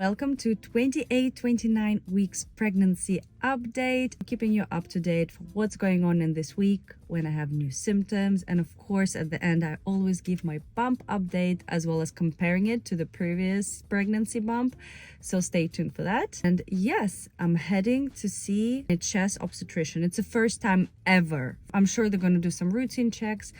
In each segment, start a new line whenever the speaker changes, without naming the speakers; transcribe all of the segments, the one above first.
Welcome to 28-29 weeks pregnancy update, keeping you up to date for what's going on in this week when I have new symptoms. And of course, at the end, I always give my bump update as well as comparing it to the previous pregnancy bump. So stay tuned for that. And yes, I'm heading to see a chest obstetrician. It's the first time ever. I'm sure they're going to do some routine checks.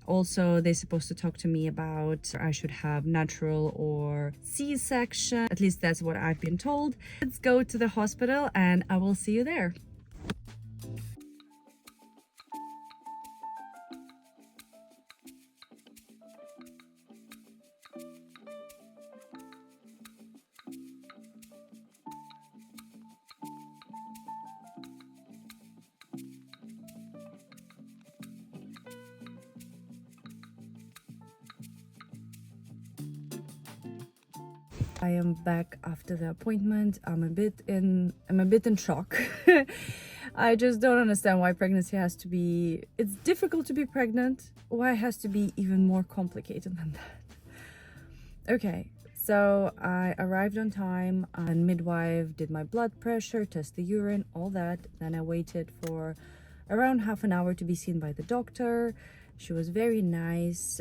Also, they're supposed to talk to me about I should have natural or C-section. At least that's what I've been told. Let's go to the hospital and I will see you there. I am back after the appointment. I'm a bit in shock. I just don't understand why pregnancy has to be, it's difficult to be pregnant. Why it has to be even more complicated than that? Okay, so I arrived on time and midwife did my blood pressure, test the urine, all that. Then I waited for around half an hour to be seen by the doctor. She was very nice.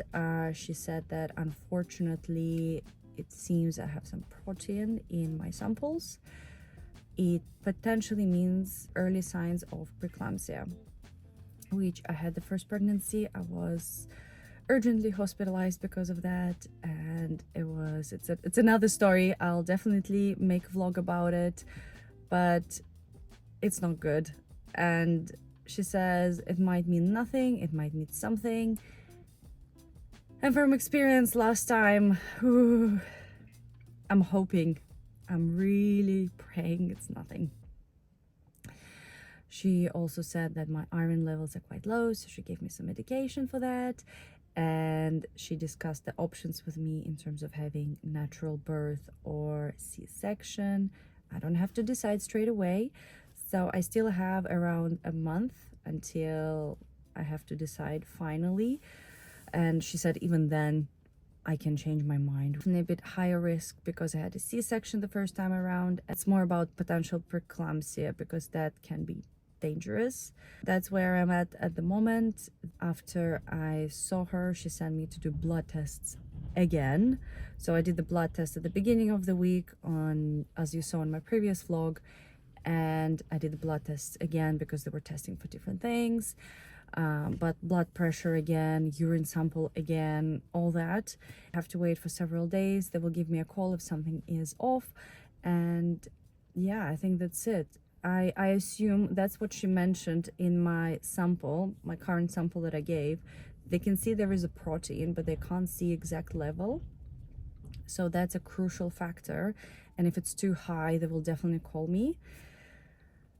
She said that unfortunately, it seems I have some protein in my samples. It potentially means early signs of preeclampsia, which I had the first pregnancy. I was urgently hospitalized because of that, and it's another story. I'll definitely make a vlog about it, but it's not good. And she says it might mean nothing, it might mean something. And from experience last time, I'm really praying it's nothing. She also said that my iron levels are quite low, so she gave me some medication for that. And she discussed the options with me in terms of having natural birth or C-section. I don't have to decide straight away. So I still have around a month until I have to decide finally. And she said even then I can change my mind. I'm a bit higher risk because I had a C-section the first time around. It's more about potential preeclampsia because that can be dangerous. That's where I'm at the moment. After I saw her, she sent me to do blood tests again. So I did the blood test at the beginning of the week as you saw in my previous vlog, and I did the blood tests again because they were testing for different things. But blood pressure again, urine sample again, all that. I have to wait for several days. They will give me a call if something is off. And yeah, I think that's it. I assume that's what she mentioned in my sample, my current sample that I gave. They can see there is a protein, but they can't see exact level. So that's a crucial factor. And if it's too high, they will definitely call me.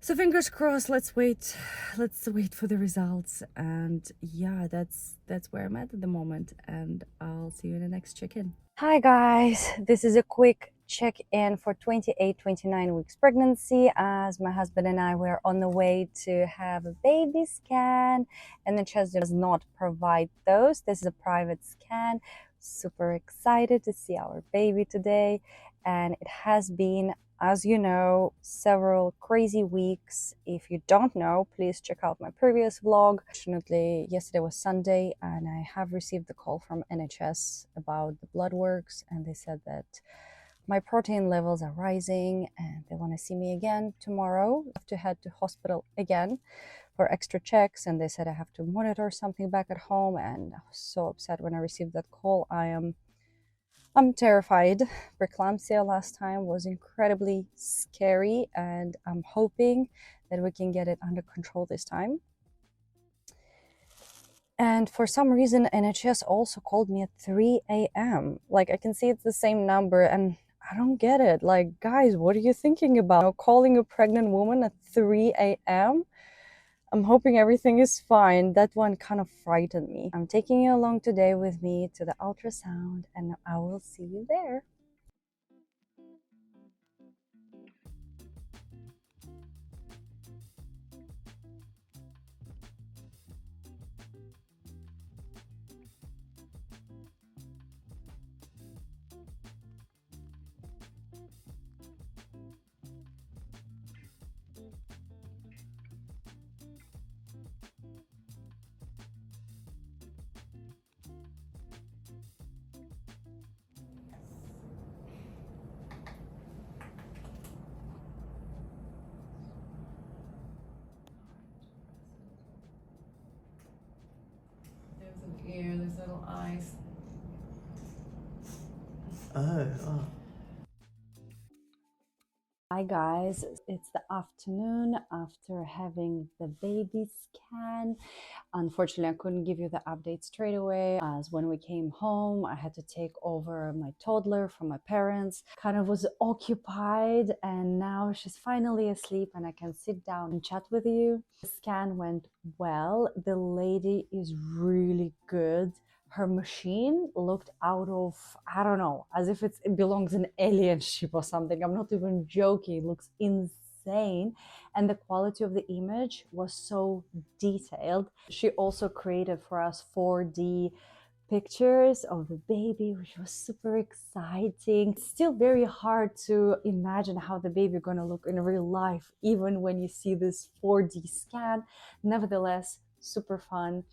So fingers crossed, let's wait for the results. And yeah, that's where I'm at the moment, and I'll see you in the next check-in. Hi guys, this is a quick check-in for 28-29 weeks pregnancy, as my husband and I were on the way to have a baby scan, and the NHS does not provide those. This is a private scan. Super excited to see our baby today, and it has been, as you know, several crazy weeks. If you don't know, please check out my previous vlog. Fortunately, yesterday was Sunday and I have received the call from NHS about the blood works, and they said that my protein levels are rising and they want to see me again tomorrow. I have to head to hospital again for extra checks, and they said I have to monitor something back at home, and I was so upset when I received that call. I'm terrified. Preeclampsia last time was incredibly scary, and I'm hoping that we can get it under control this time. And for some reason, NHS also called me at 3 a.m. Like, I can see it's the same number, and I don't get it. Like, guys, what are you thinking about? You know, calling a pregnant woman at 3 a.m.? I'm hoping everything is fine. That one kind of frightened me. I'm taking you along today with me to the ultrasound, and I will see you there. little eyes.
Oh.
Hi guys, it's the afternoon after having the baby scan. Unfortunately, I couldn't give you the update straight away, as when we came home, I had to take over my toddler from my parents. Kind of was occupied, and now she's finally asleep and I can sit down and chat with you. The scan went well. The lady is really good. Her machine looked out of, I don't know, as if it belongs in alien ship or something. I'm not even joking. It looks insane. And the quality of the image was so detailed. She also created for us 4D pictures of the baby, which was super exciting. It's still very hard to imagine how the baby is going to look in real life, even when you see this 4D scan. Nevertheless, super fun.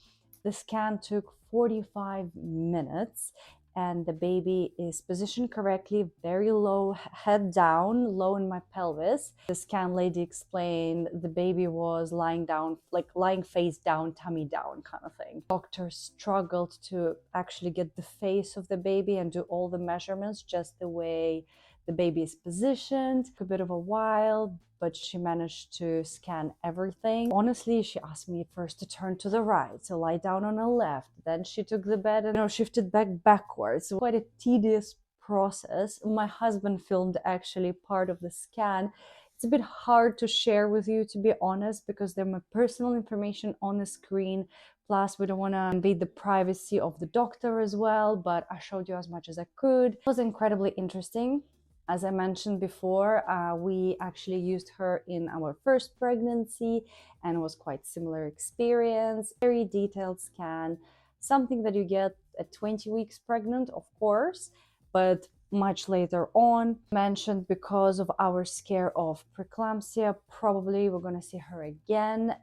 The scan took 45 minutes and the baby is positioned correctly, very low, head down, low in my pelvis. The scan lady explained the baby was lying down, like lying face down, tummy down kind of thing. Doctors struggled to actually get the face of the baby and do all the measurements just the way the baby is positioned. Took a bit of a while, but she managed to scan everything. Honestly, she asked me first to turn to the right, to lie down on the left. Then she took the bed and shifted backwards. Quite a tedious process. My husband filmed actually part of the scan. It's a bit hard to share with you, to be honest, because there's my personal information on the screen. Plus, we don't want to invade the privacy of the doctor as well, but I showed you as much as I could. It was incredibly interesting. As I mentioned before, we actually used her in our first pregnancy and it was quite similar experience. Very detailed scan, something that you get at 20 weeks pregnant, of course, but much later on. Mentioned because of our scare of preeclampsia, probably we're going to see her again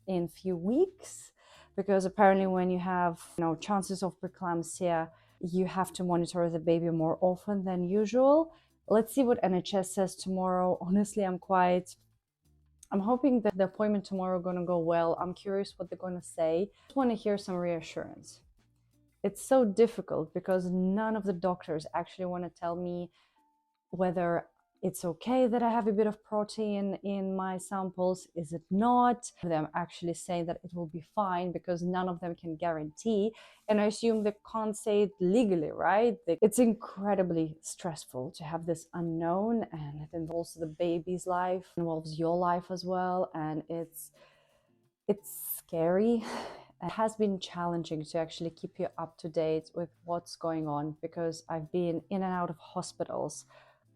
in a few weeks, because apparently when you have chances of preeclampsia, you have to monitor the baby more often than usual. Let's see what NHS says tomorrow. Honestly, I'm hoping that the appointment tomorrow is going to go well. I'm curious what they're going to say. I just want to hear some reassurance. It's so difficult because none of the doctors actually want to tell me whether it's okay that I have a bit of protein in my samples. Is it not? Them actually saying that it will be fine, because none of them can guarantee. And I assume they can't say it legally, right? It's incredibly stressful to have this unknown, and it involves the baby's life, involves your life as well. And it's scary. It has been challenging to actually keep you up to date with what's going on, because I've been in and out of hospitals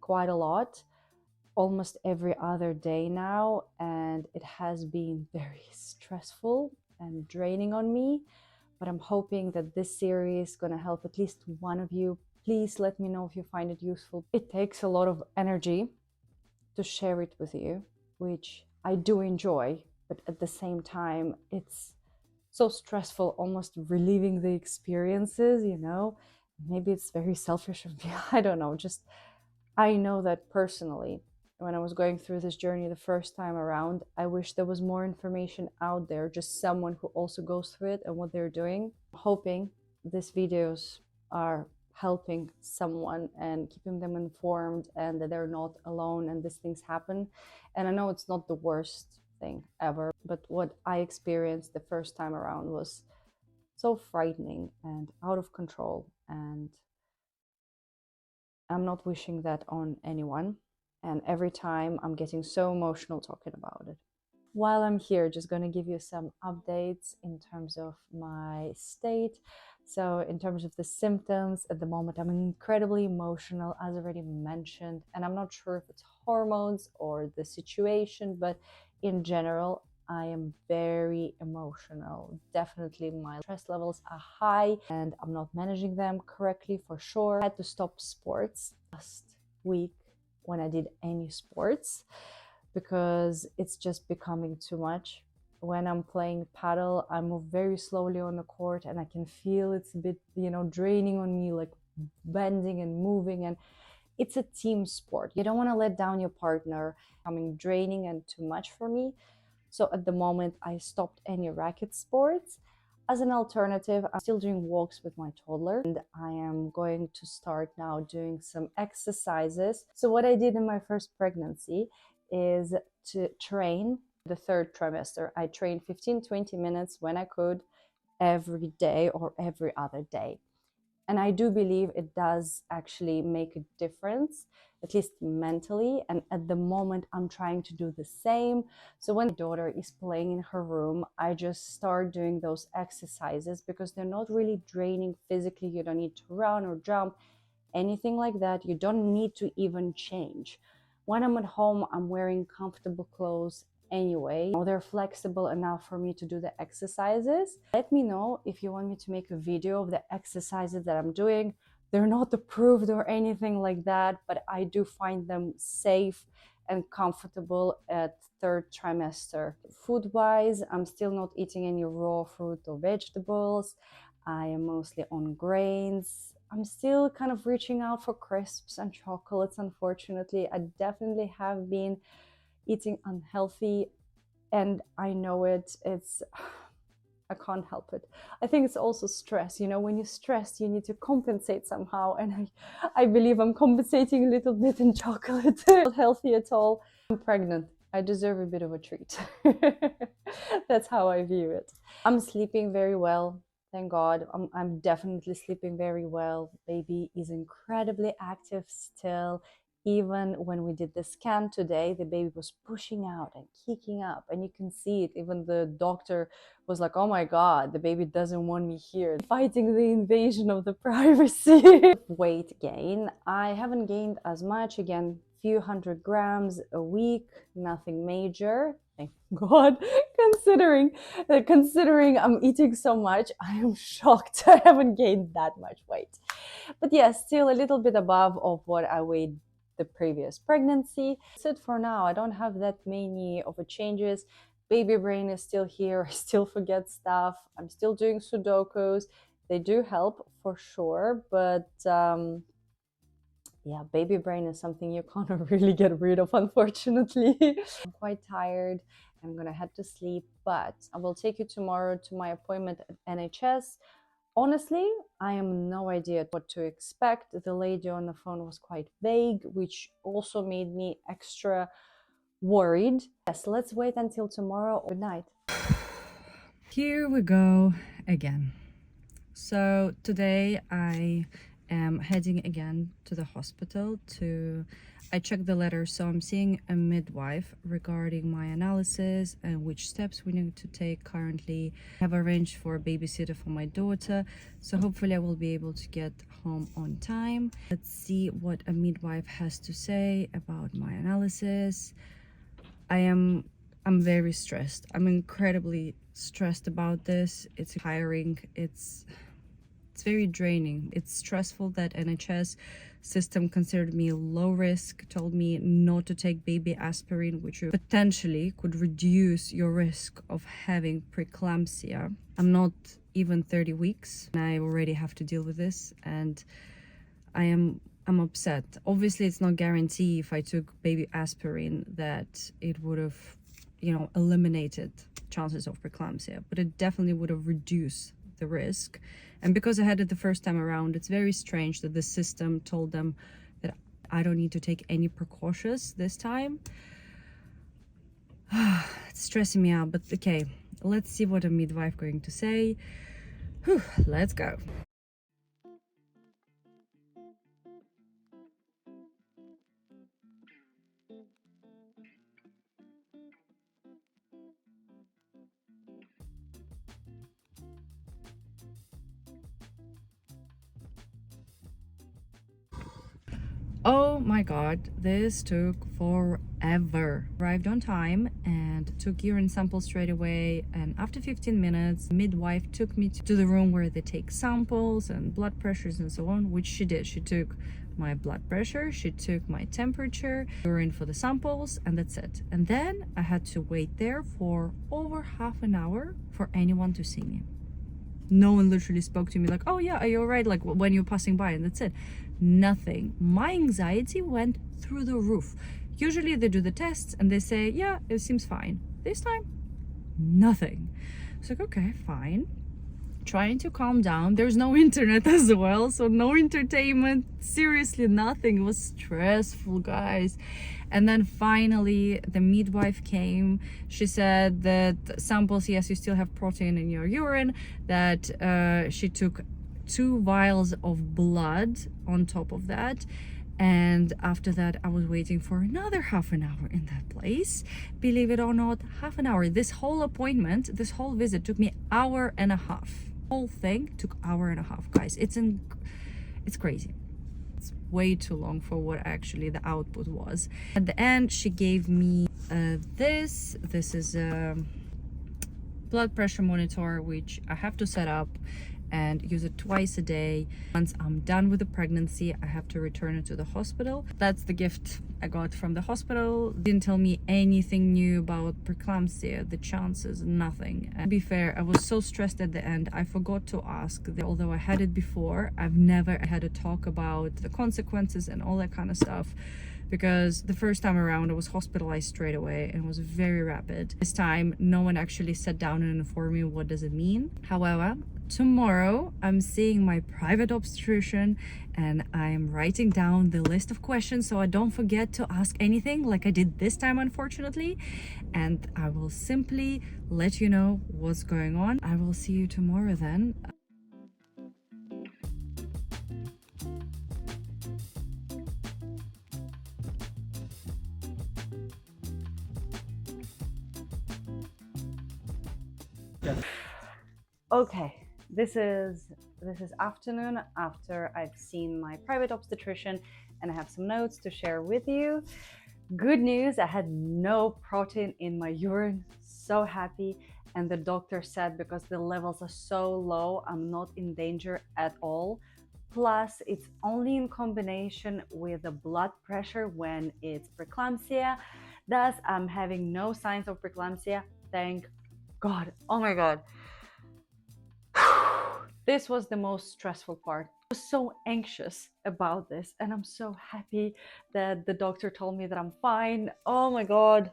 quite a lot, almost every other day now, and it has been very stressful and draining on me. But I'm hoping that this series is going to help at least one of you. Please let me know if you find it useful. It takes a lot of energy to share it with you, which I do enjoy, but at the same time it's so stressful, almost reliving the experiences. Maybe it's very selfish of me. I don't know, just I know that personally, when I was going through this journey the first time around, I wish there was more information out there, just someone who also goes through it and what they're doing. I'm hoping these videos are helping someone and keeping them informed, and that they're not alone and these things happen. And I know it's not the worst thing ever, but what I experienced the first time around was so frightening and out of control, and I'm not wishing that on anyone. And every time I'm getting so emotional talking about it. While I'm here, just going to give you some updates in terms of my state. So in terms of the symptoms, at the moment, I'm incredibly emotional, as already mentioned, and I'm not sure if it's hormones or the situation, but in general, I am very emotional. Definitely my stress levels are high and I'm not managing them correctly, for sure. I had to stop sports last week when I did any sports, because it's just becoming too much. When I'm playing paddle, I move very slowly on the court and I can feel it's a bit, draining on me, like bending and moving. And it's a team sport. You don't want to let down your partner. Becoming draining and too much for me. So at the moment, I stopped any racket sports. As an alternative, I'm still doing walks with my toddler, and I am going to start now doing some exercises. So what I did in my first pregnancy is to train the third trimester. I trained 15-20 minutes when I could every day or every other day. And I do believe it does actually make a difference, at least mentally. And at the moment, I'm trying to do the same. So when my daughter is playing in her room, I just start doing those exercises because they're not really draining physically. You don't need to run or jump, anything like that. You don't need to even change. When I'm at home, I'm wearing comfortable clothes anyway. They're flexible enough for me to do the exercises. Let me know if you want me to make a video of the exercises that I'm doing. They're not approved or anything like that, but I do find them safe and comfortable at third trimester. Food-wise, I'm still not eating any raw fruit or vegetables. I am mostly on grains. I'm still kind of reaching out for crisps and chocolates, unfortunately. I definitely have been eating unhealthy, and I know it's I can't help it. I think it's also stress. When you're stressed, you need to compensate somehow, and I believe I'm compensating a little bit in chocolate. Not healthy at all. I'm pregnant. I deserve a bit of a treat. That's how I view it. I'm sleeping very well. Thank God. I'm definitely sleeping very well. Baby is incredibly active still. Even when we did the scan today, the baby was pushing out and kicking up, and you can see it. Even the doctor was like, oh my God, the baby doesn't want me here. Fighting the invasion of the privacy. Weight gain. I haven't gained as much. Again, few 100 grams a week, nothing major. Thank God. Considering I'm eating so much, I am shocked I haven't gained that much weight. But yes, still a little bit above of what I weighed the previous pregnancy. That's it for now. I don't have that many of a changes. Baby brain is still here. I still forget stuff. I'm still doing Sudokus. They do help for sure, but yeah, baby brain is something you can't really get rid of, unfortunately. I'm quite tired. I'm gonna head to sleep, but I will take you tomorrow to my appointment at NHS. Honestly, I have no idea what to expect. The lady on the phone was quite vague, which also made me extra worried. Yes, let's wait until tomorrow. Good night. Here we go again. So today I am heading again to the hospital I checked the letter, so I'm seeing a midwife regarding my analysis and which steps we need to take currently. I have arranged for a babysitter for my daughter, so hopefully I will be able to get home on time. Let's see what a midwife has to say about my analysis. I'm very stressed. I'm incredibly stressed about this. It's tiring. It's very draining. It's stressful that NHS system considered me low risk, told me not to take baby aspirin, which potentially could reduce your risk of having preeclampsia. I'm not even 30 weeks and I already have to deal with this, and I'm upset. Obviously it's not guaranteed if I took baby aspirin that it would have, eliminated chances of preeclampsia, but it definitely would have reduced the risk. And because I had it the first time around, it's very strange that the system told them that I don't need to take any precautions this time. It's stressing me out, but okay, let's see what a midwife going to say. Whew, let's go. Oh my God, this took forever. Arrived on time and took urine samples straight away, and after 15 minutes midwife took me to the room where they take samples and blood pressures and so on, which she did. She took my blood pressure, she took my temperature, urine for the samples, and that's it. And then I had to wait there for over half an hour for anyone to see me. No one literally spoke to me like, oh yeah, are you all right, like when you're passing by, and that's it. Nothing. My anxiety went through the roof. Usually they do the tests and they say, yeah, it seems fine. This time, nothing. It's like, okay, fine. trying to calm down. There's no internet as well, so no entertainment, seriously nothing. It was stressful, guys. And then finally the midwife came. She said that samples, yes, you still have protein in your urine, that she took 2 vials of blood on top of that. And after that, I was waiting for another half an hour in that place. Believe it or not, half an hour. This whole appointment, this whole visit took me hour and a half. Whole thing took hour and a half, guys. It's crazy. It's way too long for what actually the output was. At the end, she gave me this is a blood pressure monitor, which I have to set up and use it twice a day. Once I'm done with the pregnancy, I have to return it to the hospital. That's the gift I got from the hospital. Didn't tell me anything new about preeclampsia, the chances, nothing. And to be fair, I was so stressed at the end, I forgot to ask. Although I had it before, I've never had a talk about the consequences and all that kind of stuff, because the first time around I was hospitalized straight away and it was very rapid. This time no one actually sat down and informed me what does it mean. However, tomorrow I'm seeing my private obstetrician and I'm writing down the list of questions so I don't forget to ask anything like I did this time, unfortunately, and I will simply let you know what's going on. I will see you tomorrow then. Okay, this is afternoon after I've seen my private obstetrician, and I have some notes to share with you. Good news, I had no protein in my urine. So happy. And the doctor said because the levels are so low, I'm not in danger at all. Plus, it's only in combination with the blood pressure when it's preeclampsia. Thus, I'm having no signs of preeclampsia. Thank God. Oh my God. This was the most stressful part. I was so anxious about this, and I'm so happy that the doctor told me that I'm fine. Oh my God.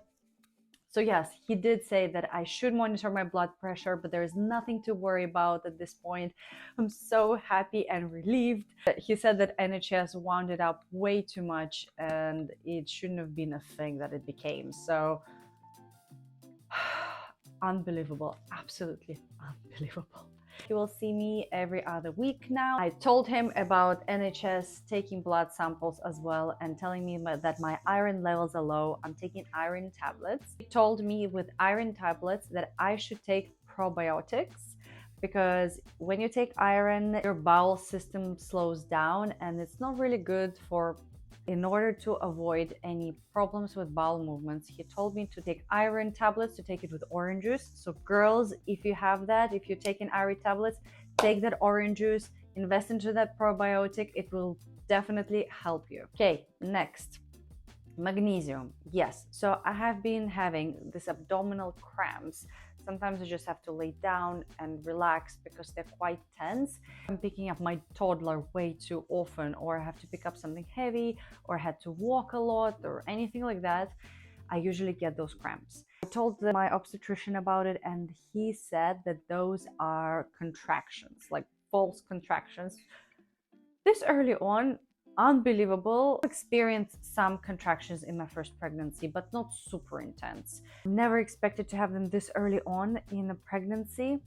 So yes, he did say that I should monitor my blood pressure, but there is nothing to worry about at this point. I'm so happy and relieved. He said that NHS wound it up way too much and it shouldn't have been a thing that it became. So unbelievable, absolutely unbelievable. He will see me every other week now. I told him about NHS taking blood samples as well and telling me that my iron levels are low. I'm taking iron tablets. He told me with iron tablets that I should take probiotics, because when you take iron, your bowel system slows down and it's not really good for. In order to avoid any problems with bowel movements, he told me to take iron tablets, to take it with orange juice. So girls, if you have that, if you're taking iron tablets, take that orange juice, invest into that probiotic. It will definitely help you. Okay, next, magnesium. Yes, so I have been having this abdominal cramps. Sometimes I just have to lay down and relax because they're quite tense. I'm picking up my toddler way too often, or I have to pick up something heavy, or I had to walk a lot, or anything like that. I usually get those cramps. I told my obstetrician about it, and he said that those are contractions, like false contractions. This early on, unbelievable. I experienced some contractions in my first pregnancy, but not super intense. Never expected to have them this early on in a pregnancy.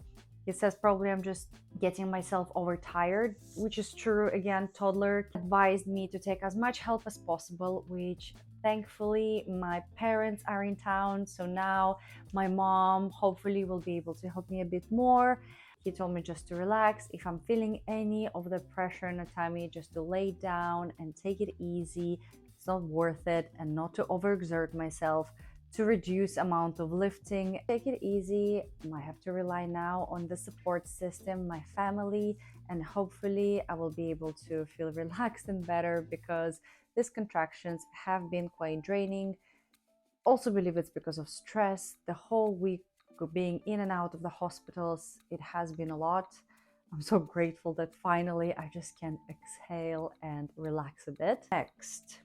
He says probably I'm just getting myself overtired, which is true. Again, toddler advised me to take as much help as possible, which thankfully my parents are in town. So now my mom hopefully will be able to help me a bit more. He told me just to relax. If I'm feeling any of the pressure in the tummy, just to lay down and take it easy. It's not worth it, and not to overexert myself, to reduce amount of lifting. Take it easy. I have to rely now on the support system, my family, and hopefully I will be able to feel relaxed and better, because these contractions have been quite draining. Also believe it's because of stress. The whole week being in and out of the hospitals, it has been a lot. I'm so grateful that finally I just can exhale and relax a bit. Next,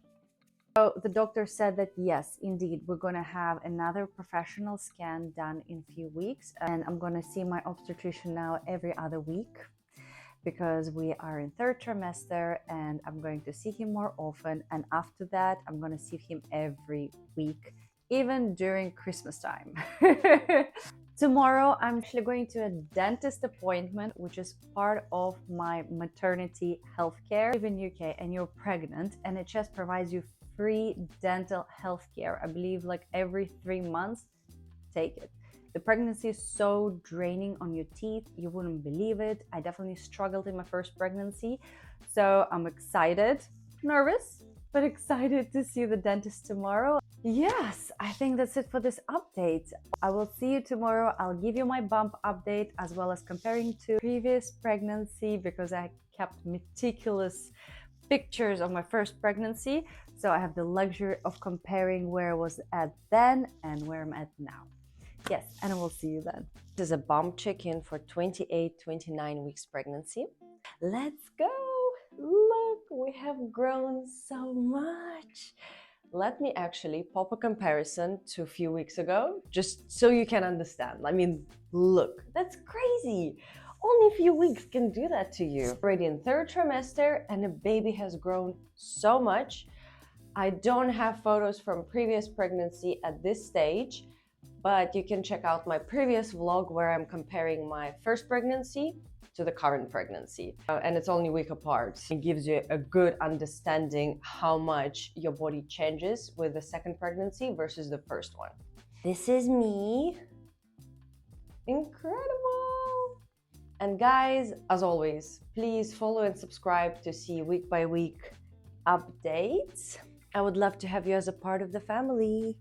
So the doctor said that yes, indeed, we're going to have another professional scan done in a few weeks. And I'm going to see my obstetrician now every other week because we are in third trimester, and I'm going to see him more often. And after that, I'm going to see him every week, even during Christmas time. Tomorrow, I'm actually going to a dentist appointment, which is part of my maternity healthcare. If you live in UK and you're pregnant, NHS provides you free dental healthcare. I believe like every 3 months, take it. The pregnancy is so draining on your teeth, you wouldn't believe it. I definitely struggled in my first pregnancy. So I'm excited, nervous, but excited to see the dentist tomorrow. Yes, I think that's it for this update. I will see you tomorrow. I'll give you my bump update as well as comparing to previous pregnancy because I kept meticulous pictures of my first pregnancy. So I have the luxury of comparing where I was at then and where I'm at now. Yes, and I will see you then.
This is a bump check-in for 28-29 weeks pregnancy. Let's go! Look, we have grown so much. Let me actually pop a comparison to a few weeks ago, just so you can understand. I mean, look, that's crazy. Only a few weeks can do that to you. Already in third trimester and the baby has grown so much. I don't have photos from previous pregnancy at this stage, but you can check out my previous vlog where I'm comparing my first pregnancy to the current pregnancy. And it's only a week apart. It gives you a good understanding how much your body changes with the second pregnancy versus the first one. This is me. Incredible! And guys, as always, please follow and subscribe to see week by week updates. I would love to have you as a part of the family.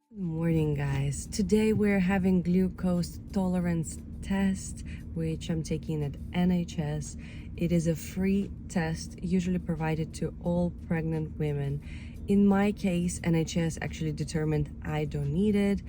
Good morning, guys. Today we're having glucose tolerance test, which I'm taking at NHS. It is a free test usually provided to all pregnant women. In my case, NHS actually determined I don't need it.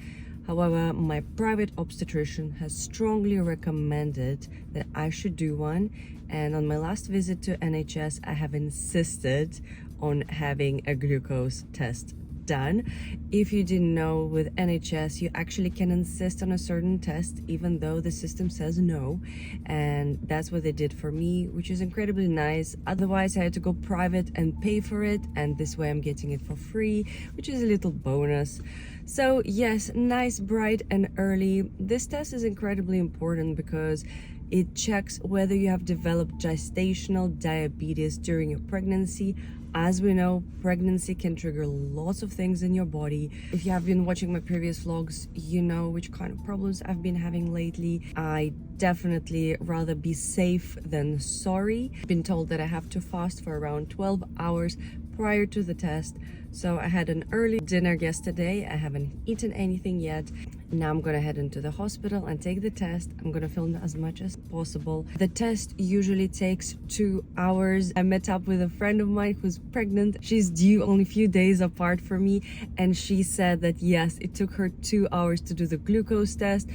However, my private obstetrician has strongly recommended that I should do one. And on my last visit to NHS, I have insisted on having a glucose test done. If you didn't know, with NHS you actually can insist on a certain test even though the system says no, and that's what they did for me, which is incredibly nice. Otherwise I had to go private and pay for it, and this way I'm getting it for free, which is a little bonus. So yes, nice, bright and early. This test is incredibly important because it checks whether you have developed gestational diabetes during your pregnancy. As we know, pregnancy can trigger lots of things in your body. If you have been watching my previous vlogs, you know which kind of problems I've been having lately. I definitely rather be safe than sorry. I've been told that I have to fast for around 12 hours prior to the test. So I had an early dinner yesterday. I haven't eaten anything yet. Now I'm gonna head into the hospital and take the test. I'm gonna film as much as possible. The test usually takes 2 hours. I met up with a friend of mine who's pregnant. She's due only a few days apart from me, and she said that yes, it took her 2 hours to do the glucose test,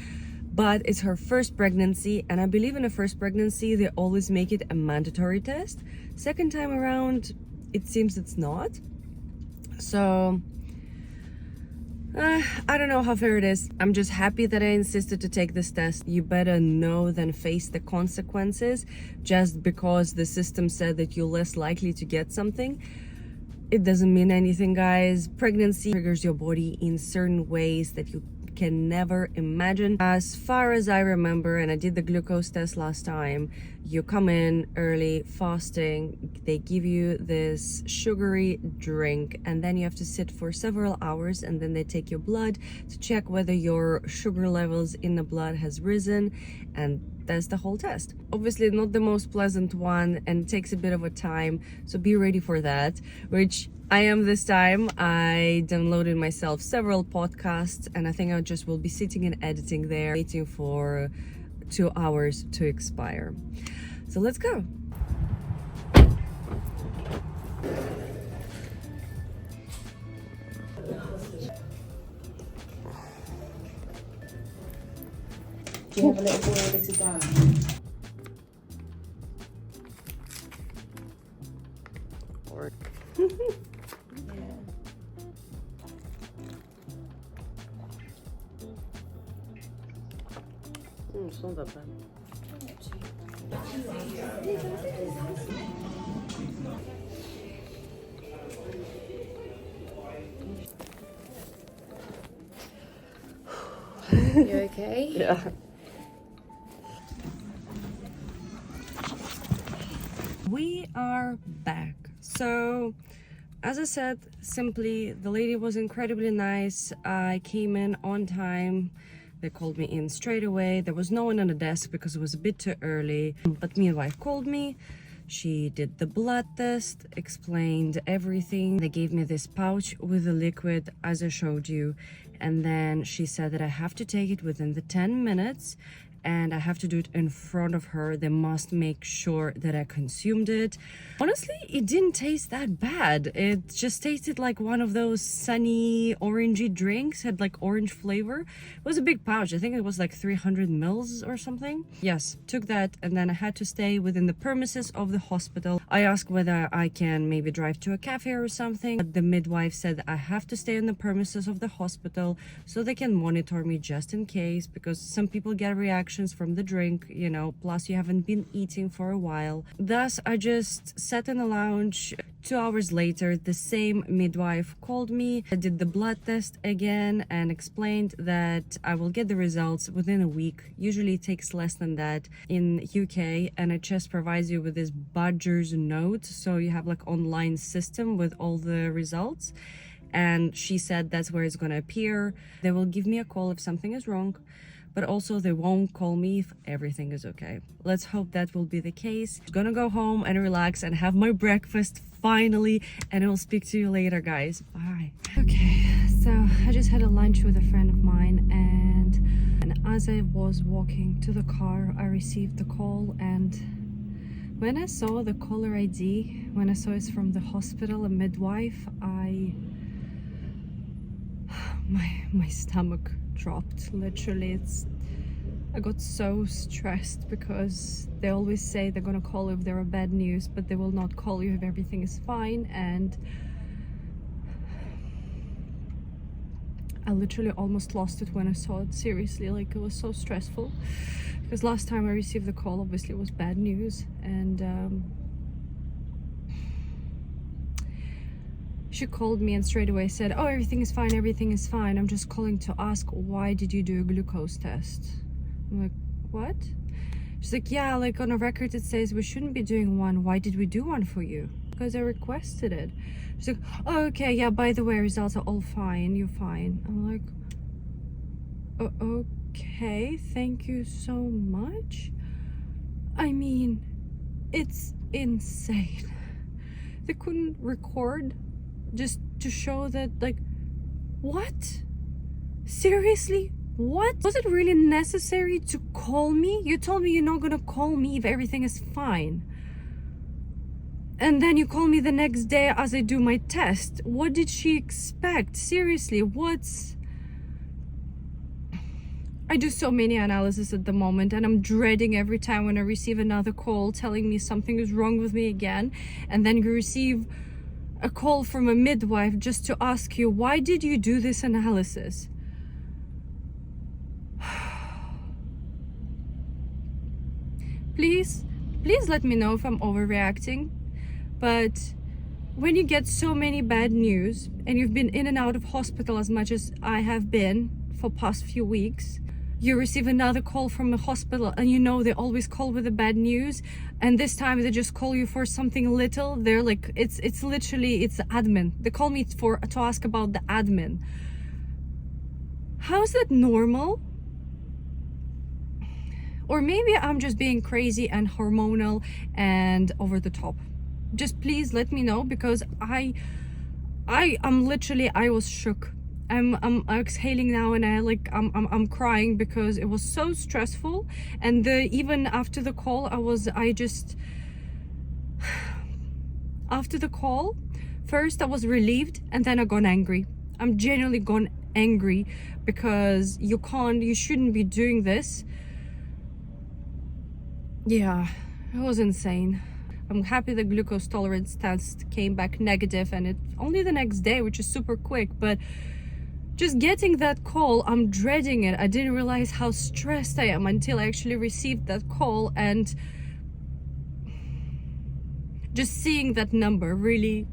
but it's her first pregnancy, and I believe in a first pregnancy they always make it a mandatory test. Second time around, it seems it's not. So I don't know how fair it is. I'm just happy that I insisted to take this test. You better know than face the consequences. Just because the system said that you're less likely to get something, it doesn't mean anything, guys. Pregnancy triggers your body in certain ways that you can never imagine. As far as I remember, and I did the glucose test last time, you come in early fasting, they give you this sugary drink, and then you have to sit for several hours, and then they take your blood to check whether your sugar levels in the blood has risen, and that's the whole test. Obviously not the most pleasant one, and it takes a bit of a time, so be ready for that, which I am this time. I downloaded myself several podcasts, and I think I just will be sitting and editing there, waiting for 2 hours to expire. So let's go.
Do you have a little boy or a little girl?
Or
Yeah.
It's not that bad.
You okay?
Yeah. We are back. So, as I said, simply, the lady was incredibly nice. I came in on time. They called me in straight away. There was no one on the desk because it was a bit too early. But midwife called me. She did the blood test, explained everything. They gave me this pouch with the liquid, as I showed you. And then she said that I have to take it within the 10 minutes. And I have to do it in front of her. They must make sure that I consumed it. Honestly, it didn't taste that bad. It just tasted like one of those sunny orangey drinks, had like orange flavor. It was a big pouch. I think it was like 300 mils or something. Yes, took that, and then I had to stay within the premises of the hospital. I asked whether I can maybe drive to a cafe or something, but the midwife said I have to stay on the premises of the hospital so they can monitor me just in case, because some people get reactions from the drink, you know, plus you haven't been eating for a while. Thus, I just sat in the lounge. 2 hours later, the same midwife called me. I did the blood test again and explained that I will get the results within a week. Usually it takes less than that. In UK, NHS provides you with this Badger's note, so you have like online system with all the results. And she said that's where it's gonna appear. They will give me a call if something is wrong, but also they won't call me if everything is okay. Let's hope that will be the case. I'm gonna go home and relax and have my breakfast finally, and I will speak to you later, guys. Bye. Okay, so I just had a lunch with a friend of mine, and as I was walking to the car, I received the call, and when I saw the caller ID, when I saw it's from the hospital, a midwife, my stomach dropped, literally. I got so stressed because they always say they're gonna call if there are bad news, but they will not call you if everything is fine. And I literally almost lost it when I saw it. Seriously, like, it was so stressful because last time I received the call, obviously it was bad news, and she called me and straight away said, oh, everything is fine, everything is fine. I'm just calling to ask, why did you do a glucose test? I'm like, what? She's like, yeah, like on a record it says we shouldn't be doing one. Why did we do one for you? Because I requested it. She's like, oh, okay, yeah, by the way, results are all fine, you're fine. I'm like, oh, okay, thank you so much. I mean, it's insane. They couldn't record just to show that, like, what? Seriously? What? Was it really necessary to call me? You told me you're not gonna call me if everything is fine. And then you call me the next day as I do my test. What did she expect? Seriously, I do so many analyses at the moment, and I'm dreading every time when I receive another call telling me something is wrong with me again, and then you receive a call from a midwife just to ask you, why did you do this analysis? Please let me know if I'm overreacting, but when you get so many bad news and you've been in and out of hospital as much as I have been for past few weeks, you receive another call from the hospital, and you know they always call with the bad news, and this time they just call you for something little. They're like, it's literally, it's the admin. They call me to ask about the admin. How is that normal? Or maybe I'm just being crazy and hormonal and over the top. Just please let me know, because I'm literally, I was shook. I'm exhaling now, and I'm crying because it was so stressful. And even after the call, after the call, first I was relieved, and then I got angry. I'm genuinely gone angry because you shouldn't be doing this. Yeah, it was insane. I'm happy the glucose tolerance test came back negative, and it only the next day, which is super quick, but just getting that call, I'm dreading it. I didn't realize how stressed I am until I actually received that call, and just seeing that number really,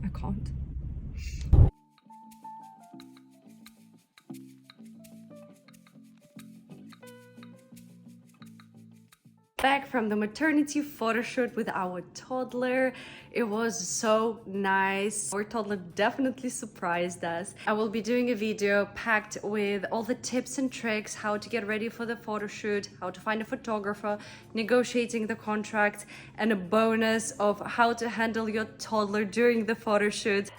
I can't. Back from the maternity photo shoot with our toddler. It was so nice. Our toddler definitely surprised us. I will be doing a video packed with all the tips and tricks, how to get ready for the photo shoot, how to find a photographer, negotiating the contract, and a bonus of how to handle your toddler during the photo shoot.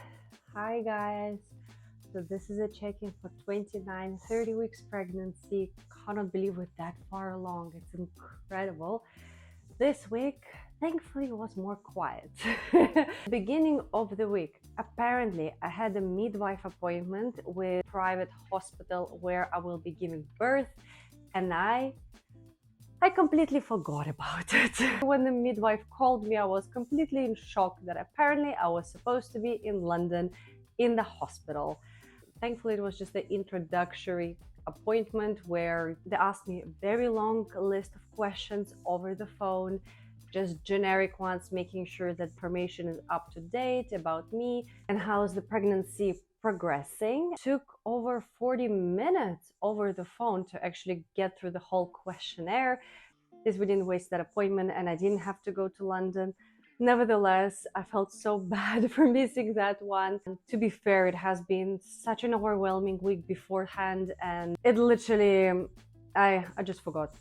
Hi guys. So this is a check-in for 30 weeks pregnancy. Cannot believe we're that far along. It's incredible. This week, thankfully, was more quiet. Beginning of the week, apparently I had a midwife appointment with a private hospital where I will be giving birth, and I completely forgot about it. When the midwife called me, I was completely in shock that apparently I was supposed to be in London in the hospital. Thankfully, it was just an introductory appointment where they asked me a very long list of questions over the phone, just generic ones, making sure that information is up to date about me and how's the pregnancy progressing. It took over 40 minutes over the phone to actually get through the whole questionnaire. This we didn't waste that appointment, and I didn't have to go to London. Nevertheless, I felt so bad for missing that one. To be fair, it has been such an overwhelming week beforehand, and it literally, I just forgot.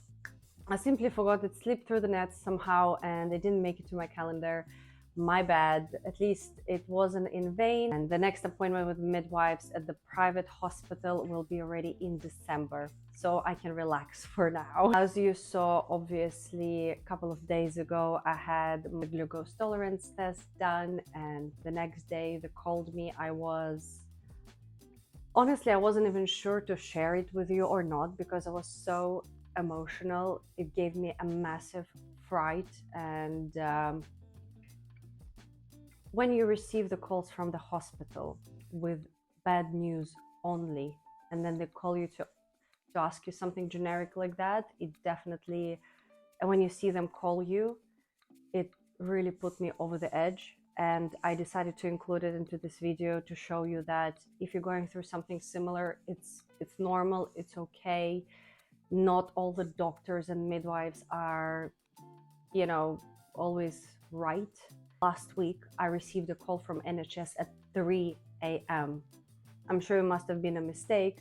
I simply forgot. It slipped through the net somehow, and it didn't make it to my calendar. My bad. At least it wasn't in vain. And the next appointment with midwives at the private hospital will be already in December, so I can relax for now. As you saw, obviously, a couple of days ago, I had my glucose tolerance test done, and the next day they called me. Honestly, I wasn't even sure to share it with you or not because I was so emotional. It gave me a massive fright, and when you receive the calls from the hospital with bad news only, and then they call you to ask you something generic like that, it definitely, and when you see them call you, it really put me over the edge. And I decided to include it into this video to show you that if you're going through something similar, it's normal, it's okay. Not all the doctors and midwives are, you know, always right. Last week, I received a call from NHS at 3 a.m. I'm sure it must have been a mistake,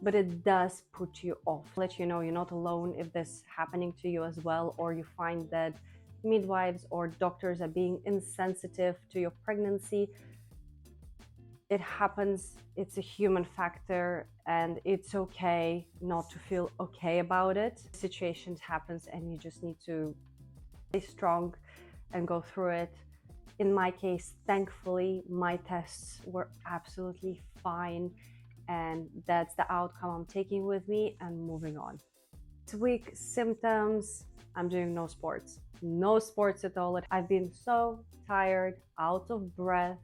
but it does put you off. Let you know you're not alone if this is happening to you as well, or you find that midwives or doctors are being insensitive to your pregnancy. It happens, it's a human factor, and it's okay not to feel okay about it. Situations happens and you just need to stay strong and go through it. In my case, thankfully, my tests were absolutely fine, and that's the outcome I'm taking with me and moving on. This week, symptoms, I'm doing no sports at all. I've been so tired, out of breath.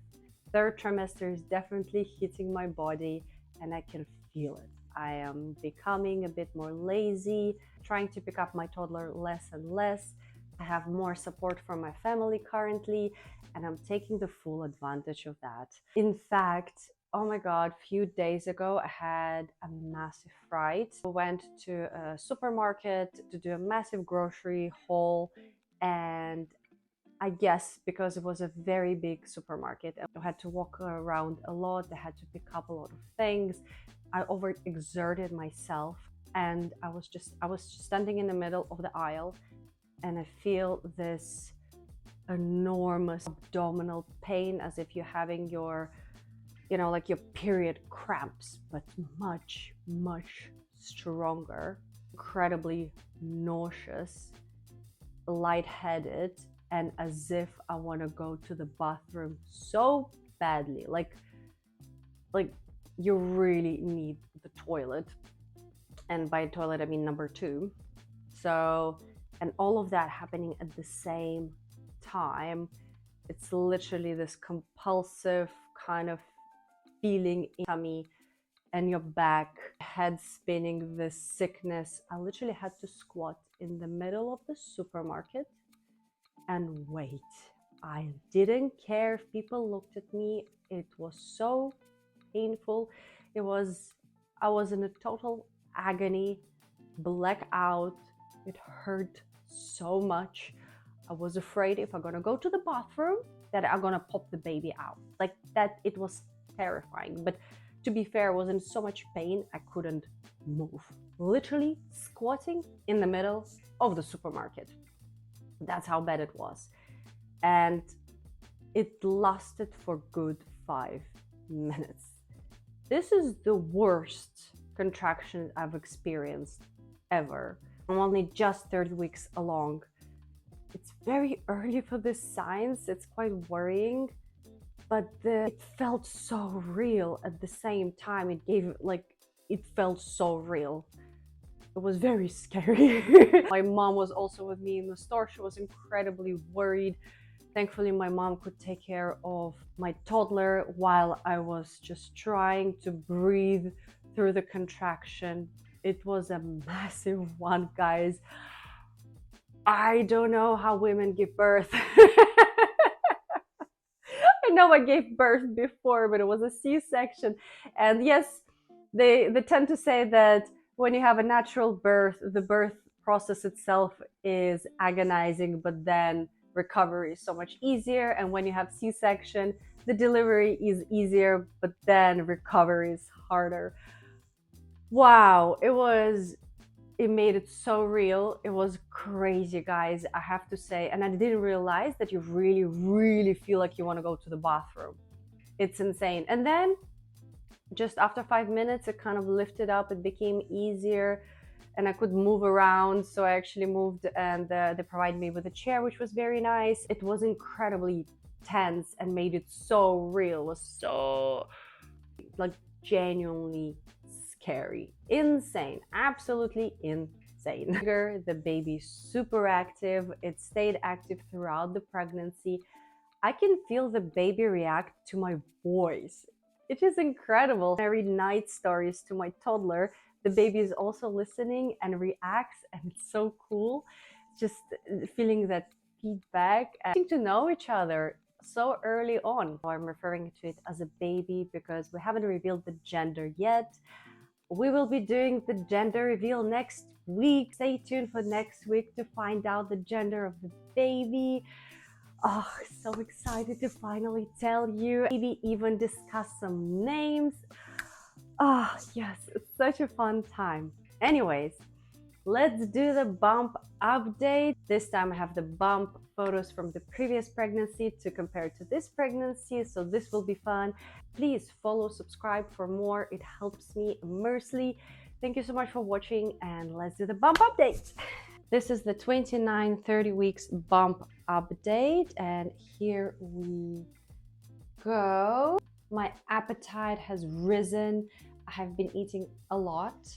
Third trimester is definitely hitting my body, and I can feel it. I am becoming a bit more lazy, trying to pick up my toddler less and less. I have more support from my family currently, and I'm taking the full advantage of that. In fact, oh my God, a few days ago, I had a massive fright. I went to a supermarket to do a massive grocery haul, and I guess because it was a very big supermarket, I had to walk around a lot. I had to pick up a lot of things. I overexerted myself, and I was just standing in the middle of the aisle, and I feel this enormous abdominal pain as if you're having your, you know, like your period cramps, but much, much stronger. Incredibly nauseous, lightheaded, and as if I want to go to the bathroom so badly, like you really need the toilet, and by toilet I mean number 2. So, and all of that happening at the same time, it's literally this compulsive kind of
feeling in tummy and your back, head spinning, the sickness. I literally had to squat in the middle of the supermarket and wait. I didn't care if people looked at me. It was so painful. I was in a total agony, blackout. It hurt so much. I was afraid if I'm gonna go to the bathroom that I'm gonna pop the baby out. Like that, it was terrifying. But to be fair, I was in so much pain, I couldn't move. Literally squatting in the middle of the supermarket. That's how bad it was. And it lasted for good 5 minutes. This is the worst contraction I've experienced ever. I'm only just 30 weeks along. It's very early for this signs. It's quite worrying, but it felt so real at the same time. It felt so real. It was very scary. My mom was also with me in the store. She was incredibly worried. Thankfully, my mom could take care of my toddler while I was just trying to breathe through the contraction. It was a massive one, guys. I don't know how women give birth. I know I gave birth before, but it was a C-section. And yes, they tend to say that when you have a natural birth, the birth process itself is agonizing, but then recovery is so much easier. And when you have C-section, the delivery is easier, but then recovery is harder. Wow, it made it so real. It was crazy, guys, I have to say. And I didn't realize that you really, really feel like you want to go to the bathroom. It's insane. And then just after 5 minutes, it kind of lifted up. It became easier and I could move around. So I actually moved and they provided me with a chair, which was very nice. It was incredibly tense and made it so real. It was so like genuinely scary, insane, absolutely insane. The baby's super active. It stayed active throughout the pregnancy. I can feel the baby react to my voice. It is incredible. I read night stories to my toddler. The baby is also listening and reacts, and it's so cool. Just feeling that feedback and getting to know each other so early on. I'm referring to it as a baby because we haven't revealed the gender yet. We will be doing the gender reveal next week. Stay tuned for next week to find out the gender of the baby. Oh, so excited to finally tell you. Maybe even discuss some names. Oh, yes, it's such a fun time. Anyways, let's do the bump update. This time I have the bump photos from the previous pregnancy to compare to this pregnancy, so this will be fun. Please follow, subscribe for more. It helps me immensely. Thank you so much for watching, and let's do the bump update. This is the 29-30 weeks bump update, and here we go. My appetite has risen. I have been eating a lot,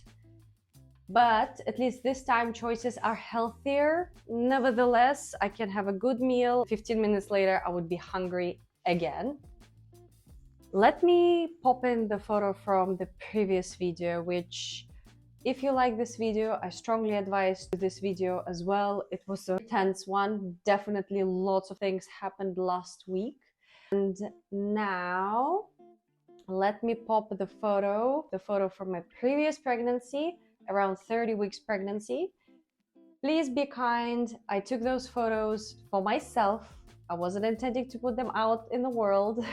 but at least this time choices are healthier. Nevertheless, I can have a good meal. 15 minutes later, I would be hungry again. Let me pop in the photo from the previous video, which if you like this video, I strongly advise this video as well. It was a tense one. Definitely lots of things happened last week. And now let me pop the photo from my previous pregnancy, around 30 weeks pregnancy. Please be kind. I took those photos for myself. I wasn't intending to put them out in the world.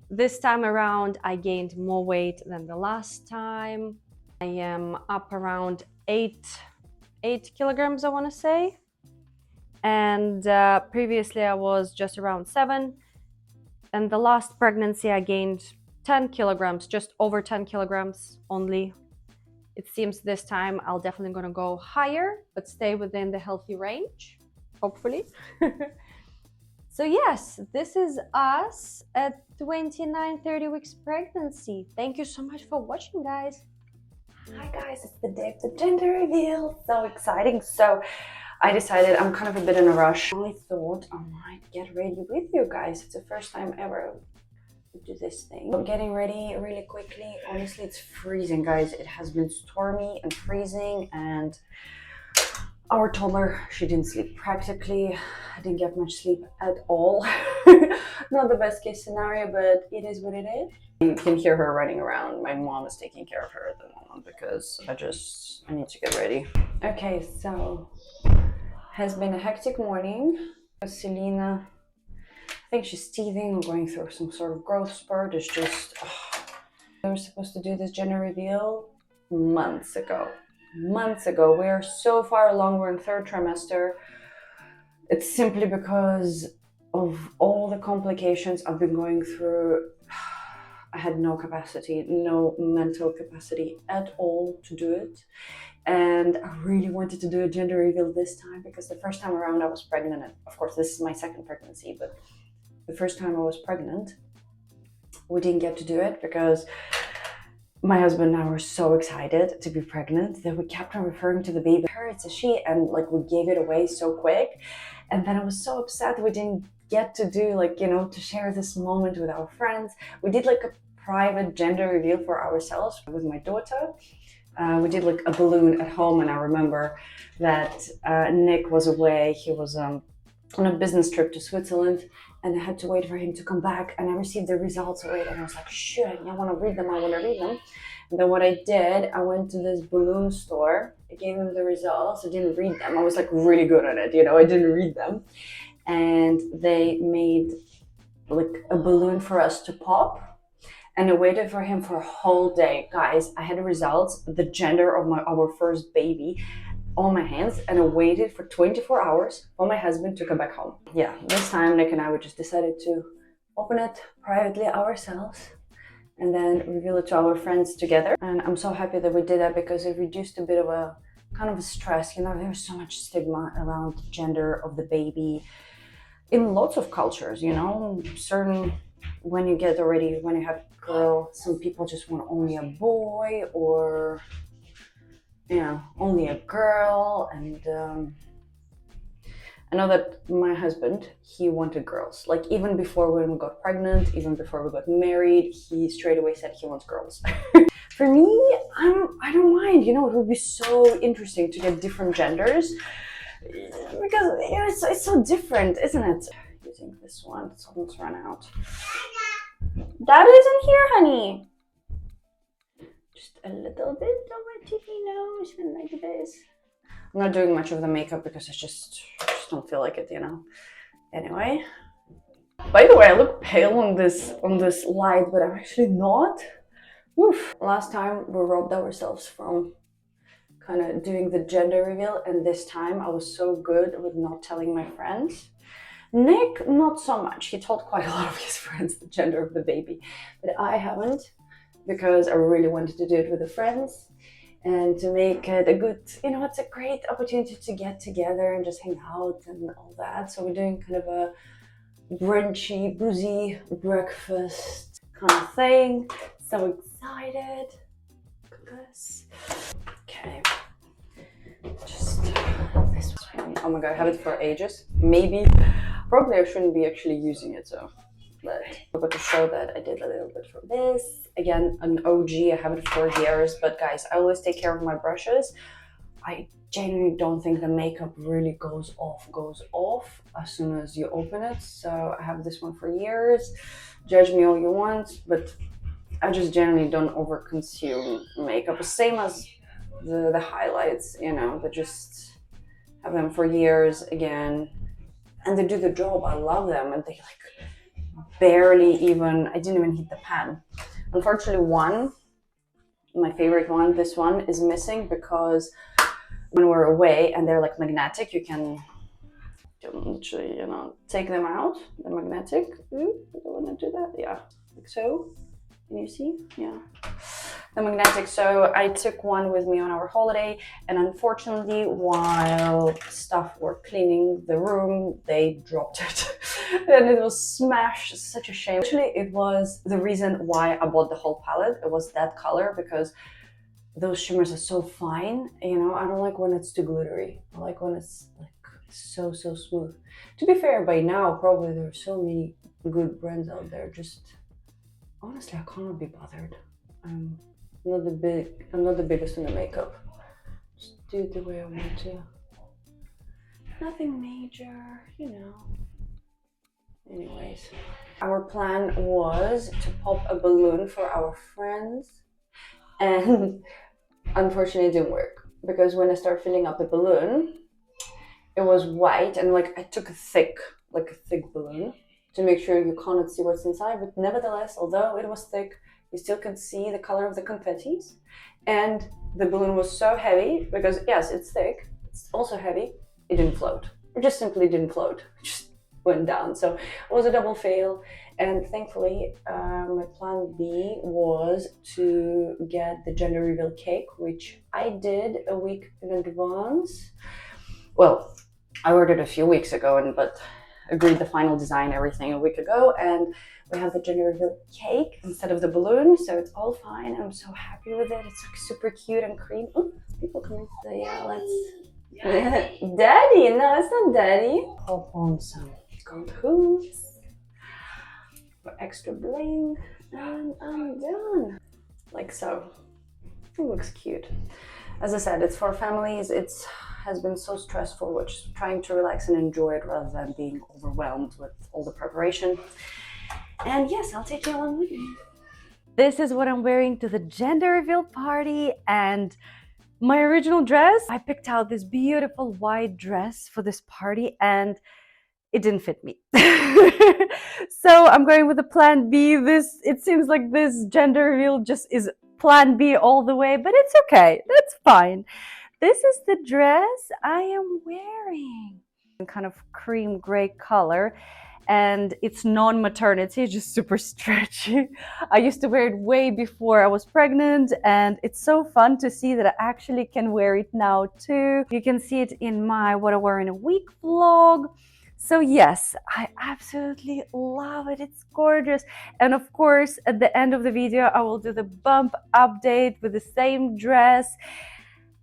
This time around, I gained more weight than the last time. I am up around 8 kilograms, I want to say. And previously I was just around 7. And the last pregnancy I gained 10 kilograms, just over 10 kilograms only. It seems this time I'll definitely gonna go higher, but stay within the healthy range, hopefully. So yes, this is us at 29-30 weeks pregnancy. Thank you so much for watching, guys.
Hi guys, it's the day of the gender reveal. So exciting. So I decided I'm kind of a bit in a rush. I thought I might get ready with you guys. It's the first time ever
do this thing. I'm getting ready really quickly. Honestly, it's freezing, guys. It has been stormy and freezing, and our toddler, she didn't sleep practically. I didn't get much sleep at all. Not the best case scenario, but it is what it is. You can hear her running around. My mom is taking care of her at the moment because I need to get ready. Okay, so has been a hectic morning. Selena, I think she's teething or going through some sort of growth spurt. It's just, we were supposed to do this gender reveal months ago. We are so far along. We're in 3rd trimester. It's simply because of all the complications I've been going through. I had no capacity, no mental capacity at all to do it. And I really wanted to do a gender reveal this time because the first time around I was pregnant. And of course, this is my 2nd pregnancy, but the first time I was pregnant, we didn't get to do it because my husband and I were so excited to be pregnant that we kept on referring to the baby. Her, it's a she, and like we gave it away so quick. And then I was so upset we didn't get to do to share this moment with our friends. We did like a private gender reveal for ourselves with my daughter. We did like a balloon at home, and I remember that Nick was away. He was on a business trip to Switzerland, and I had to wait for him to come back, and I received the results already, and I was like, shit, I want to read them. And then what I did, I went to this balloon store. I gave him the results. I didn't read them. I was like really good at it, I didn't read them. And they made like a balloon for us to pop. And I waited for him for a whole day. Guys, I had the results, the gender of our first baby on my hands, and I waited for 24 hours for my husband to come back home. Yeah, this time Nick and I just decided to open it privately ourselves and then reveal it to our friends together. And I'm so happy that we did that because it reduced a bit of a kind of a stress. There's so much stigma around gender of the baby in lots of cultures, certain, when you have a girl, some people just want only a boy or only a girl. And I know that my husband, he wanted girls. Like even before when we got pregnant, even before we got married, he straight away said he wants girls. For me, I don't mind. It would be so interesting to get different genders because it's so different, isn't it? Using this one, it's almost run out. Dad isn't here, honey. Just a little bit of my tippy nose and like this. I'm not doing much of the makeup because I just don't feel like it, Anyway. By the way, I look pale on this light, but I'm actually not. Oof. Last time we robbed ourselves from kind of doing the gender reveal, and this time I was so good with not telling my friends. Nick, not so much. He told quite a lot of his friends the gender of the baby, but I haven't because I really wanted to do it with the friends and to make it a good, it's a great opportunity to get together and just hang out and all that. So we're doing kind of a brunchy, boozy breakfast kind of thing. So excited. Look at this. Okay. Just this one. Oh my god, I have it for ages. Probably I shouldn't be actually using it, so. But I'm going to show that I did a little bit from this. Again, an OG, I have it for years, but guys, I always take care of my brushes. I genuinely don't think the makeup really goes off as soon as you open it. So I have this one for years. Judge me all you want, but I just generally don't over-consume makeup. Same as the highlights, but just have them for years again. And they do the job. I love them, and they barely even, I didn't even hit the pan. Unfortunately, my favorite one, this one is missing because when we're away and they're magnetic, you can literally, take them out. They're magnetic. Ooh, I don't want to do that. Yeah, like so. Can you see? Yeah. The magnetic. So I took one with me on our holiday, and unfortunately, while staff were cleaning the room, they dropped it. And it was smashed. Such a shame. Actually, it was the reason why I bought the whole palette. It was that color because those shimmers are so fine. I don't like when it's too glittery. I like when it's so smooth. To be fair, by now probably there are so many good brands out there. Just
honestly, I cannot be bothered. I'm not the biggest in the makeup. Just do it the way I want to. Nothing major, you know. Anyways, our plan was to pop a balloon for our friends, and unfortunately it didn't work, because when I started filling up the balloon, it was white, and like I took a thick balloon to make sure you cannot see what's inside, but nevertheless, although it was thick, you still could see the color of the confettis. And the balloon was so heavy, because yes, it's thick, it's also heavy, it didn't float. It just simply didn't float. It just went down. So it was a double fail. And thankfully, my plan B was to get the gender reveal cake, which I did a week in advance. Well, I ordered a few weeks ago, but agreed the final design, everything, a week ago. And we have the gender reveal cake instead of the balloon, so it's all fine. I'm so happy with it. It's like super cute and creamy. Oh, people coming. So yeah, let's. Daddy, no, it's not daddy. Pop on some gold hoops for extra bling, and I'm done. Like so. It looks cute. As I said, it's for families. It's has been so stressful, which trying to relax and enjoy it rather than being overwhelmed with all the preparation. And yes, I'll take you along with me.
This is what I'm wearing to the gender reveal party, and my original dress, I picked out this beautiful white dress for this party and it didn't fit me. So I'm going with the plan B. It seems like this gender reveal just is plan B all the way, but it's okay. That's fine. This is the dress I am wearing. Kind of cream gray color. And it's non-maternity, just super stretchy. I used to wear it way before I was pregnant, and it's so fun to see that I actually can wear it now too. You can see it in my What I Wear in a Week vlog. So yes, I absolutely love it. It's gorgeous. And of course, at the end of the video, I will do the bump update with the same dress.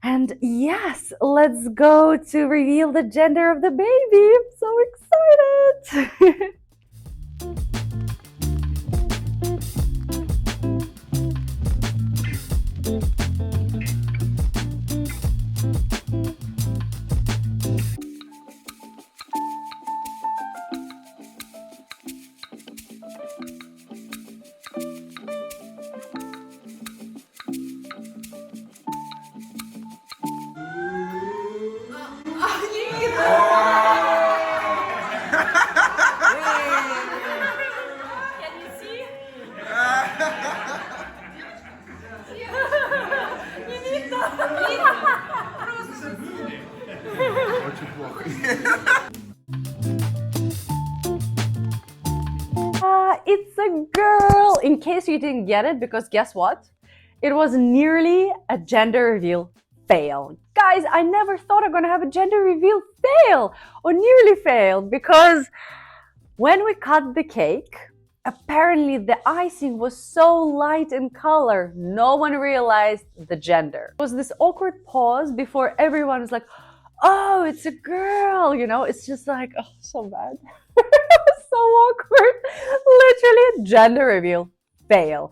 And yes, let's go to reveal the gender of the baby. I'm so excited. It's a girl! In case you didn't get it, because guess what? It was nearly a gender reveal fail. Guys, I never thought I'm gonna have a gender reveal fail or nearly failed, because when we cut the cake, apparently the icing was so light in color, no one realized the gender. It was this awkward pause before everyone was like, oh, it's a girl, you know? It's just like, oh, so bad. So awkward. Literally a gender reveal fail.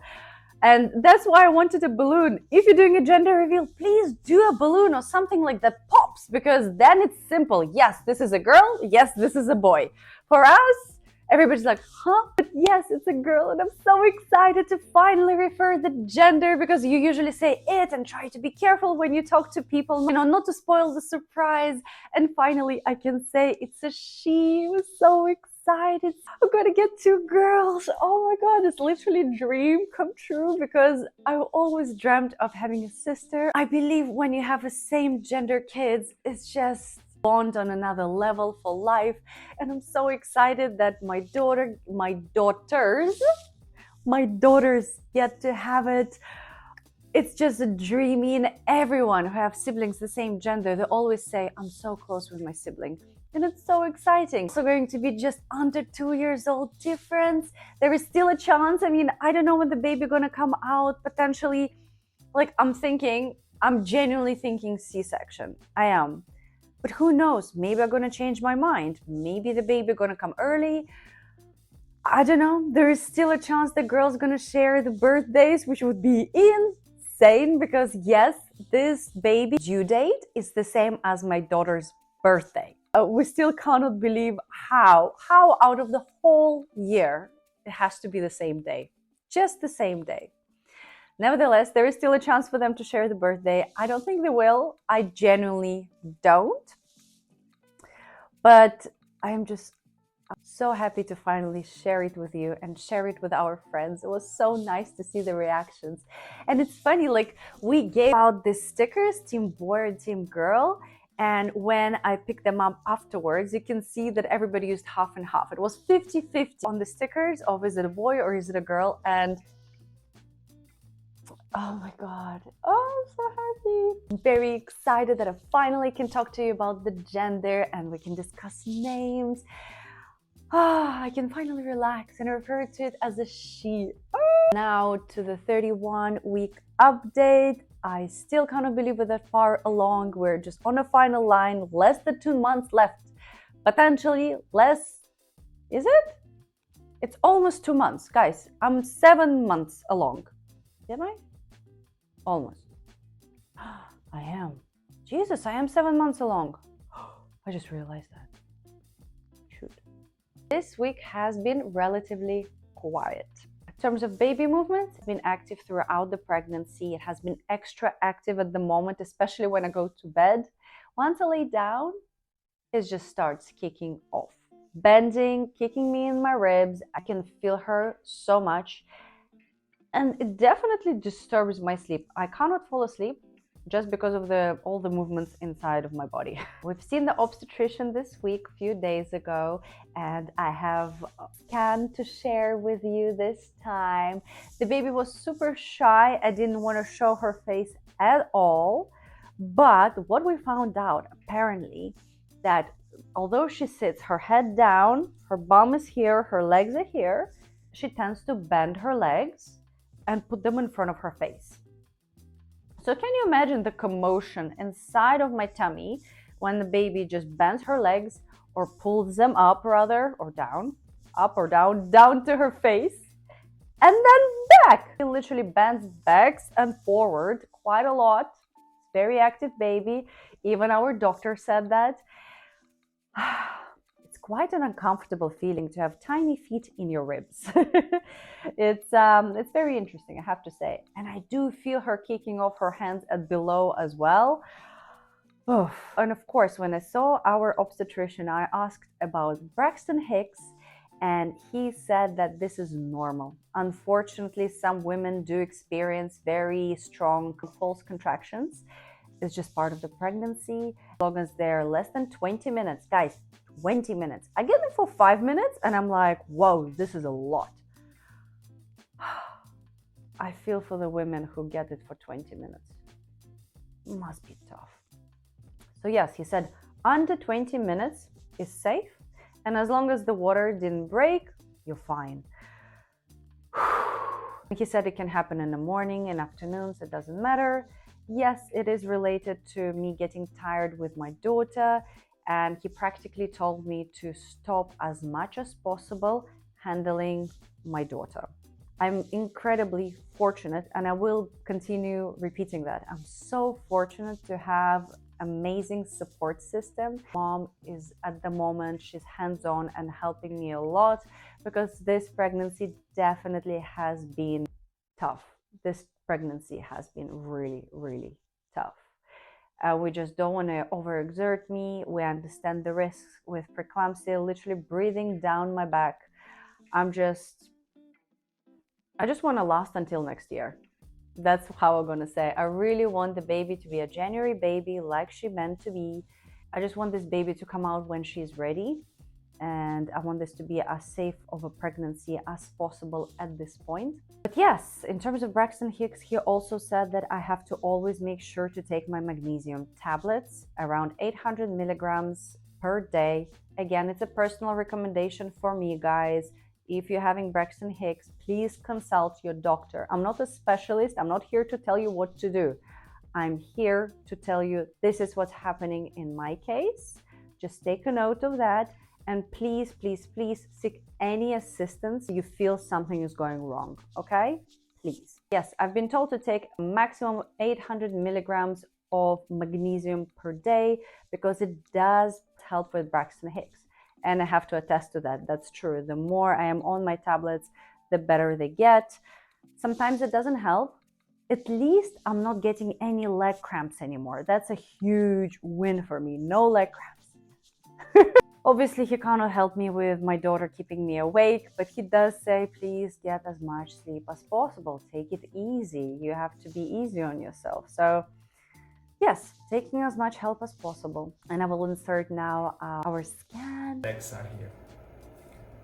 And that's why I wanted a balloon. If you're doing a gender reveal, please do a balloon or something like that pops, because then it's simple. Yes, this is a girl. Yes, this is a boy. For us, everybody's like, huh? But yes, it's a girl, and I'm so excited to finally refer the gender, because you usually say it and try to be careful when you talk to people, you know, not to spoil the surprise. And finally, I can say it's a she. I'm so excited. I'm gonna get 2 girls. Oh my god, it's literally a dream come true, because I always dreamt of having a sister. I believe when you have the same gender kids, it's just bond on another level for life. And I'm so excited that my daughters get to have it. It's just a dream. And everyone who have siblings the same gender, they always say, I'm so close with my sibling. And it's so exciting. So going to be just under 2 years old difference. There is still a chance. I mean, I don't know when the baby gonna come out. Potentially, like I'm genuinely thinking C-section. I am. But who knows? Maybe I'm gonna change my mind. Maybe the baby gonna come early. I don't know, there is still a chance the girl's gonna share the birthdays, which would be insane because yes, this baby due date is the same as my daughter's birthday. We still cannot believe how out of the whole year it has to be the same day, just the same day. Nevertheless, there is still a chance for them to share the birthday. I don't think they will. I genuinely don't. But I am just so happy to finally share it with you and share it with our friends. It was so nice to see the reactions. And it's funny, like we gave out the stickers, team boy or team girl. And when I picked them up afterwards, you can see that everybody used half and half. It was 50-50 on the stickers of is it a boy or is it a girl? And oh my God, oh, I'm so happy. I'm very excited that I finally can talk to you about the gender and we can discuss names. I can finally relax and refer to it as a she. Now to the 31-week update. I still cannot believe we're that far along. We're just on a final line, less than 2 months left. Potentially less, is it? It's almost 2 months. Guys, I'm 7 months along. Am I? Almost. I am. Jesus, I am 7 months along. I just realized that. Shoot. This week has been relatively quiet. In terms of baby movements, it's been active throughout the pregnancy. It has been extra active at the moment, especially when I go to bed. Once I lay down, it just starts kicking off. Bending, kicking me in my ribs. I can feel her so much. And it definitely disturbs my sleep. I cannot fall asleep just because of all the movements inside of my body. We've seen the obstetrician this week, a few days ago, and I have a scan to share with you this time. The baby was super shy. I didn't want to show her face at all. But what we found out, apparently, that although she sits her head down, her bum is here, her legs are here, she tends to bend her legs and put them in front of her face. So can you imagine the commotion inside of my tummy when the baby just bends her legs or pulls them up rather, or down, up or down to her face, and then back. It literally bends back and forward quite a lot. Very active baby. Even our doctor said that. It's quite an uncomfortable feeling to have tiny feet in your ribs. It's very interesting, I have to say. And I do feel her kicking off her hands at below as well. Oh. And of course, when I saw our obstetrician, I asked about Braxton Hicks, and he said that this is normal. Unfortunately, some women do experience very strong false contractions. It's just part of the pregnancy. As long as they're less than 20 minutes, guys, 20 minutes. I get them for 5 minutes and I'm like, whoa, this is a lot. I feel for the women who get it for 20 minutes. It must be tough. So yes, he said under 20 minutes is safe. And as long as the water didn't break, you're fine. He said it can happen in the morning and afternoons, it doesn't matter. Yes, it is related to me getting tired with my daughter, and he practically told me to stop as much as possible handling my daughter. I'm incredibly fortunate, and I will continue repeating that. I'm so fortunate to have amazing support system. Mom is at the moment, she's hands-on and helping me a lot, because this pregnancy definitely has been tough. This pregnancy has been really, really tough. We just don't want to overexert me. We understand the risks with preeclampsia, literally breathing down my back. I just want to last until next year. That's how I'm gonna say. I really want the baby to be a January baby like she meant to be. I just want this baby to come out when she's ready. And I want this to be as safe of a pregnancy as possible at this point. But yes, in terms of Braxton Hicks, he also said that I have to always make sure to take my magnesium tablets, around 800 milligrams per day. Again, it's a personal recommendation for me, guys. If you're having Braxton Hicks, please consult your doctor. I'm not a specialist. I'm not here to tell you what to do. I'm here to tell you this is what's happening in my case. Just take a note of that. And please, please, please seek any assistance if you feel something is going wrong, okay? Please. Yes, I've been told to take a maximum 800 milligrams of magnesium per day because it does help with Braxton Hicks. And I have to attest to that. That's true. The more I am on my tablets, the better they get. Sometimes it doesn't help. At least I'm not getting any leg cramps anymore. That's a huge win for me. No leg cramps. Obviously, he cannot help me with my daughter keeping me awake, but he does say, please get as much sleep as possible. Take it easy. You have to be easy on yourself. So yes, taking as much help as possible. And I will insert now our scan.
Legs are here.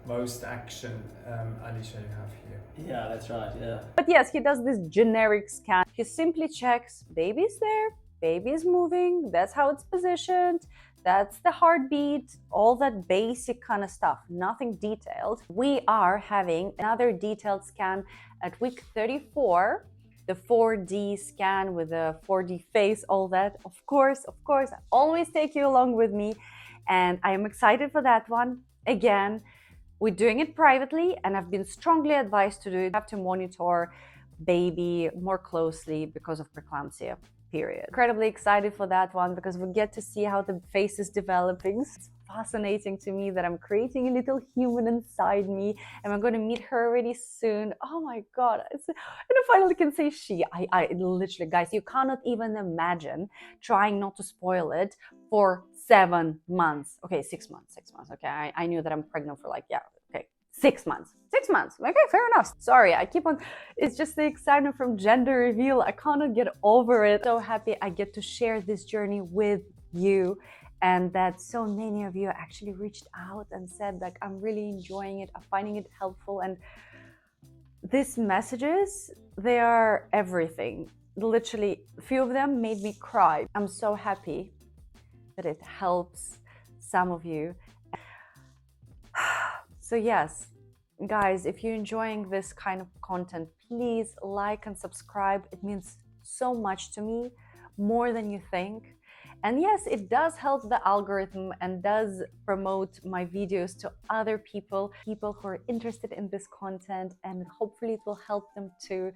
Most action, Alicia, you have here.
Yeah, that's right, yeah.
But yes, he does this generic scan. He simply checks, baby's there, baby is moving, that's how it's positioned, that's the heartbeat, all that basic kind of stuff, nothing detailed. We are having another detailed scan at week 34, the 4D scan with the 4D face, all that. Of course, I always take you along with me, and I am excited for that one. Again, we're doing it privately, and I've been strongly advised to do it. You have to monitor baby more closely because of preeclampsia, period. Incredibly excited for that one because we get to see how the face is developing. It's fascinating to me that I'm creating a little human inside me, and I'm going to meet her really soon. Oh my God. And I finally can say she. I literally, guys, you cannot even imagine trying not to spoil it for 7 months. Okay, 6 months. Okay, I knew that I'm pregnant for 6 months. 6 months. Okay, fair enough. Sorry, I keep on. It's just the excitement from gender reveal. I cannot get over it. So happy I get to share this journey with you, and that so many of you actually reached out and said, like, I'm really enjoying it. I'm finding it helpful. And these messages, they are everything. Literally, a few of them made me cry. I'm so happy that it helps some of you. So yes, guys, if you're enjoying this kind of content, please like and subscribe. It means so much to me, more than you think. And yes, it does help the algorithm and does promote my videos to other people who are interested in this content, and hopefully it will help them too.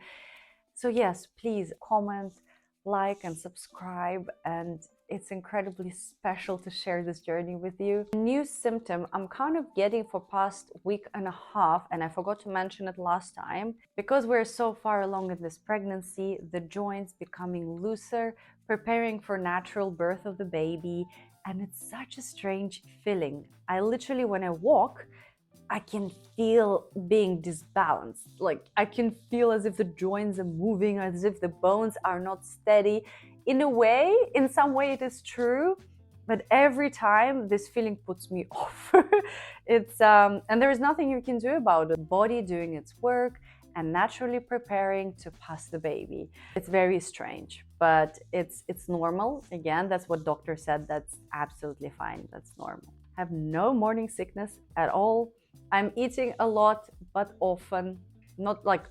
So yes, please comment, like and subscribe, and it's incredibly special to share this journey with you. A new symptom I'm kind of getting for past week and a half, and I forgot to mention it last time, because we're so far along in this pregnancy, the joints becoming looser, preparing for natural birth of the baby, and it's such a strange feeling. I literally, when I walk, I can feel being disbalanced. Like, I can feel as if the joints are moving, as if the bones are not steady. In a way, in some way it is true, but every time this feeling puts me off. And there is nothing you can do about it. Body doing its work and naturally preparing to pass the baby. It's very strange, but it's normal. Again, that's what doctor said. That's absolutely fine. That's normal. I have no morning sickness at all. I'm eating a lot, but often. Not like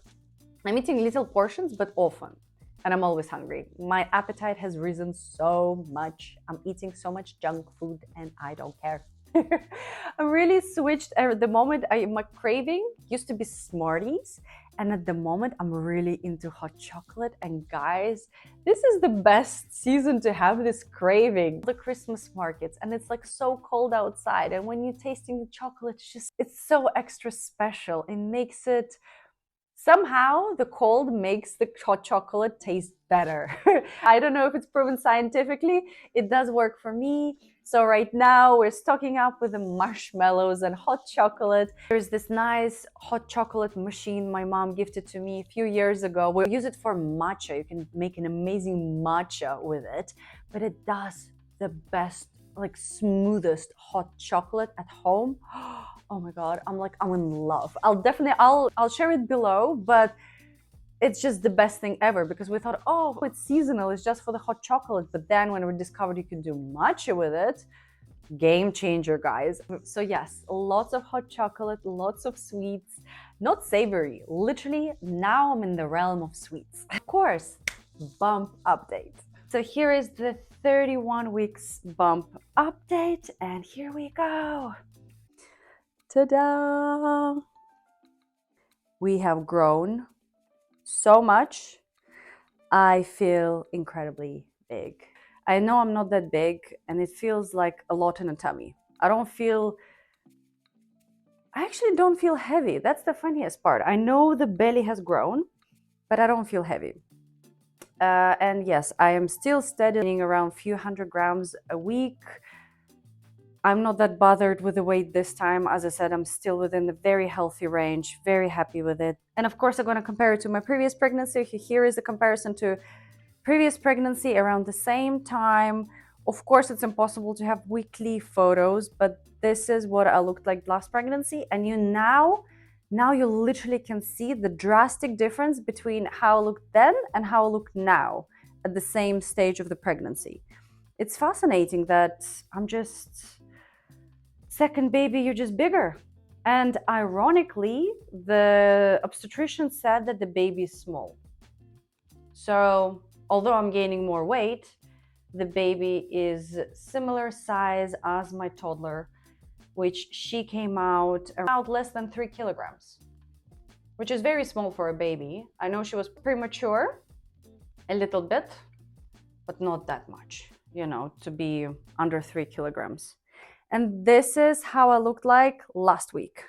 I'm eating little portions, but often. And I'm always hungry. My appetite has risen so much. I'm eating so much junk food, and I don't care. I'm really switched. At the moment, my craving used to be Smarties, and at the moment, I'm really into hot chocolate. And guys, this is the best season to have this craving. The Christmas markets, and it's like so cold outside, and when you're tasting the chocolate, it's so extra special. It makes it. Somehow, the cold makes the hot chocolate taste better. I don't know if it's proven scientifically. It does work for me. So right now, we're stocking up with the marshmallows and hot chocolate. There's this nice hot chocolate machine my mom gifted to me a few years ago. We use it for matcha. You can make an amazing matcha with it. But it does the best, like smoothest hot chocolate at home. Oh my God, I'm in love. I'll share it below, but it's just the best thing ever, because we thought, oh, it's seasonal, it's just for the hot chocolate. But then when we discovered you can do matcha with it, game changer, guys. So yes, lots of hot chocolate, lots of sweets, not savory. Literally, now I'm in the realm of sweets. Of course, bump update. So here is the 31 weeks bump update, and here we go. Ta-da! We have grown so much. I feel incredibly big. I know I'm not that big, and it feels like a lot in the tummy. I actually don't feel heavy. That's the funniest part. I know the belly has grown, but I don't feel heavy. And yes, I am still steadying around a few hundred grams a week. I'm not that bothered with the weight this time. As I said, I'm still within the very healthy range, very happy with it. And of course, I'm going to compare it to my previous pregnancy. Here is a comparison to previous pregnancy around the same time. Of course, it's impossible to have weekly photos, but this is what I looked like last pregnancy. And now you literally can see the drastic difference between how I looked then and how I look now at the same stage of the pregnancy. It's fascinating that I'm just second baby, you're just bigger. And ironically, the obstetrician said that the baby is small. So although I'm gaining more weight, the baby is similar size as my toddler, which she came out less than 3 kilograms, which is very small for a baby. I know she was premature a little bit, but not that much, you know, to be under 3 kilograms. And this is how I looked like last week.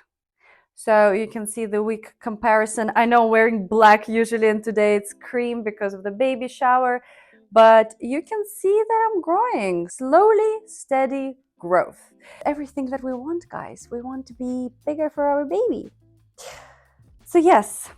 So you can see the week comparison. I know I'm wearing black usually, and today it's cream because of the baby shower, but you can see that I'm growing. Slowly, steady growth. Everything that we want, guys. We want to be bigger for our baby. So yes,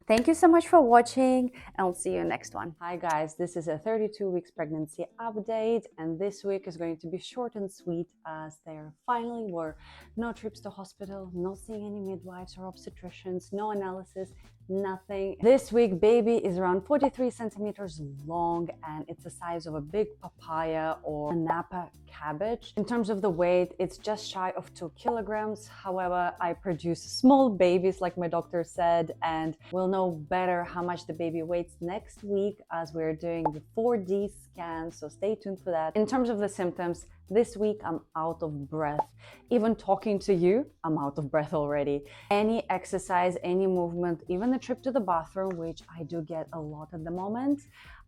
thank you so much for watching, and I'll see you next one. Hi guys, this is a 32 weeks pregnancy update, and this week is going to be short and sweet as there finally were no trips to hospital, not seeing any midwives or obstetricians, no analysis, nothing. This week baby is around 43 centimeters long, and it's the size of a big papaya or a Napa cabbage. In terms of the weight, it's just shy of 2 kilograms. However, I produce small babies like my doctor said, and we'll know better how much the baby weighs next week as we're doing the 4D scan, so stay tuned for that. In terms of the symptoms, this week I'm out of breath. Even talking to you, I'm out of breath already. Any exercise, any movement, even a trip to the bathroom, which I do get a lot at the moment,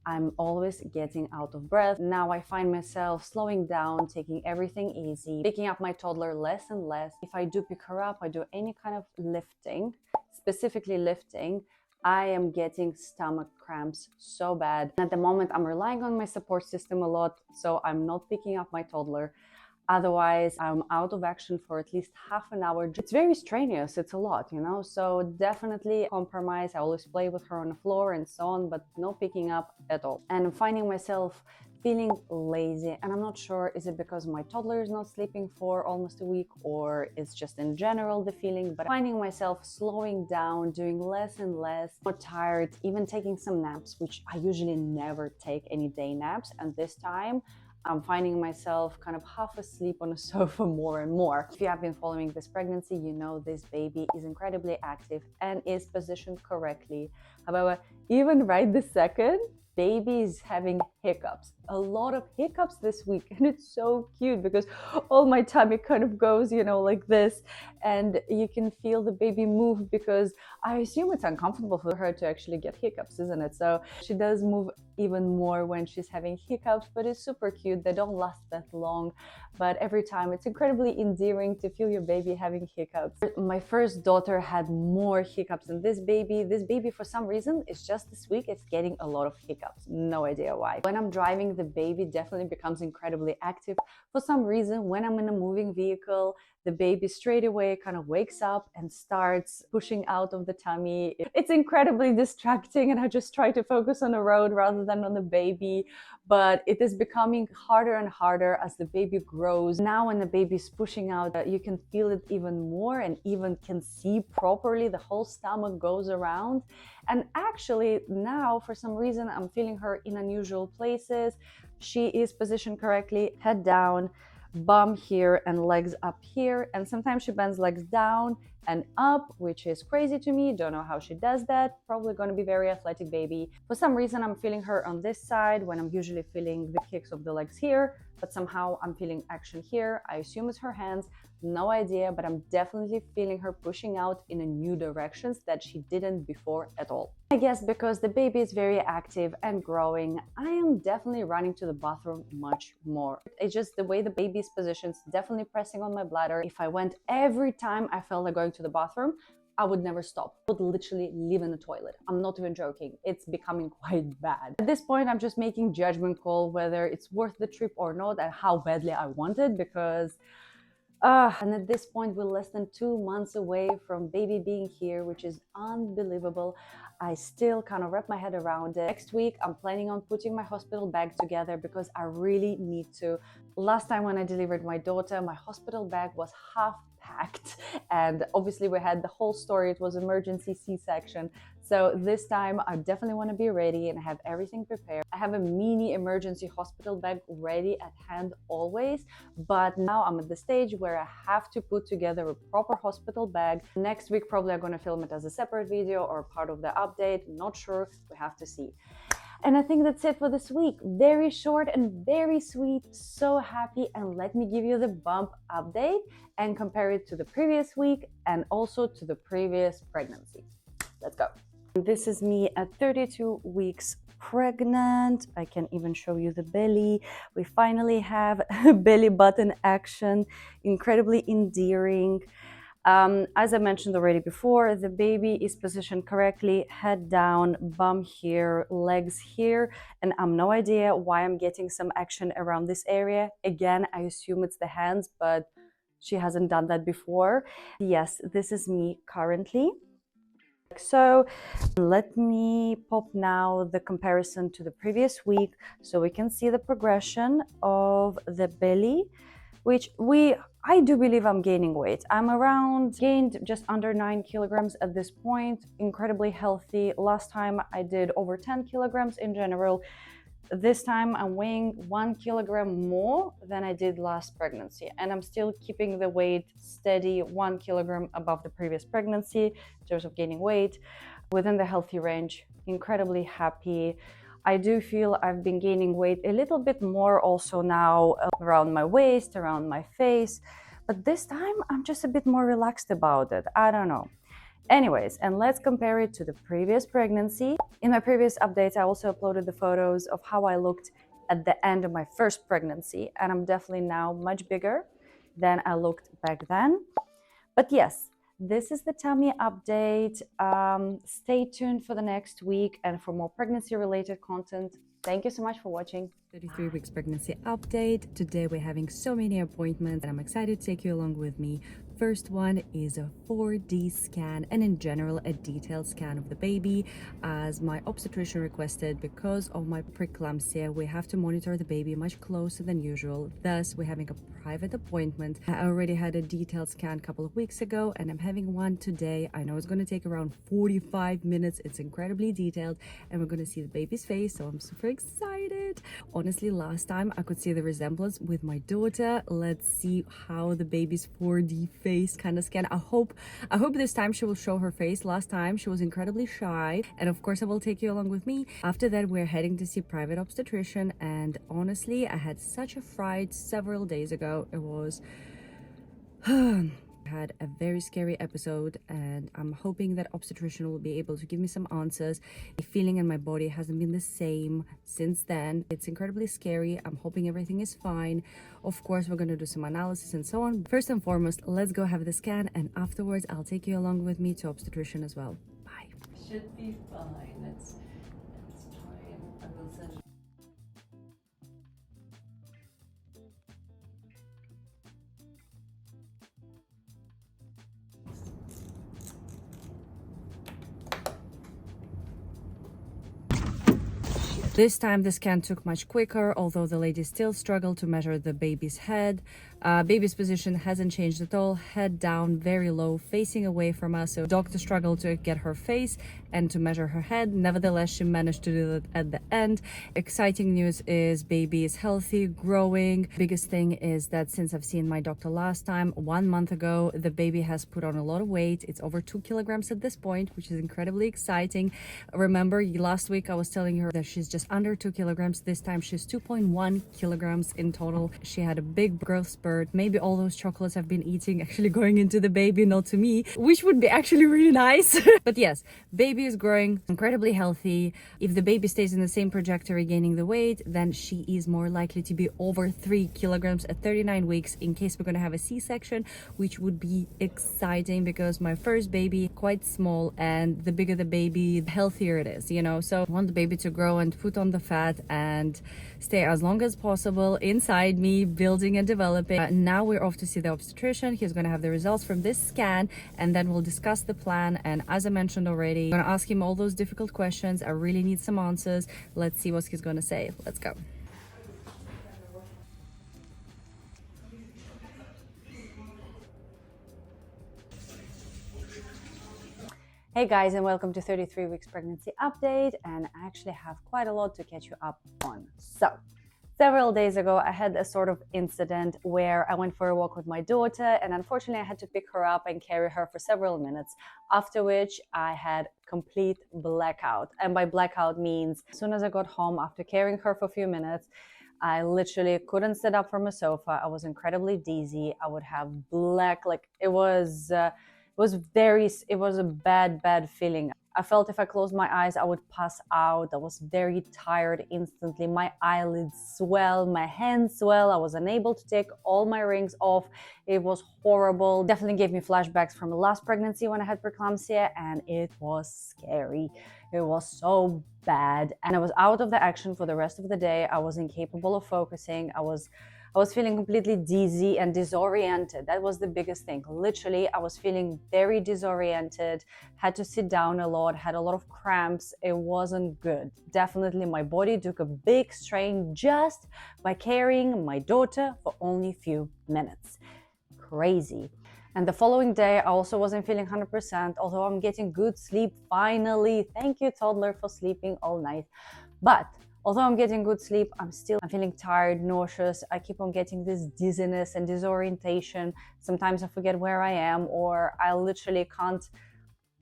I'm always getting out of breath. Now I find myself slowing down, taking everything easy, picking up my toddler less and less. If I do pick her up, I do any kind of lifting, specifically lifting, I am getting stomach cramps so bad. At the moment, I'm relying on my support system a lot, so I'm not picking up my toddler. Otherwise, I'm out of action for at least half an hour. It's very strenuous, it's a lot, you know, so definitely compromise. I always play with her on the floor and so on, but no picking up at all. And I'm finding myself feeling lazy, and I'm not sure, is it because my toddler is not sleeping for almost a week, or it's just in general the feeling, but finding myself slowing down, doing less and less, more tired, even taking some naps, which I usually never take any day naps, and this time I'm finding myself kind of half asleep on a sofa more and more. If you have been following this pregnancy, you know this baby is incredibly active and is positioned correctly. However, even right this second, baby is having hiccups, a lot of hiccups this week, and it's so cute because all my tummy kind of goes, you know, like this, and you can feel the baby move because I assume it's uncomfortable for her to actually get hiccups, isn't it? So she does move even more when she's having hiccups, but it's super cute. They don't last that long, but every time it's incredibly endearing to feel your baby having hiccups. My first daughter had more hiccups than this baby. This baby, for some reason, it's just this week, it's getting a lot of hiccups. No idea why. When I'm driving, the baby definitely becomes incredibly active. For some reason, when I'm in a moving vehicle, the baby straight away kind of wakes up and starts pushing out of the tummy. It's incredibly distracting, and I just try to focus on the road rather than on the baby. But it is becoming harder and harder as the baby grows. Now when the baby is pushing out, you can feel it even more and even can see properly. The whole stomach goes around. And actually now, for some reason, I'm feeling her in unusual places. She is positioned correctly, head down, bum here and legs up here, and sometimes she bends legs down and up, which is crazy to me. Don't know how she does that. Probably going to be very athletic baby. For some reason, I'm feeling her on this side when I'm usually feeling the kicks of the legs here.
but somehow I'm feeling action here. I assume it's her hands, no idea, but I'm definitely feeling her pushing out in a new directions that she didn't before at all. I guess because the baby is very active and growing, I am definitely running to the bathroom much more. It's just the way the baby's positions, definitely pressing on my bladder. If I went every time I felt like going to the bathroom, I would never stop. I would literally live in the toilet. I'm not even joking. It's becoming quite bad. At this point, I'm just making judgment call whether it's worth the trip or not and how badly I want it, because and at this point, we're less than 2 months away from baby being here, which is unbelievable. I still kind of wrap my head around it. Next week, I'm planning on putting my hospital bag together because I really need to. Last time when I delivered my daughter, my hospital bag was half packed, and obviously we had the whole story. It was emergency C-section. So this time I definitely want to be ready and have everything prepared. I have a mini emergency hospital bag ready at hand always, but now I'm at the stage where I have to put together a proper hospital bag. Next week probably I'm going to film it as a separate video or part of the update. Not sure, we have to see. And I think that's it for this week. Very short and very sweet. So happy. And let me give you the bump update and compare it to the previous week and also to the previous pregnancy. Let's go. This is me at 32 weeks pregnant. I can even show you the belly. We finally have belly button action. Incredibly endearing. As I mentioned already before, the baby is positioned correctly, head down, bum here, legs here, and I'm no idea why I'm getting some action around this area. Again, I assume it's the hands, but she hasn't done that before. Yes, this is me currently. So let me pop now the comparison to the previous week so we can see the progression of the belly, which I do believe I'm gaining weight. I'm gained just under 9 kilograms at this point, incredibly healthy. Last time I did over 10 kilograms in general. This time I'm weighing 1 kilogram more than I did last pregnancy, and I'm still keeping the weight steady 1 kilogram above the previous pregnancy in terms of gaining weight, within the healthy range. Incredibly happy. I do feel I've been gaining weight a little bit more also now around my waist, around my face, but this time I'm just a bit more relaxed about it. I don't know. Anyways, and let's compare it to the previous pregnancy. In my previous updates, I also uploaded the photos of how I looked at the end of my first pregnancy, and I'm definitely now much bigger than I looked back then. But yes, this is the tummy update. Stay tuned for the next week and for more pregnancy-related content. Thank you so much for watching.
33 weeks pregnancy update. Today we're having so many appointments and I'm excited to take you along with me. First one is a 4D scan and in general a detailed scan of the baby, as my obstetrician requested. Because of my preeclampsia, we have to monitor the baby much closer than usual. Thus, we're having a private appointment. I already had a detailed scan a couple of weeks ago and I'm having one today. I know it's going to take around 45 minutes. It's incredibly detailed and we're going to see the baby's face, so I'm super excited. Honestly, last time I could see the resemblance with my daughter. Let's see how the baby's 4D face kind of scan. I hope this time she will show her face. Last time she was incredibly shy, and of course I will take you along with me. After that, we're heading to see private obstetrician, and honestly I had such a fright several days ago. It was had a very scary episode, and I'm hoping that obstetrician will be able to give me some answers. The feeling in my body hasn't been the same since then. It's incredibly scary. I'm hoping everything is fine. Of course, we're going to do some analysis and so on. First and foremost, let's go have the scan, and afterwards I'll take you along with me to obstetrician as well. Bye.
Should be fine. Let's try and I will send.
This time the scan took much quicker, although the lady still struggled to measure the baby's head. Baby's position hasn't changed at all, head down, very low, facing away from us. So doctor struggled to get her face and to measure her head. Nevertheless, she managed to do it at the end. Exciting news is baby is healthy, growing. Biggest thing is that since I've seen my doctor last time, 1 month ago, the baby has put on a lot of weight. It's over 2 kilograms at this point, which is incredibly exciting. Remember, last week I was telling her that she's just under 2 kilograms. This time she's 2.1 kilograms in total. She had a big growth spurt. Maybe all those chocolates I've been eating actually going into the baby, not to me, which would be actually really nice. But yes, baby is growing, incredibly healthy. If the baby stays in the same trajectory gaining the weight, then she is more likely to be over 3 kilograms at 39 weeks in case we're going to have a C-section, which would be exciting because my first baby quite small, and the bigger the baby, the healthier it is, you know. So I want the baby to grow and put on the fat and stay as long as possible inside me, building and developing. Now we're off to see the obstetrician. He's going to have the results from this scan, and then we'll discuss the plan. And as I mentioned already, I'm going to ask him all those difficult questions. I really need some answers. Let's see what he's going to say. Let's go.
Hey guys, and welcome to 33 weeks pregnancy update. And I actually have quite a lot to catch you up on. So several days ago, I had a sort of incident where I went for a walk with my daughter, and unfortunately I had to pick her up and carry her for several minutes, after which I had complete blackout. And by blackout means as soon as I got home after carrying her for a few minutes, I literally couldn't sit up from a sofa. I was incredibly dizzy. I would have black, like it was a bad feeling. I felt if I closed my eyes, I would pass out. I was very tired instantly. My eyelids swell, my hands swell. I was unable to take all my rings off. It was horrible. Definitely gave me flashbacks from the last pregnancy when I had preeclampsia, and it was scary. It was so bad. And I was out of the action for the rest of the day. I was incapable of focusing. I was feeling completely dizzy and disoriented. That was the biggest thing. Literally, I was feeling very disoriented, had to sit down a lot, had a lot of cramps. It wasn't good. Definitely, my body took a big strain just by carrying my daughter for only a few minutes. Crazy. And the following day, I also wasn't feeling 100%, although I'm getting good sleep finally. Thank you, toddler, for sleeping all night. But although I'm getting good sleep, I'm feeling tired, nauseous. I keep on getting this dizziness and disorientation. Sometimes I forget where I am, or I literally can't.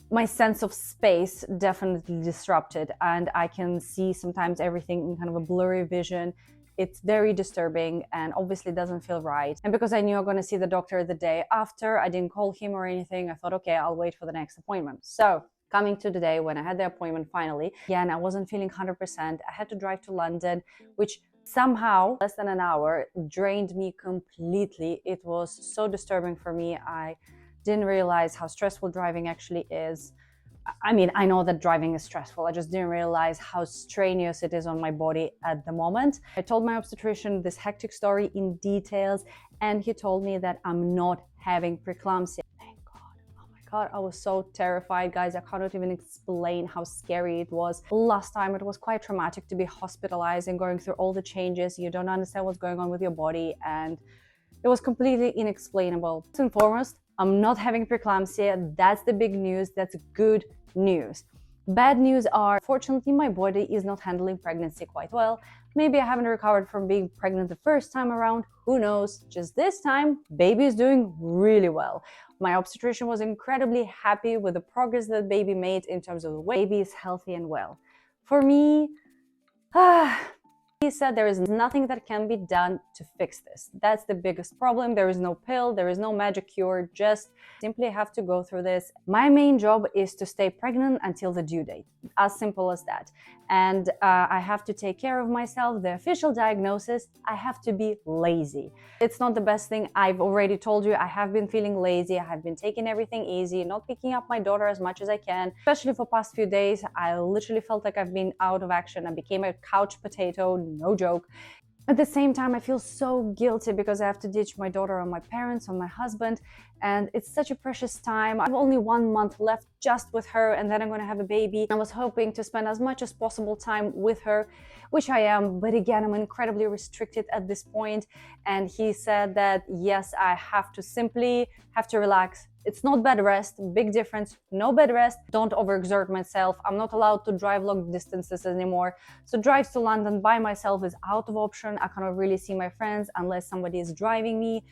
My sense of space definitely disrupted, and I can see sometimes everything in kind of a blurry vision. It's very disturbing and obviously doesn't feel right. And because I knew I'm going to see the doctor the day after, I didn't call him or anything. I thought, okay, I'll wait for the next appointment. So coming to the day when I had the appointment finally, again, I wasn't feeling 100%. I had to drive to London, which somehow, less than an hour, drained me completely. It was so disturbing for me. I didn't realize how stressful driving actually is. I mean, I know that driving is stressful. I just didn't realize how strenuous it is on my body at the moment. I told my obstetrician this hectic story in details, and he told me that I'm not having preeclampsia. God, I was so terrified, guys. I cannot even explain how scary it was. Last time it was quite traumatic to be hospitalized and going through all the changes. You don't understand what's going on with your body, and it was completely inexplainable. First and foremost, I'm not having preeclampsia. That's the big news. That's good news. Bad news are, fortunately, my body is not handling pregnancy quite well. Maybe I haven't recovered from being pregnant the first time around. Who knows? Just this time, baby is doing really well. My obstetrician was incredibly happy with the progress that baby made in terms of the weight. Baby is healthy and well. For me, he said there is nothing that can be done to fix this. That's the biggest problem. There is no pill, there is no magic cure, just simply have to go through this. My main job is to stay pregnant until the due date. As simple as that. And I have to take care of myself. The official diagnosis, I have to be lazy. It's not the best thing. I've already told you, I have been feeling lazy. I have been taking everything easy, not picking up my daughter as much as I can. Especially for past few days, I literally felt like I've been out of action. I became a couch potato, no joke. At the same time, I feel so guilty because I have to ditch my daughter on my parents, on my husband.
and it's such a precious time. I have only 1 month left just with her, and then I'm going to have a baby. I was hoping to spend as much as possible time with her, which I am, but again, I'm incredibly restricted at this point. And he said that yes, I have to relax. It's not bed rest, big difference. No bed rest, don't overexert myself. I'm not allowed to drive long distances anymore. So drives to London by myself is out of option. I cannot really see my friends unless somebody is driving me.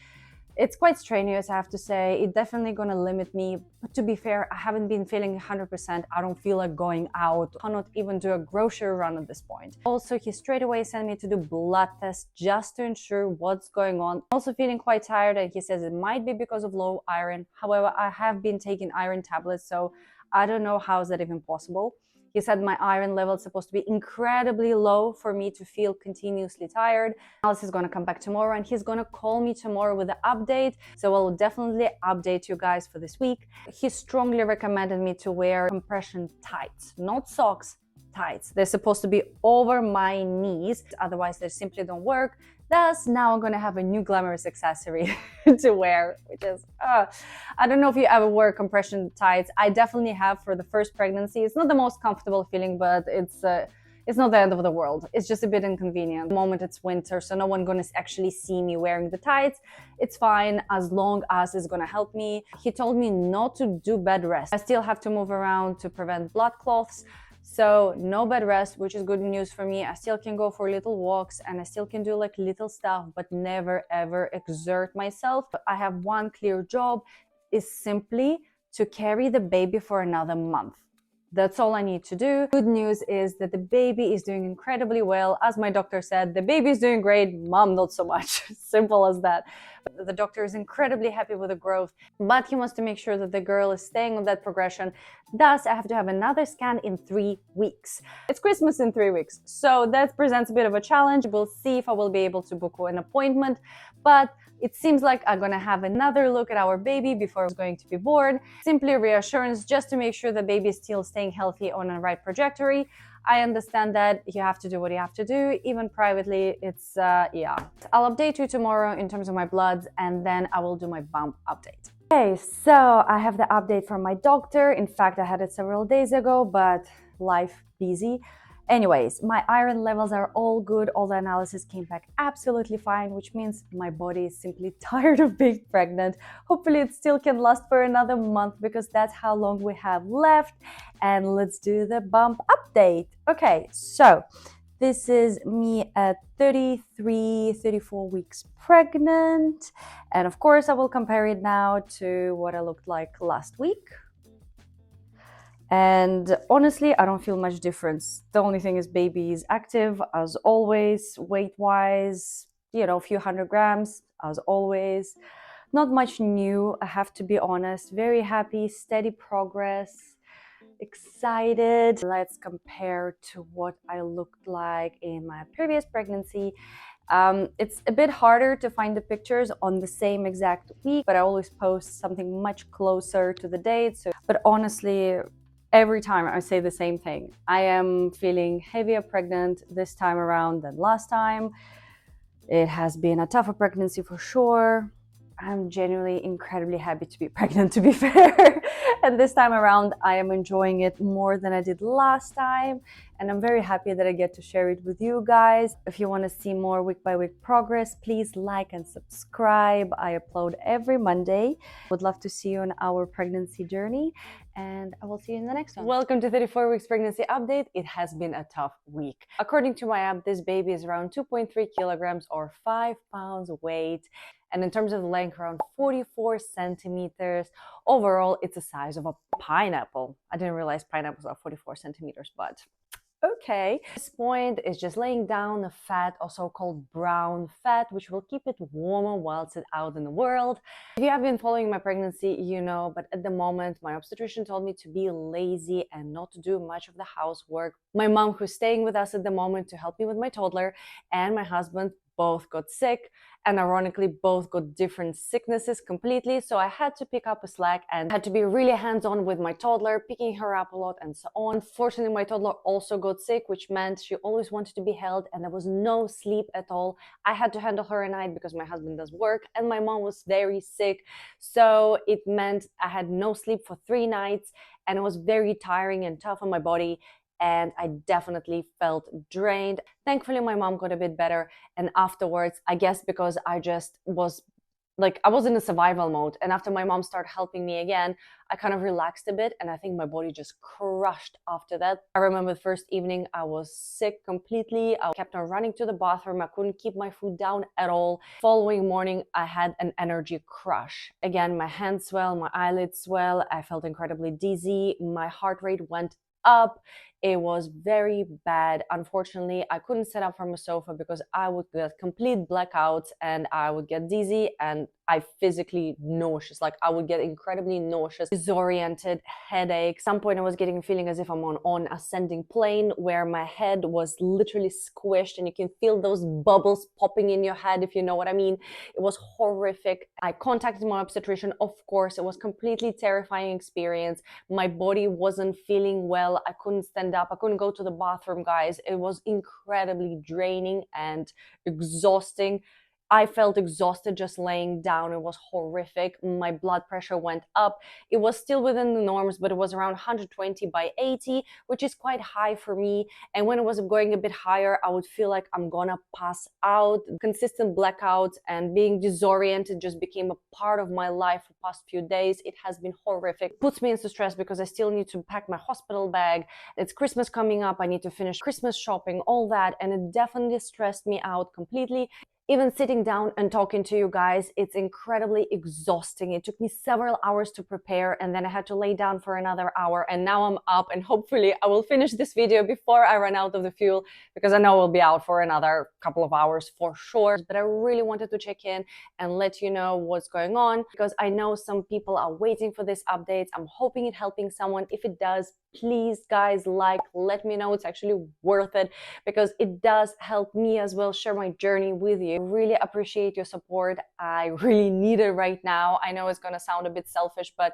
It's quite strenuous, I have to say. It's definitely going to limit me. But to be fair, I haven't been feeling 100%. I don't feel like going out. I cannot even do a grocery run at this point. Also, he straight away sent me to do blood tests just to ensure what's going on. Also feeling quite tired, and he says it might be because of low iron. However, I have been taking iron tablets, so I don't know how is that even possible. He said my iron level is supposed to be incredibly low for me to feel continuously tired. Alice is going to come back tomorrow, and he's going to call me tomorrow with an update. So I'll definitely update you guys for this week. He strongly recommended me to wear compression tights, not socks, tights. They're supposed to be over my knees, otherwise they simply don't work. Thus, now I'm gonna have a new glamorous accessory to wear, which is, I don't know if you ever wear compression tights. I definitely have for the first pregnancy. It's not the most comfortable feeling, but it's not the end of the world. It's just a bit inconvenient. At the moment it's winter, so no one's gonna actually see me wearing the tights. It's fine as long as it's gonna help me. He told me not to do bed rest. I still have to move around to prevent blood clots. So no bed rest, which is good news for me. I still can go for little walks and I still can do like little stuff, but never ever exert myself. But I have one clear job, is simply to carry the baby for another month. That's all I need to do. Good news is that the baby is doing incredibly well. As my doctor said, the baby is doing great, mom not so much. Simple as that. The doctor is incredibly happy with the growth, but he wants to make sure that the girl is staying on that progression. Thus, I have to have another scan in 3 weeks. It's Christmas in 3 weeks, so that presents a bit of a challenge. We'll see if I will be able to book an appointment, but it seems like I'm gonna have another look at our baby before it's going to be born. Simply reassurance just to make sure the baby is still staying healthy on a right trajectory. I understand that you have to do what you have to do, even privately. It's, yeah. I'll update you tomorrow in terms of my bloods, and then I will do my bump update. Okay, so I have the update from my doctor. In fact, I had it several days ago, but life busy. Anyways, my iron levels are all good. All the analysis came back absolutely fine, which means my body is simply tired of being pregnant. Hopefully it still can last for another month because that's how long we have left. And let's do the bump update. Okay, so this is me at 33, 34 weeks pregnant. And of course, I will compare it now to what I looked like last week. And honestly, I don't feel much difference. The only thing is baby is active as always, weight-wise, a few 100 grams as always. Not much new, I have to be honest. Very happy, steady progress, excited. Let's compare to what I looked like in my previous pregnancy. It's a bit harder to find the pictures on the same exact week, but I always post something much closer to the date. But honestly, every time I say the same thing. I am feeling heavier pregnant this time around than last time. It has been a tougher pregnancy for sure. I'm genuinely incredibly happy to be pregnant, to be fair. And this time around, I am enjoying it more than I did last time. And I'm very happy that I get to share it with you guys. If you want to see more week-by-week progress, please like and subscribe. I upload every Monday. Would love to see you on our pregnancy journey. And I will see you in the next one. Welcome to 34 Weeks Pregnancy Update. It has been a tough week. According to my app, this baby is around 2.3 kilograms or 5 pounds weight. And in terms of length, around 44 centimeters. Overall, it's the size of a pineapple. I didn't realize pineapples are 44 centimeters, but okay. This point is just laying down the fat, or so-called brown fat, which will keep it warmer whilst it's out in the world. If you have been following my pregnancy, you know, but at the moment, my obstetrician told me to be lazy and not to do much of the housework,
My mom, who's staying with us at the moment to help me with my toddler, and my husband both got sick, and ironically both got different sicknesses completely. So I had to pick up a slack and had to be really hands-on with my toddler, picking her up a lot and so on. Unfortunately, my toddler also got sick, which meant she always wanted to be held, and there was no sleep at all. I had to handle her at night because my husband does work, and my mom was very sick. So it meant I had no sleep for 3 nights, and it was very tiring and tough on my body, and I definitely felt drained. Thankfully, my mom got a bit better, and afterwards, I guess because I just was like, I was in a survival mode, and after my mom started helping me again, I kind of relaxed a bit, and I think my body just crushed after that. I remember the first evening I was sick completely. I kept on running to the bathroom. I couldn't keep my food down at all. Following morning, I had an energy crush. Again, my hands swell, my eyelids swell. I felt incredibly dizzy. My heart rate went up. It was very bad. Unfortunately, I couldn't sit up from a sofa because I would get complete blackouts and I would get dizzy and I physically nauseous. Like I would get incredibly nauseous, disoriented, headache. At some point I was getting a feeling as if I'm on ascending plane where my head was literally squished and you can feel those bubbles popping in your head, if you know what I mean. It was horrific. I contacted my obstetrician, of course. It was completely terrifying experience. My body wasn't feeling well. I couldn't stand up. I couldn't go to the bathroom, guys. It was incredibly draining and exhausting. I felt exhausted just laying down. It was horrific. My blood pressure went up. It was still within the norms, but it was around 120/80, which is quite high for me. And when it was going a bit higher, I would feel like I'm gonna pass out. Consistent blackouts and being disoriented just became a part of my life for the past few days. It has been horrific. It puts me into stress because I still need to pack my hospital bag. It's Christmas coming up. I need to finish Christmas shopping, all that. And it definitely stressed me out completely. Even sitting down and talking to you guys, it's incredibly exhausting. It took me several hours to prepare, and then I had to lay down for another hour, and now I'm up, and hopefully I will finish this video before I run out of the fuel, because I know we'll be out for another couple of hours for sure. But I really wanted to check in and let you know what's going on, because I know some people are waiting for these updates. I'm hoping it's helping someone. If it does, please guys, let me know. It's actually worth it because it does help me as well share my journey with you. I really appreciate your support. I really need it right now. I know it's gonna sound a bit selfish, but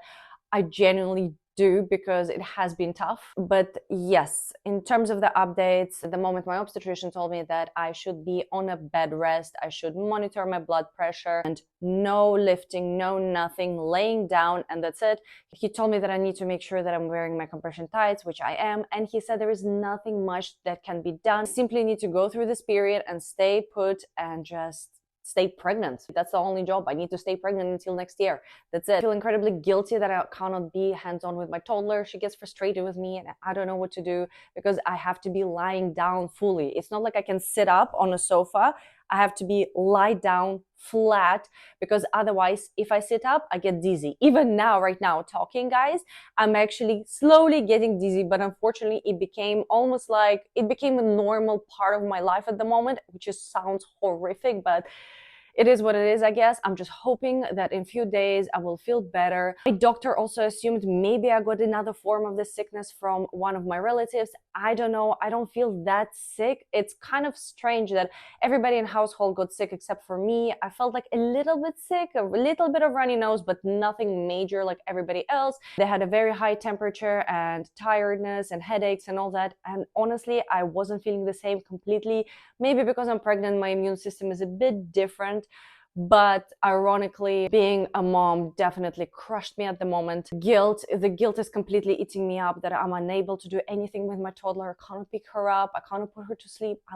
I genuinely do, because it has been tough. But yes, in terms of the updates, at the moment my obstetrician told me that I should be on a bed rest, I should monitor my blood pressure, and no lifting, no nothing, laying down, and that's it. He told me that I need to make sure that I'm wearing my compression tights, which I am, and he said there is nothing much that can be done. I simply need to go through this period and stay put and just stay pregnant. That's the only job. I need to stay pregnant until next year. That's it. I feel incredibly guilty that I cannot be hands-on with my toddler. She gets frustrated with me and I don't know what to do because I have to be lying down fully. It's not like I can sit up on a sofa. I have to be lie down flat, because otherwise if I sit up I get dizzy. Even now, right now talking, guys, I'm actually slowly getting dizzy, but unfortunately it became almost like it became a normal part of my life at the moment, which just sounds horrific, but it is what it is, I guess. I'm just hoping that in a few days I will feel better. My doctor also assumed maybe I got another form of the sickness from one of my relatives. I don't know. I don't feel that sick. It's kind of strange that everybody in household got sick except for me. I felt like a little bit sick, a little bit of runny nose, but nothing major like everybody else. They had a very high temperature and tiredness and headaches and all that. And honestly, I wasn't feeling the same completely. Maybe because I'm pregnant, my immune system is a bit different. But ironically, being a mom definitely crushed me at the moment. The guilt is completely eating me up, that I'm unable to do anything with my toddler. I can't pick her up. I can't put her to sleep. I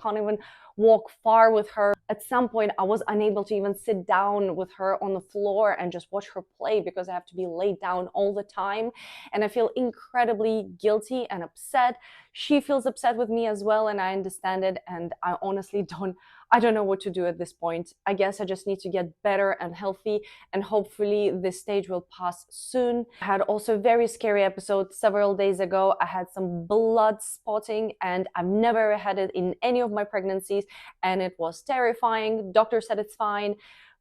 can't even walk far with her. At some point, I was unable to even sit down with her on the floor and just watch her play because I have to be laid down all the time. And I feel incredibly guilty and upset. She feels upset with me as well, and I understand it. And I honestly I don't know what to do at this point. I guess I just need to get better and healthy, and hopefully this stage will pass soon. I had also a very scary episode several days ago. I had some blood spotting, and I've never had it in any of my pregnancies, and it was terrifying. Doctor said it's fine,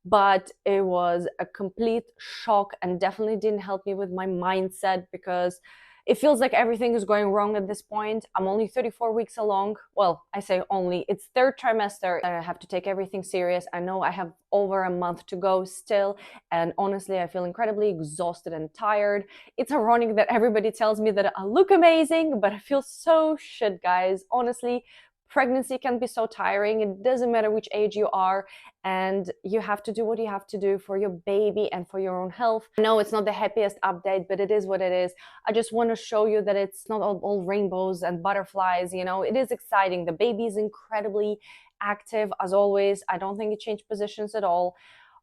but it was a complete shock and definitely didn't help me with my mindset, because
It feels like everything is going wrong at this point. I'm only 34 weeks along. Well, I say only. It's third trimester. I have to take everything serious. I know I have over a month to go still. And honestly, I feel incredibly exhausted and tired. It's ironic that everybody tells me that I look amazing, but I feel so shit, guys. Honestly, pregnancy can be so tiring. It doesn't matter which age you are, and you have to do what you have to do for your baby and for your own health. I know it's not the happiest update, but it is what it is. I just want to show you that it's not all rainbows and butterflies, you know. It is exciting. The baby is incredibly active as always. I don't think it changed positions at all.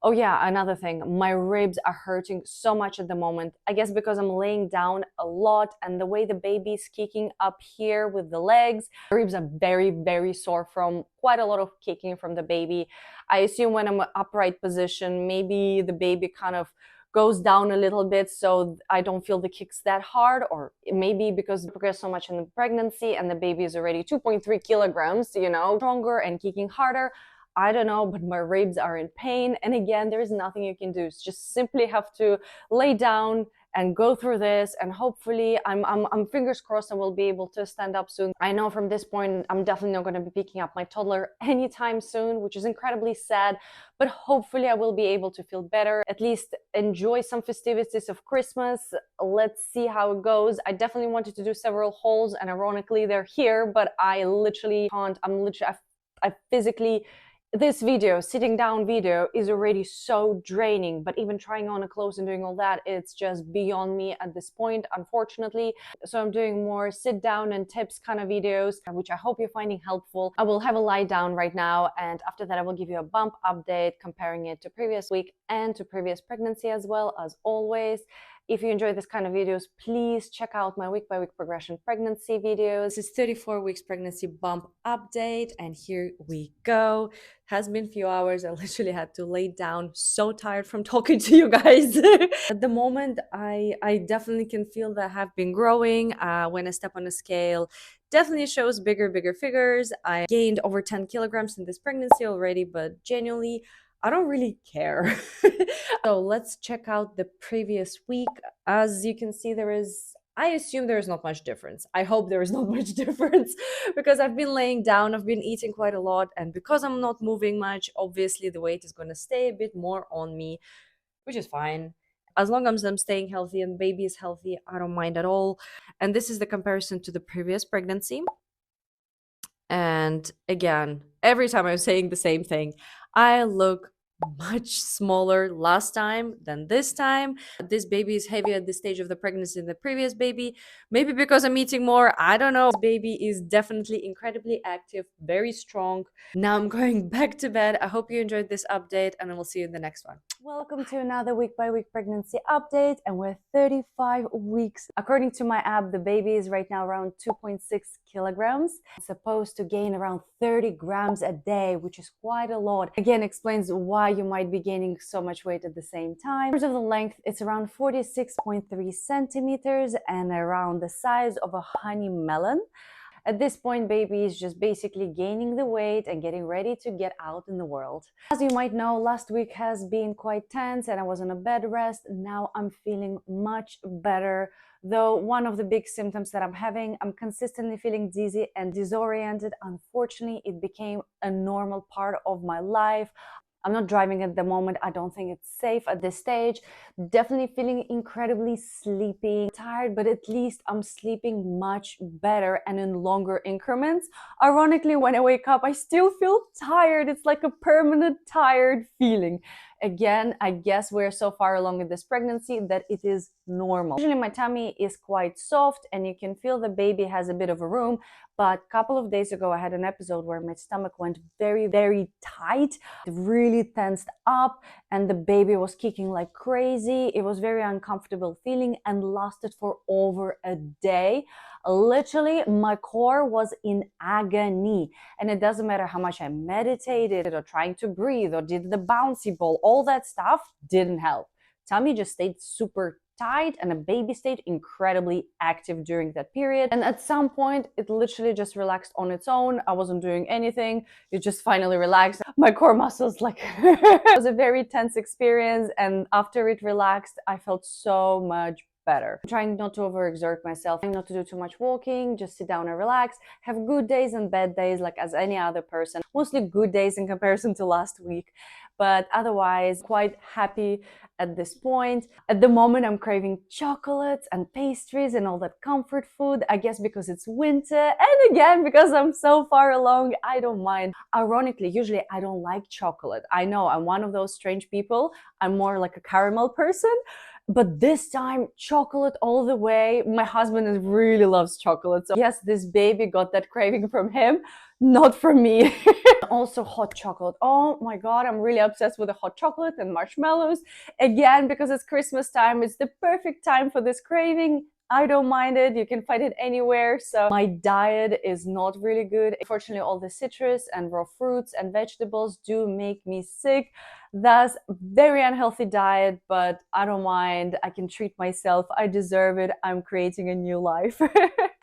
Oh yeah, another thing, my ribs are hurting so much at the moment. I guess because I'm laying down a lot and the way the baby's kicking up here with the legs, my ribs are very, very sore from quite a lot of kicking from the baby. I assume when I'm in upright position, maybe the baby kind of goes down a little bit so I don't feel the kicks that hard, or maybe because I progressed so much in the pregnancy and the baby is already 2.3 kilograms, you know, stronger and kicking harder. I don't know, but my ribs are in pain. And again, there is nothing you can do. It's just simply have to lay down and go through this, and hopefully I'm fingers crossed I will be able to stand up soon. I know from this point I'm definitely not going to be picking up my toddler anytime soon, which is incredibly sad, but hopefully I will be able to feel better, at least enjoy some festivities of Christmas. Let's see how it goes. I definitely wanted to do several hauls, and ironically they're here, but I literally can't. I physically, this video, sitting down video, is already so draining, but even trying on a clothes and doing all that, it's just beyond me at this point, unfortunately. So I'm doing more sit down and tips kind of videos, which I hope you're finding helpful. I will have a lie down right now, and after that I will give you a bump update, comparing it to previous week and to previous pregnancy as well, as always. If you enjoy this kind of videos, please check out my week-by-week progression pregnancy videos.
This is 34 weeks pregnancy bump update, and here we go. Has been a few hours. I literally had to lay down, so tired from talking to you guys. At the moment, I definitely can feel that I have been growing. When I step on a scale, definitely shows bigger figures. I gained over 10 kilograms in this pregnancy already, but genuinely, I don't really care. So let's check out the previous week. As you can see, I assume there is not much difference. I hope there is not much difference because I've been laying down, I've been eating quite a lot, and because I'm not moving much, obviously the weight is going to stay a bit more on me, which is fine. As long as I'm staying healthy and baby is healthy, I don't mind at all. And this is the comparison to the previous pregnancy. And again, every time I'm saying the same thing, I look much smaller last time than this time. This baby is heavier at this stage of the pregnancy than the previous baby. Maybe because I'm eating more, I don't know. This baby is definitely incredibly active, very strong. Now I'm going back to bed. I hope you enjoyed this update, and I will see you in the next one.
Welcome to another week-by-week pregnancy update, and we're 35 weeks. According to my app, the baby is right now around 2.6 kilograms. It's supposed to gain around 30 grams a day, which is quite a lot. Again, explains why you might be gaining so much weight at the same time. In terms of the length, it's around 46.3 centimeters and around the size of a honey melon. At this point, baby is just basically gaining the weight and getting ready to get out in the world. As you might know, last week has been quite tense and I was on a bed rest. Now I'm feeling much better. Though one of the big symptoms that I'm having, I'm consistently feeling dizzy and disoriented. Unfortunately, it became a normal part of my life. I'm not driving at the moment. I don't think it's safe at this stage. Definitely feeling incredibly sleepy, tired, but at least I'm sleeping much better and in longer increments. Ironically, when I wake up, I still feel tired. It's like a permanent tired feeling. Again, I guess we're so far along in this pregnancy that it is normal. Usually my tummy is quite soft and you can feel the baby has a bit of a room, but a couple of days ago I had an episode where my stomach went very tight, really tensed up, and the baby was kicking like crazy. It was very uncomfortable feeling and lasted for over a day. Literally, my core was in agony, and it doesn't matter how much I meditated or trying to breathe or did the bouncy ball, all that stuff didn't help. Tummy just stayed super tight and the baby stayed incredibly active during that period. And at some point, it literally just relaxed on its own. I wasn't doing anything. It just finally relaxed. My core muscles, it was a very tense experience. And after it relaxed, I felt so much better. I'm trying not to overexert myself, not to do too much walking, just sit down and relax, have good days and bad days like as any other person, mostly good days in comparison to last week, but otherwise quite happy at this point. At the moment, I'm craving chocolates and pastries and all that comfort food, I guess because it's winter, and again, because I'm so far along, I don't mind. Ironically, usually I don't like chocolate. I know I'm one of those strange people. I'm more like a caramel person. But this time, chocolate all the way. My husband really loves chocolate. So yes, this baby got that craving from him, not from me. Also hot chocolate. Oh my God, I'm really obsessed with the hot chocolate and marshmallows. Again, because it's Christmas time, it's the perfect time for this craving. I don't mind it. You can find it anywhere. So my diet is not really good. Unfortunately, all the citrus and raw fruits and vegetables do make me sick. Thus, very unhealthy diet, but I don't mind. I can treat myself. I deserve it. I'm creating a new life.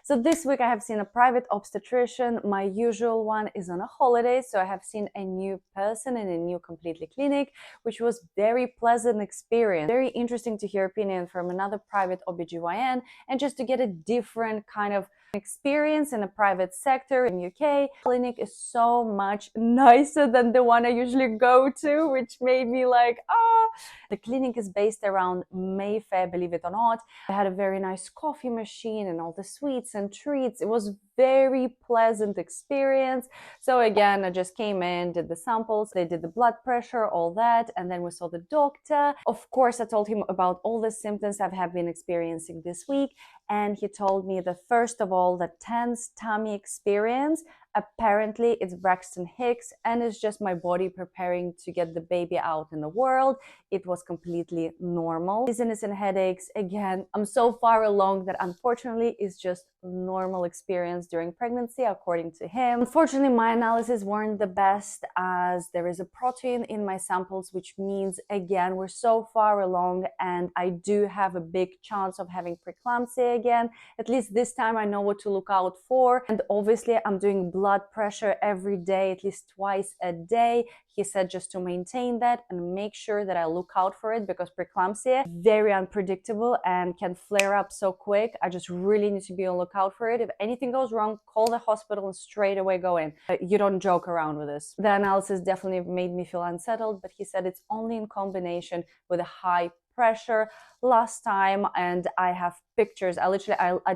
So this week I have seen a private obstetrician. My usual one is on a holiday, so I have seen a new person in a new completely clinic, which was very pleasant experience. Very interesting to hear opinion from another private OBGYN and just to get a different kind of experience in a private sector in UK. Clinic is so much nicer than the one I usually go to, which made me like, ah. The clinic is based around Mayfair, believe it or not. I had a very nice coffee machine and all the sweets and treats. It was very pleasant experience. So again, I just came in, did the samples, they did the blood pressure, all that, and then we saw the doctor. Of course, I told him about all the symptoms I have been experiencing this week, and he told me that first of all, the tense tummy experience, apparently it's Braxton Hicks and it's just my body preparing to get the baby out in the world. It was completely normal. Dizziness and headaches, again, I'm so far along that unfortunately it's just normal experience during pregnancy according to him. Unfortunately, my analysis weren't the best as there is a protein in my samples, which means again we're so far along and I do have a big chance of having preeclampsia again. At least this time I know what to look out for, and obviously I'm doing blood pressure every day, at least twice a day. He said just to maintain that and make sure that I look out for it because preeclampsia is very unpredictable and can flare up so quick. I just really need to be on lookout for it. If anything goes wrong, call the hospital and straight away go in. You don't joke around with this. The analysis definitely made me feel unsettled, but he said it's only in combination with a high pressure last time, and I have pictures. I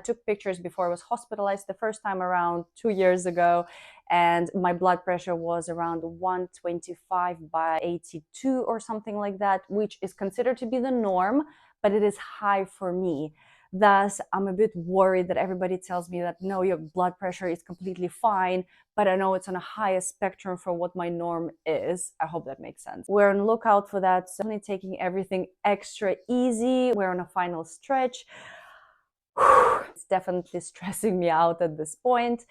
took pictures before I was hospitalized the first time around 2 years ago, and my blood pressure was around 125/82 or something like that, which is considered to be the norm, but it is high for me. Thus, I'm a bit worried that everybody tells me that no, your blood pressure is completely fine, but I know it's on a higher spectrum for what my norm is. I hope that makes sense. We're on the lookout for that, so definitely taking everything extra easy. We're on a final stretch. It's definitely stressing me out at this point.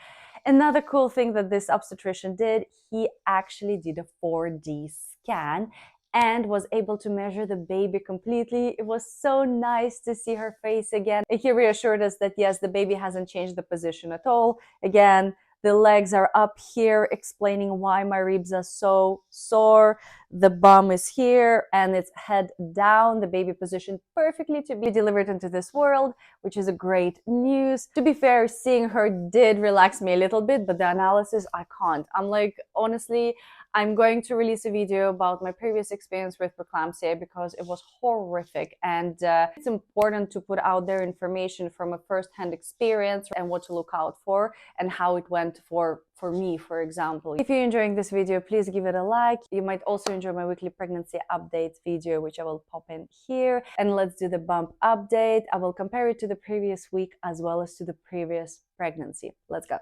Another cool thing that this obstetrician did, he actually did a 4D scan and was able to measure the baby completely. It was so nice to see her face again. He reassured us that yes, the baby hasn't changed the position at all. Again, the legs are up here, explaining why my ribs are so sore. The bum is here and it's head down, the baby positioned perfectly to be delivered into this world, which is a great news. To be fair, seeing her did relax me a little bit, but the analysis, I can't. I'm like, honestly, I'm going to release a video about my previous experience with preeclampsia because it was horrific, and it's important to put out there information from a first-hand experience and what to look out for and how it went for me, for example. If you're enjoying this video, please give it a like. You might also enjoy my weekly pregnancy updates video, which I will pop in here. And let's do the bump update. I will compare it to the previous week as well as to the previous pregnancy. Let's go.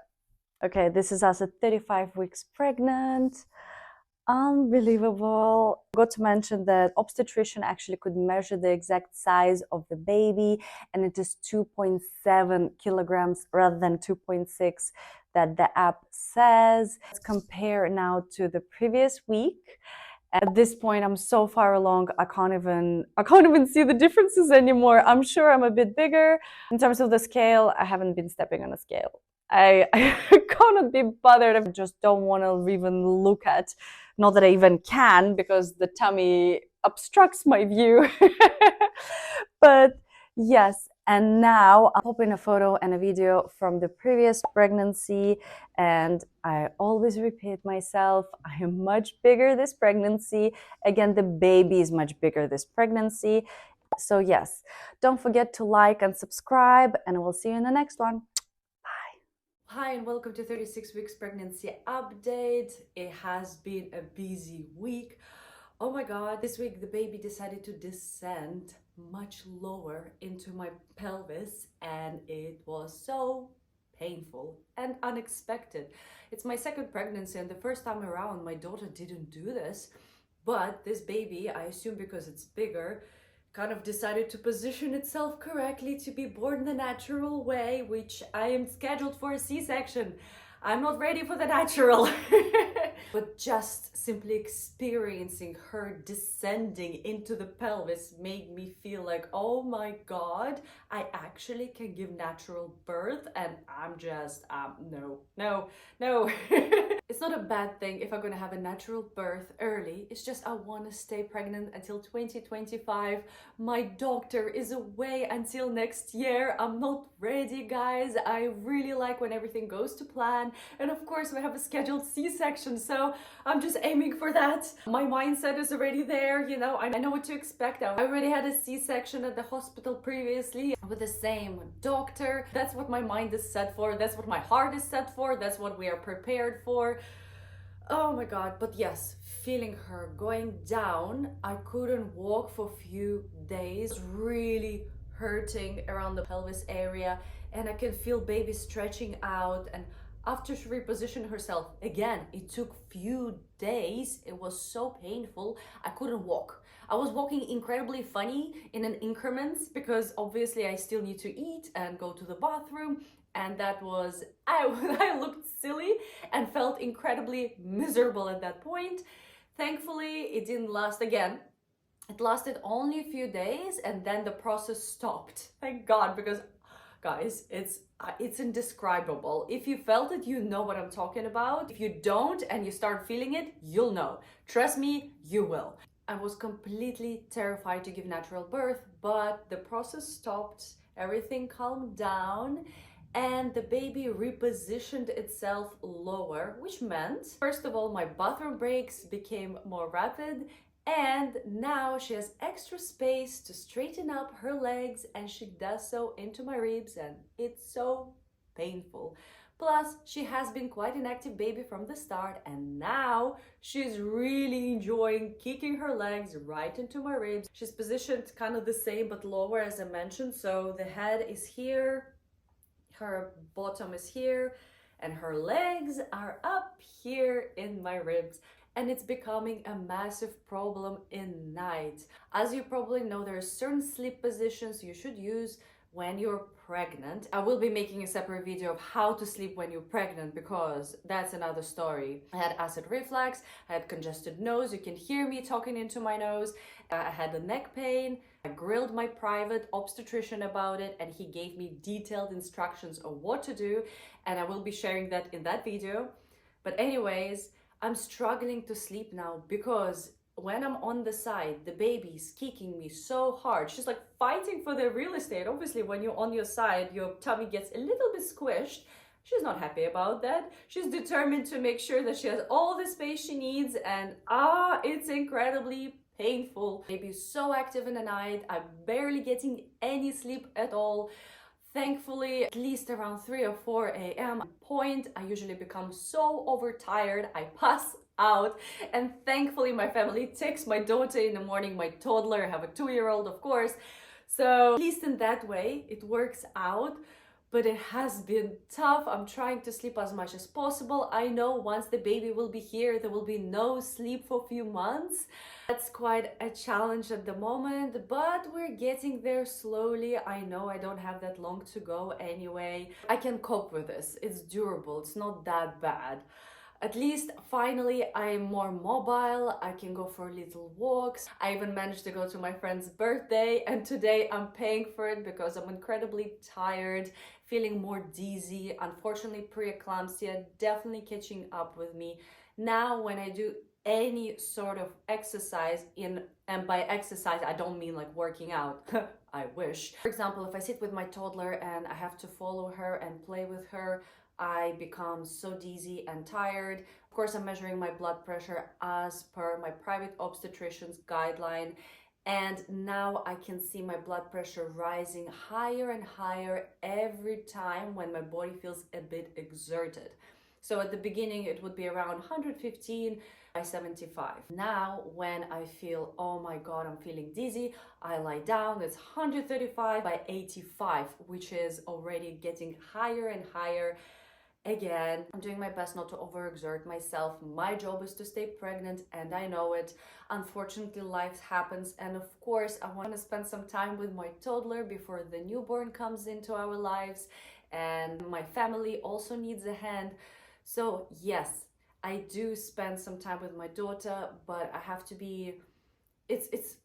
Okay, this is us at 35 weeks pregnant. Unbelievable. I forgot to mention that obstetrician actually could measure the exact size of the baby, and it is 2.7 kilograms rather than 2.6 that the app says. Let's compare now to the previous week. At this point, I'm so far along, I can't even see the differences anymore. I'm sure I'm a bit bigger. In terms of the scale, I haven't been stepping on a scale. I cannot be bothered. I just don't want to even look at. Not that I even can, because the tummy obstructs my view. But
Yes, and now I'll pop in a photo and a video from the previous pregnancy, and I always repeat myself, I am much bigger this pregnancy. Again, the baby is much bigger this pregnancy. So yes, don't forget to like and subscribe, and we'll see you in the next one. Bye. Hi, and welcome to 36 weeks pregnancy update. It has been a busy week. Oh my god, this week the baby decided to descend much lower into my pelvis, and it was so painful and unexpected. It's my second pregnancy, and the first time around my daughter didn't do this, but this baby, I assume because it's bigger, kind of decided to position itself correctly to be born the natural way, which I am scheduled for a C-section. I'm not ready for the natural. But just simply experiencing her descending into the pelvis made me feel like, oh my god, I actually can give natural birth, and I'm just, no. It's not a bad thing if I'm gonna have a natural birth early. It's just I want to stay pregnant until 2025. My doctor is away until next year. I'm not ready, guys. I really like when everything goes to plan. And of course, we have a scheduled C-section, so I'm just aiming for that. My mindset is already there, you know, I know what to expect. I already had a C-section at the hospital previously with the same doctor. That's what my mind is set for. That's what my heart is set for. That's what we are prepared for. Oh my god, but yes, feeling her going down, I couldn't walk for a few days, really hurting around the pelvis area, and I can feel baby stretching out. And after she repositioned herself again, it took few days. It was so painful, I couldn't walk. I was walking incredibly funny in an increments because obviously I still need to eat and go to the bathroom, and that was, I looked silly and felt incredibly miserable at that point. Thankfully, it didn't last again. It lasted only a few days, and then the process stopped. Thank God, because guys, it's indescribable. If you felt it, you know what I'm talking about. If you don't and you start feeling it, you'll know. Trust me, you will. I was completely terrified to give natural birth, but the process stopped, everything calmed down, and the baby repositioned itself lower, which meant, first of all, my bathroom breaks became more rapid, and now she has extra space to straighten up her legs, and she does so into my ribs, and it's so painful. Plus, she has been quite an active baby from the start, and now she's really enjoying kicking her legs right into my ribs. She's positioned kind of the same but lower, as I mentioned, so the head is here, her bottom is here, and her legs are up here in my ribs. And it's becoming a massive problem in night. As you probably know, there are certain sleep positions you should use when you're pregnant. I will be making a separate video of how to sleep when you're pregnant, because that's another story. I had acid reflux, I had congested nose, you can hear me talking into my nose, I had a neck pain. I grilled my private obstetrician about it, and he gave me detailed instructions on what to do, and I will be sharing that in that video. But anyways, I'm struggling to sleep now because when I'm on the side, the baby's kicking me so hard. She's like fighting for the real estate. Obviously, when you're on your side, your tummy gets a little bit squished. She's not happy about that. She's determined to make sure that she has all the space she needs, and it's incredibly painful. Baby's so active in the night. I'm barely getting any sleep at all. Thankfully, at least around 3 or 4 a.m. point, I usually become so overtired, I pass out. And thankfully, my family takes my daughter in the morning, my toddler. I have a 2-year-old, of course. So at least in that way, it works out. But it has been tough. I'm trying to sleep as much as possible. I know once the baby will be here, there will be no sleep for a few months. That's quite a challenge at the moment, but we're getting there slowly. I know I don't have that long to go anyway. I can cope with this. It's durable. It's not that bad. At least finally I'm more mobile. I can go for little walks. I even managed to go to my friend's birthday, and today I'm paying for it because I'm incredibly tired, feeling more dizzy. Unfortunately, preeclampsia definitely catching up with me. Now when I do any sort of exercise and by exercise I don't mean like working out. I wish. For example, if I sit with my toddler and I have to follow her and play with her, I become so dizzy and tired. Of course, I'm measuring my blood pressure as per my private obstetrician's guideline, and now I can see my blood pressure rising higher and higher every time when my body feels a bit exerted. So at the beginning it would be around 115 by 75. Now when I feel, oh my god, I'm feeling dizzy, I lie down, it's 135 by 85, which is already getting higher and higher. Again, I'm doing my best not to overexert myself. My job is to stay pregnant and I know it. Unfortunately, life happens, and of course I want to spend some time with my toddler before the newborn comes into our lives, and my family also needs a hand. So yes, I do spend some time with my daughter, but I have to be, it's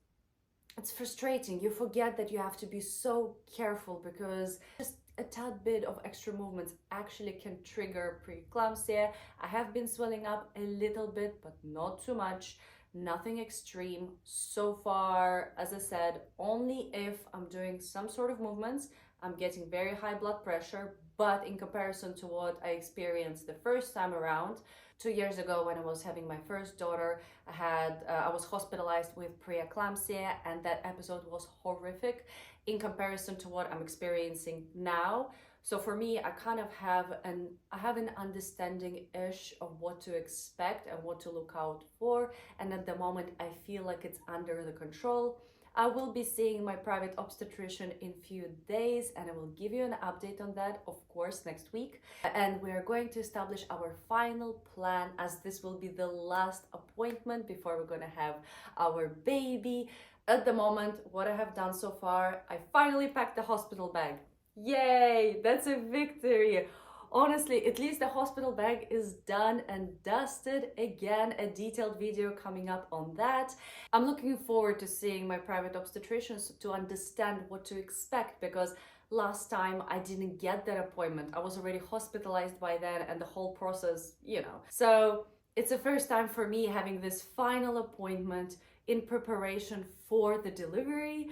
frustrating. You forget that you have to be so careful because just a tad bit of extra movements actually can trigger preeclampsia. I have been swelling up a little bit, but not too much. Nothing extreme so far. As I said, only if I'm doing some sort of movements, I'm getting very high blood pressure, but in comparison to what I experienced the first time around, 2 years ago when I was having my first daughter, I was hospitalized with preeclampsia, and that episode was horrific in comparison to what I'm experiencing now. So for me, I kind of have an understanding-ish of what to expect and what to look out for, and at the moment I feel like it's under the control. I will be seeing my private obstetrician in few days, and I will give you an update on that, of course, next week. And we are going to establish our final plan, as this will be the last appointment before we're going to have our baby. At the moment, what I have done so far, I finally packed the hospital bag. Yay, that's a victory. Honestly, at least the hospital bag is done and dusted. Again, a detailed video coming up on that. I'm looking forward to seeing my private obstetricians to understand what to expect, because last time I didn't get that appointment. I was already hospitalized by then, and the whole process, you know. So it's the first time for me having this final appointment in preparation for the delivery.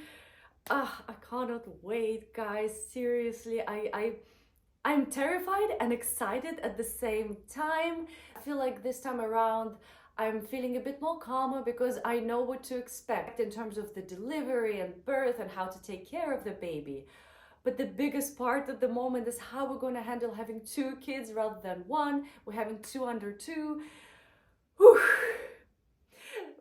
I cannot wait, guys. Seriously, I'm terrified and excited at the same time. I feel like this time around I'm feeling a bit more calmer because I know what to expect in terms of the delivery and birth and how to take care of the baby. But the biggest part at the moment is how we're going to handle having 2 kids rather than 1. We're having 2 under 2. Whew.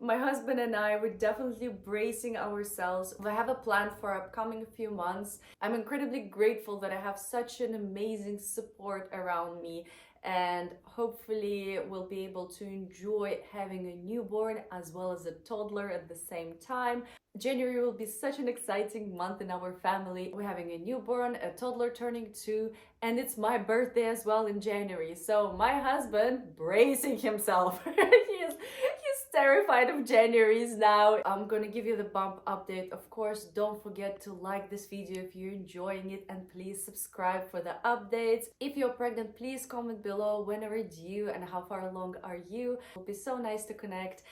My husband and I were definitely bracing ourselves. I have a plan for upcoming few months. I'm incredibly grateful that I have such an amazing support around me, and hopefully we'll be able to enjoy having a newborn as well as a toddler at the same time. January will be such an exciting month in our family. We're having a newborn, a toddler turning 2, and it's my birthday as well in January. So my husband bracing himself. He's terrified of January's now. I'm gonna give you the bump update. Of course, don't forget to like this video if you're enjoying it, and please subscribe for the updates. If you're pregnant, please comment below when are you due and how far along are you. It will be so nice to connect.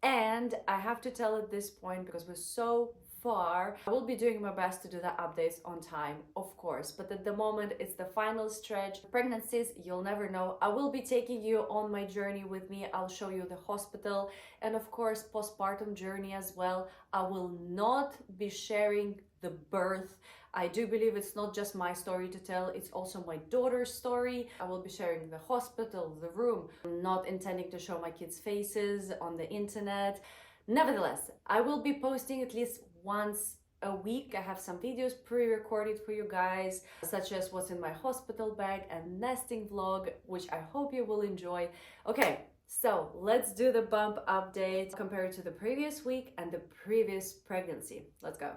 And I have to tell at this point, because we're so far, I will be doing my best to do the updates on time, of course, but at the moment it's the final stretch. Pregnancies, you'll never know. I will be taking you on my journey with me. I'll show you the hospital and of course postpartum journey as well. I will not be sharing the birth. I do believe it's not just my story to tell, it's also my daughter's story. I will be sharing the hospital, the room. I'm not intending to show my kids' faces on the internet. Nevertheless, I will be posting at least once a week. I have some videos pre-recorded for you guys, such as what's in my hospital bag and nesting vlog, which I hope you will enjoy. Okay, so let's do the bump update compared to the previous week and the previous pregnancy. Let's go.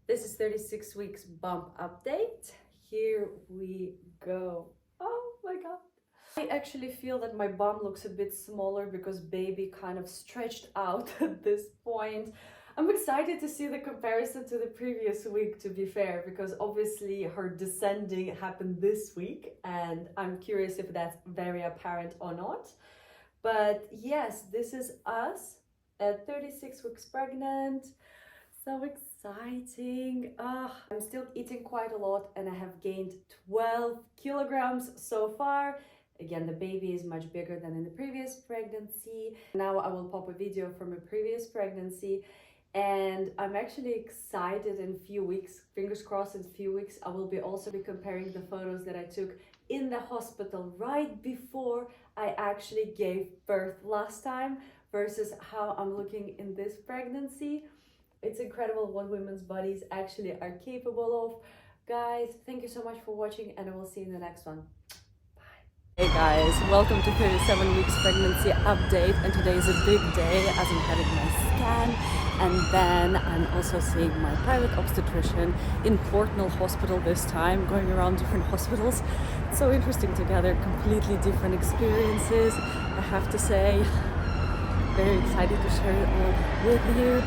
This is 36 weeks bump update. Here we go. Oh my god. I actually feel that my bum looks a bit smaller because baby kind of stretched out at this point. I'm excited to see the comparison to the previous week, to be fair, because obviously her descending happened this week and I'm curious if that's very apparent or not. But yes, this is us at 36 weeks pregnant. So exciting. I'm still eating quite a lot and I have gained 12 kilograms so far. Again, the baby is much bigger than in the previous pregnancy. Now I will pop a video from a previous pregnancy, and I'm actually excited. In a few weeks, fingers crossed, in a few weeks, I will also be comparing the photos that I took in the hospital right before I actually gave birth last time versus how I'm looking in this pregnancy. It's incredible what women's bodies actually are capable of. Guys, thank you so much for watching, and I will see you in the next one. Hey guys, welcome to 37 weeks pregnancy update, and today is a big day as I'm having my scan, and then I'm also seeing my private obstetrician in Portnell Hospital this time, going around different hospitals. It's so interesting to gather completely different experiences. I have to say, very excited to share it all with you.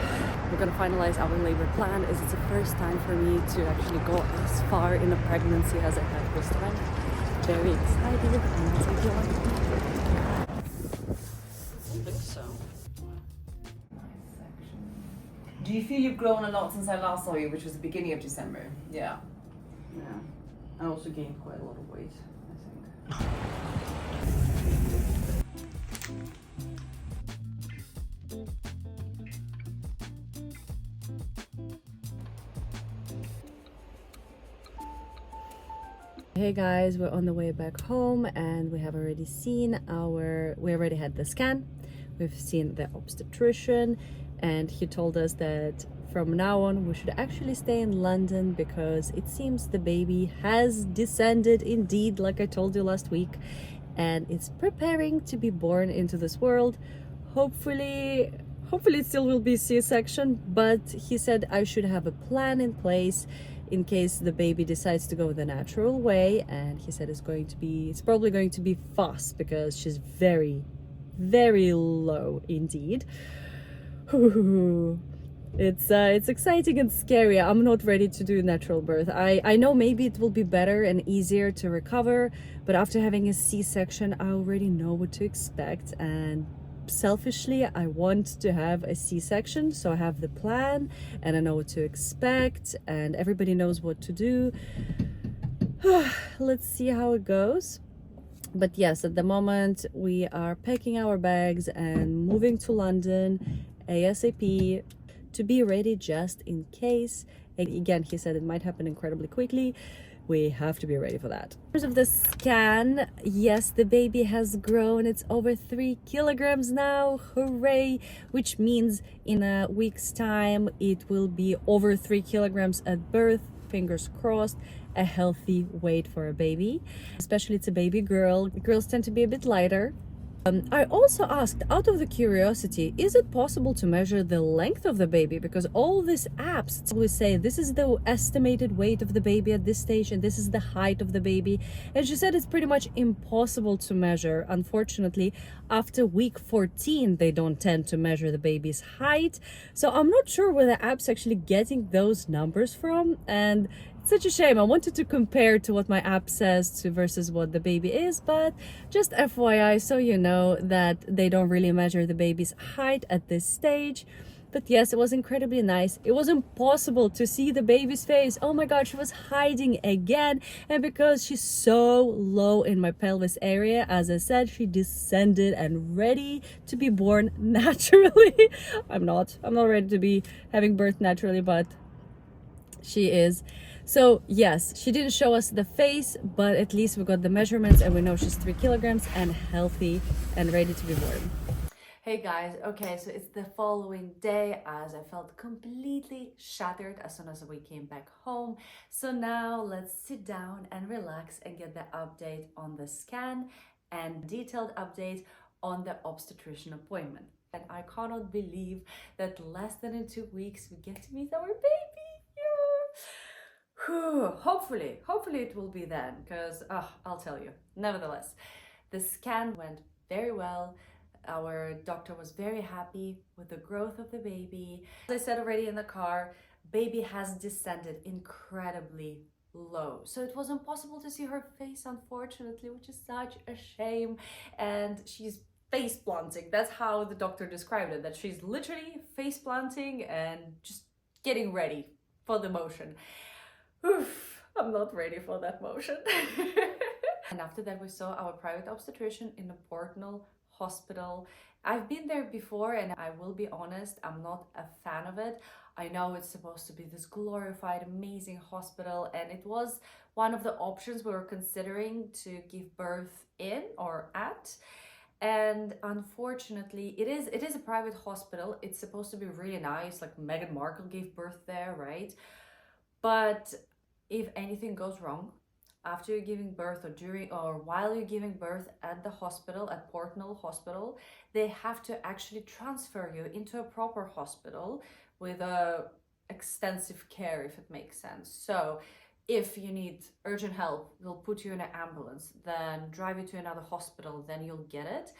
We're gonna finalize our labor plan as it's the first time for me to actually go as far in a pregnancy as I have this time. Very excited, and I'll take you on. I think so.
Do you feel you've grown a lot since I last saw you, which was the beginning of December? Yeah.
Yeah, I also gained quite a lot of weight, I think. Hey guys, we're on the way back home and we have already seen we already had the scan. We've seen the obstetrician and he told us that from now on we should actually stay in London because it seems the baby has descended indeed, like I told you last week, and it's preparing to be born into this world. Hopefully it still will be C-section, but he said I should have a plan in place in case the baby decides to go the natural way, and he said it's probably going to be fast because she's very, very low indeed. It's exciting and scary. I'm not ready to do natural birth. I know maybe it will be better and easier to recover, but after having a C-section, I already know what to expect, and selfishly I want to have a C-section, so I have the plan and I know what to expect and everybody knows what to do. Let's see how it goes. But yes, at the moment we are packing our bags and moving to London ASAP to be ready just in case. And again, he said it might happen incredibly quickly. We have to be ready for that. In terms of the scan, yes, the baby has grown. It's over 3 kilograms now. Hooray! Which means in a week's time, it will be over 3 kilograms at birth. Fingers crossed. A healthy weight for a baby. Especially it's a baby girl. Girls tend to be a bit lighter. I also asked, out of the curiosity, is it possible to measure the length of the baby? Because all these apps always say this is the estimated weight of the baby at this stage and this is the height of the baby. And she said it's pretty much impossible to measure. Unfortunately, after week 14, they don't tend to measure the baby's height. So I'm not sure where the app's actually getting those numbers from. And it's such a shame. I wanted to compare to what my app says versus what the baby is, but just FYI, so you know that they don't really measure the baby's height at this stage. But yes, it was incredibly nice. It was impossible to see the baby's face. Oh my god, she was hiding again. And because she's so low in my pelvis area, as I said, she descended and ready to be born naturally. I'm not ready to be having birth naturally, but she is. So yes, she didn't show us the face, but at least we got the measurements and we know she's 3 kilograms and healthy and ready to be born. Hey guys, okay, so it's the following day as I felt completely shattered as soon as we came back home. So now let's sit down and relax and get the update on the scan and detailed update on the obstetrician appointment. And I cannot believe that less than in 2 weeks we get to meet our baby. Hopefully it will be then, because I'll tell you. Nevertheless, the scan went very well. Our doctor was very happy with the growth of the baby. As I said already in the car, baby has descended incredibly low, so it was impossible to see her face, unfortunately, which is such a shame. And she's face planting. That's how the doctor described it, that she's literally face planting and just getting ready for the motion. Oof, I'm not ready for that motion. And after that, we saw our private obstetrician in the Portnell hospital. I've been there before, and I will be honest, I'm not a fan of it. I know it's supposed to be this glorified, amazing hospital, and it was one of the options we were considering to give birth in or at. And unfortunately, it is a private hospital. It's supposed to be really nice, like Meghan Markle gave birth there, right? But if anything goes wrong after you're giving birth or during or while you're giving birth at the hospital, at Portnell Hospital, they have to actually transfer you into a proper hospital with a extensive care, if it makes sense. So if you need urgent help, they'll put you in an ambulance, then drive you to another hospital, then you'll get it.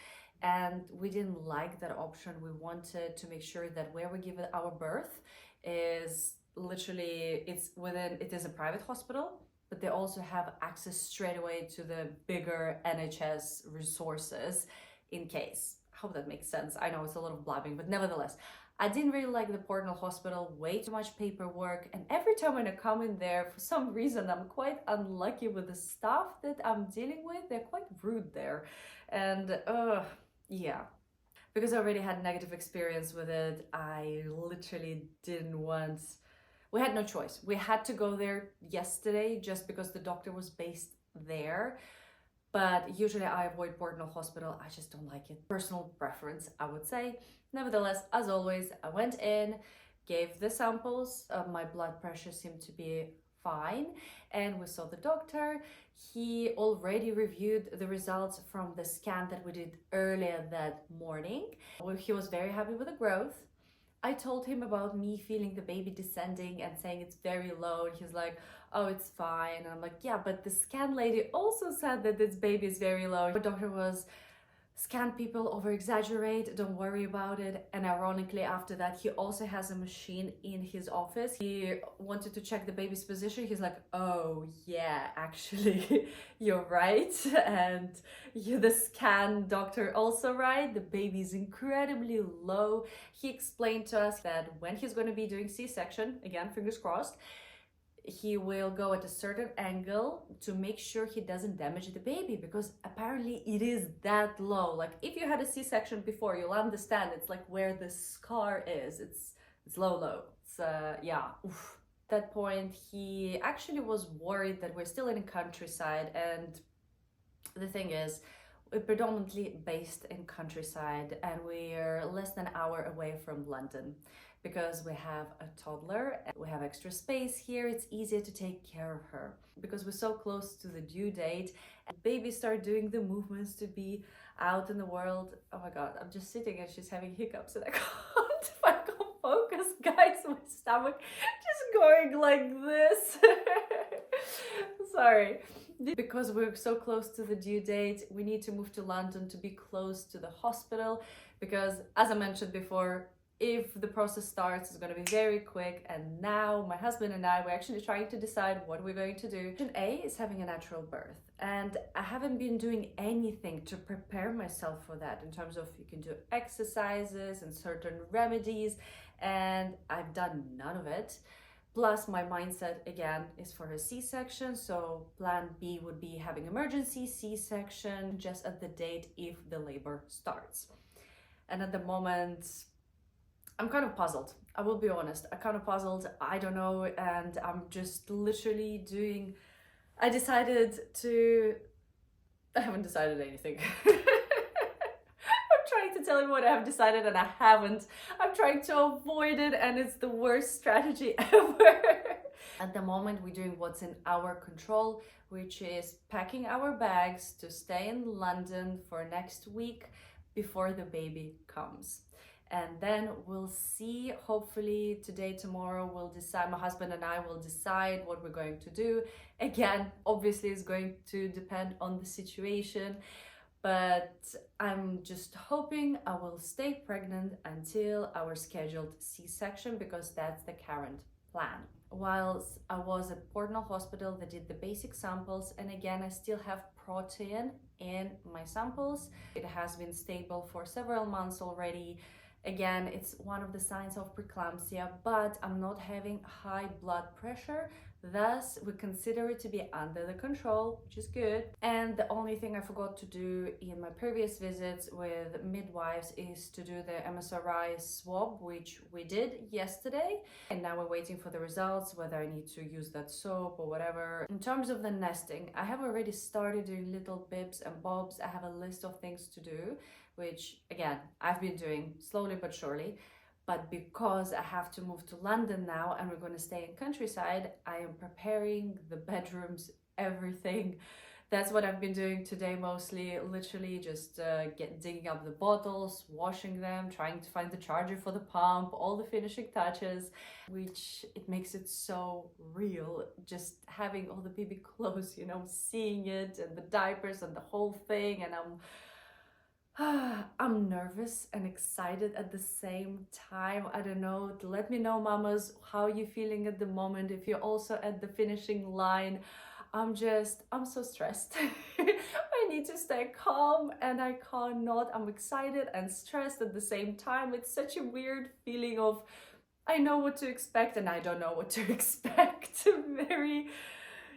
And we didn't like that option. We wanted to make sure that where we give our birth is literally, it is a private hospital, but they also have access straight away to the bigger NHS resources in case. I hope that makes sense. I know it's a lot of blabbing, but nevertheless, I didn't really like the Portnell hospital, way too much paperwork, and every time when I come in there, for some reason, I'm quite unlucky with the staff that I'm dealing with. They're quite rude there, and yeah. Because I already had negative experience with it, I literally didn't want... We had no choice. We had to go there yesterday just because the doctor was based there. But usually I avoid Portnell Hospital. I just don't like it. Personal preference, I would say. Nevertheless, as always, I went in, gave the samples. My blood pressure seemed to be fine. And we saw the doctor. He already reviewed the results from the scan that we did earlier that morning. He was very happy with the growth. I told him about me feeling the baby descending and saying it's very low, and he's like, oh, it's fine. And I'm like, yeah, but the scan lady also said that this baby is very low. The doctor was, scan people over exaggerate, don't worry about it. And ironically, after that, he also has a machine in his office. He wanted to check the baby's position. He's like, oh yeah, actually you're right. And the scan doctor also right, the baby's incredibly low. He explained to us that when he's going to be doing C-section, again, fingers crossed, he will go at a certain angle to make sure he doesn't damage the baby, because apparently it is that low. Like if you had a C-section before, you'll understand it's like where the scar is. It's low. It's yeah. Oof. At that point, he actually was worried that we're still in the countryside, and the thing is, we're predominantly based in countryside, and we're less than an hour away from London. Because we have a toddler, we have extra space here, it's easier to take care of her. Because we're so close to the due date, and babies start doing the movements to be out in the world. Oh my god, I'm just sitting and she's having hiccups and I can't focus, guys. My stomach just going like this. Sorry. Because we're so close to the due date, we need to move to London to be close to the hospital. Because as I mentioned before, if the process starts, it's going to be very quick. And now my husband and I, we're actually trying to decide what we're going to do. Option A is having a natural birth. And I haven't been doing anything to prepare myself for that in terms of you can do exercises and certain remedies. And I've done none of it. Plus my mindset again is for a C-section. So plan B would be having emergency C-section just at the date if the labor starts. And at the moment, I'm kind of puzzled. I will be honest. I'm kind of puzzled. I don't know. And I'm just literally doing... I haven't decided anything. I'm trying to tell you what I have decided and I haven't. I'm trying to avoid it and it's the worst strategy ever. At the moment, we're doing what's in our control, which is packing our bags to stay in London for next week before the baby comes. And then we'll see, hopefully today, tomorrow, we'll decide, my husband and I will decide what we're going to do. Again, obviously it's going to depend on the situation, but I'm just hoping I will stay pregnant until our scheduled C-section, because that's the current plan. Whilst I was at Portnell Hospital, they did the basic samples, and again, I still have protein in my samples. It has been stable for several months already. Again, it's one of the signs of preeclampsia, but I'm not having high blood pressure. Thus, we consider it to be under the control, which is good. And the only thing I forgot to do in my previous visits with midwives is to do the MSRI swab, which we did yesterday. And now we're waiting for the results, whether I need to use that soap or whatever. In terms of the nesting, I have already started doing little bibs and bobs. I have a list of things to do, which again, I've been doing slowly but surely. But because I have to move to London now and we're going to stay in countryside, I am preparing the bedrooms, everything. That's what I've been doing today mostly, literally just digging up the bottles, washing them, trying to find the charger for the pump, all the finishing touches, which it makes it so real, just having all the baby clothes, you know, seeing it and the diapers and the whole thing, and I'm nervous and excited at the same time. I don't know. Let me know, mamas, how you feeling at the moment. If you're also at the finishing line, I'm so stressed. I need to stay calm and I cannot. I'm excited and stressed at the same time. It's such a weird feeling of, I know what to expect and I don't know what to expect.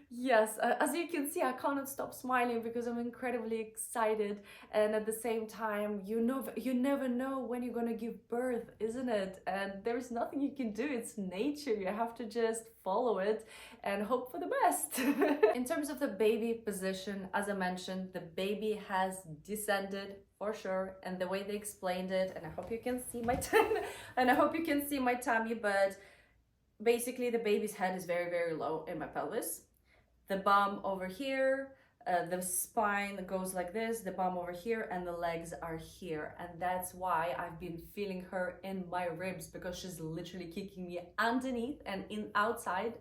Yes, as you can see, I cannot stop smiling because I'm incredibly excited, and at the same time, you never know when you're gonna give birth, isn't it? And there's nothing you can do. It's nature. You have to just follow it and hope for the best. In terms of the baby position, as I mentioned, the baby has descended for sure, and the way they explained it, and I hope you can see my tummy, but basically the baby's head is very, very low in my pelvis. The bum over here, the spine goes like this, the bum over here, and the legs are here. And that's why I've been feeling her in my ribs, because she's literally kicking me underneath and outside.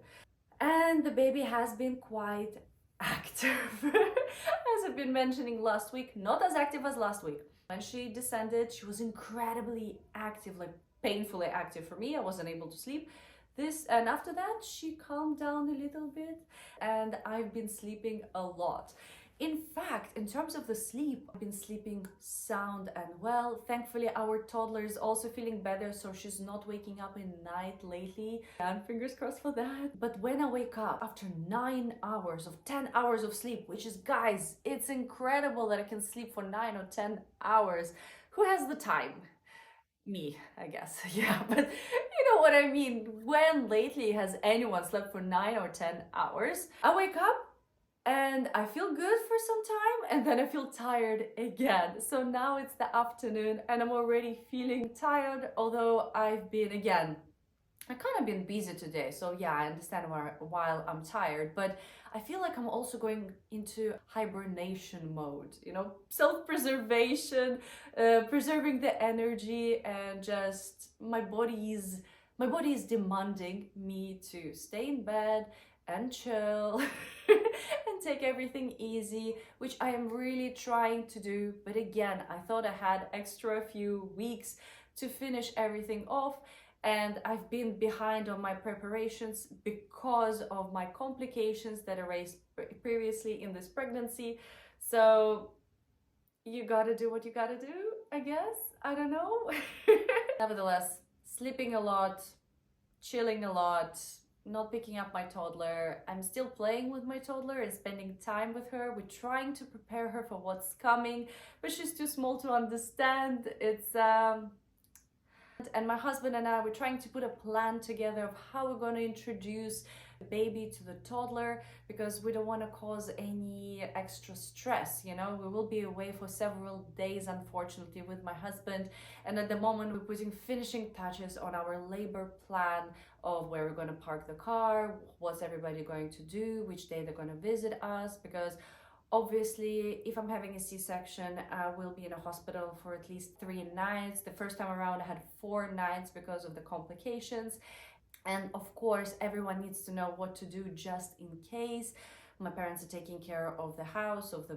And the baby has been quite active, as I've been mentioning last week, not as active as last week. When she descended, she was incredibly active, like painfully active for me. I wasn't able to sleep. And after that, she calmed down a little bit, and I've been sleeping a lot. In fact, in terms of the sleep, I've been sleeping sound and well. Thankfully, our toddler is also feeling better, so she's not waking up in night lately. And fingers crossed for that. But when I wake up after 10 hours of sleep, which is, guys, it's incredible that I can sleep for 9 or 10 hours. Who has the time? Me, I guess. Yeah, but you know what I mean. When lately has anyone slept for 9 or 10 hours? I wake up and I feel good for some time, and then I feel tired again. So now it's the afternoon and I'm already feeling tired, although I've been, again, I kind of been busy today, so yeah, I understand why I'm tired, but I feel like I'm also going into hibernation mode, you know, self-preservation, preserving the energy, and just my body is demanding me to stay in bed and chill and take everything easy, which I am really trying to do. But again, I thought I had extra few weeks to finish everything off, and I've been behind on my preparations because of my complications that arose previously in this pregnancy. So you gotta do what you gotta do, I guess. I don't know. Nevertheless, sleeping a lot, chilling a lot, not picking up my toddler. I'm still playing with my toddler and spending time with her. We're trying to prepare her for what's coming, but she's too small to understand. And my husband and I, we're trying to put a plan together of how we're going to introduce the baby to the toddler, because we don't want to cause any extra stress. You know, we will be away for several days, unfortunately, with my husband. And at the moment, we're putting finishing touches on our labor plan of where we're going to park the car, what's everybody going to do, which day they're going to visit us, because obviously, if I'm having a C-section, I will be in a hospital for at least 3 nights. The first time around, I had 4 nights because of the complications. And of course, everyone needs to know what to do just in case. My parents are taking care of the house, of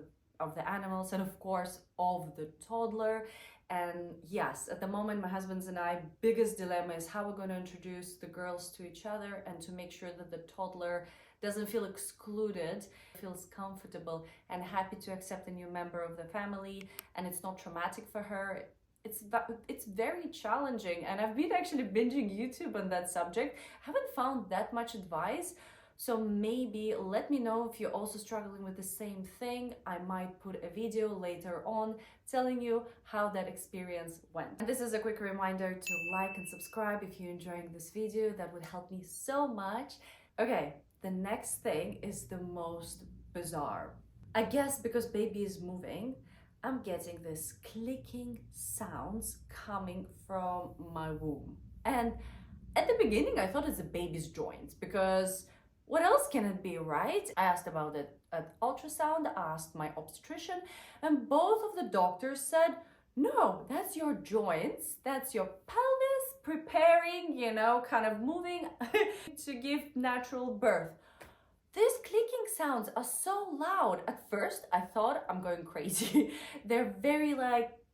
the animals, and of course, of the toddler. And yes, at the moment, my husband's and I, biggest dilemma is how we're going to introduce the girls to each other and to make sure that the toddler doesn't feel excluded, feels comfortable and happy to accept a new member of the family, and it's not traumatic for her. It's very challenging, and I've been actually binging YouTube on that subject. Haven't found that much advice. So maybe let me know if you're also struggling with the same thing. I might put a video later on telling you how that experience went. And this is a quick reminder to like and subscribe if you're enjoying this video. That would help me so much. Okay, the next thing is the most bizarre. I guess because baby is moving, I'm getting this clicking sounds coming from my womb. And at the beginning, I thought it's a baby's joint, because what else can it be, right? I asked about it at ultrasound, I asked my obstetrician, and both of the doctors said, no, that's your joints, that's your pelvis preparing, you know, kind of moving to give natural birth. These clicking sounds are so loud. At first, I thought I'm going crazy. They're very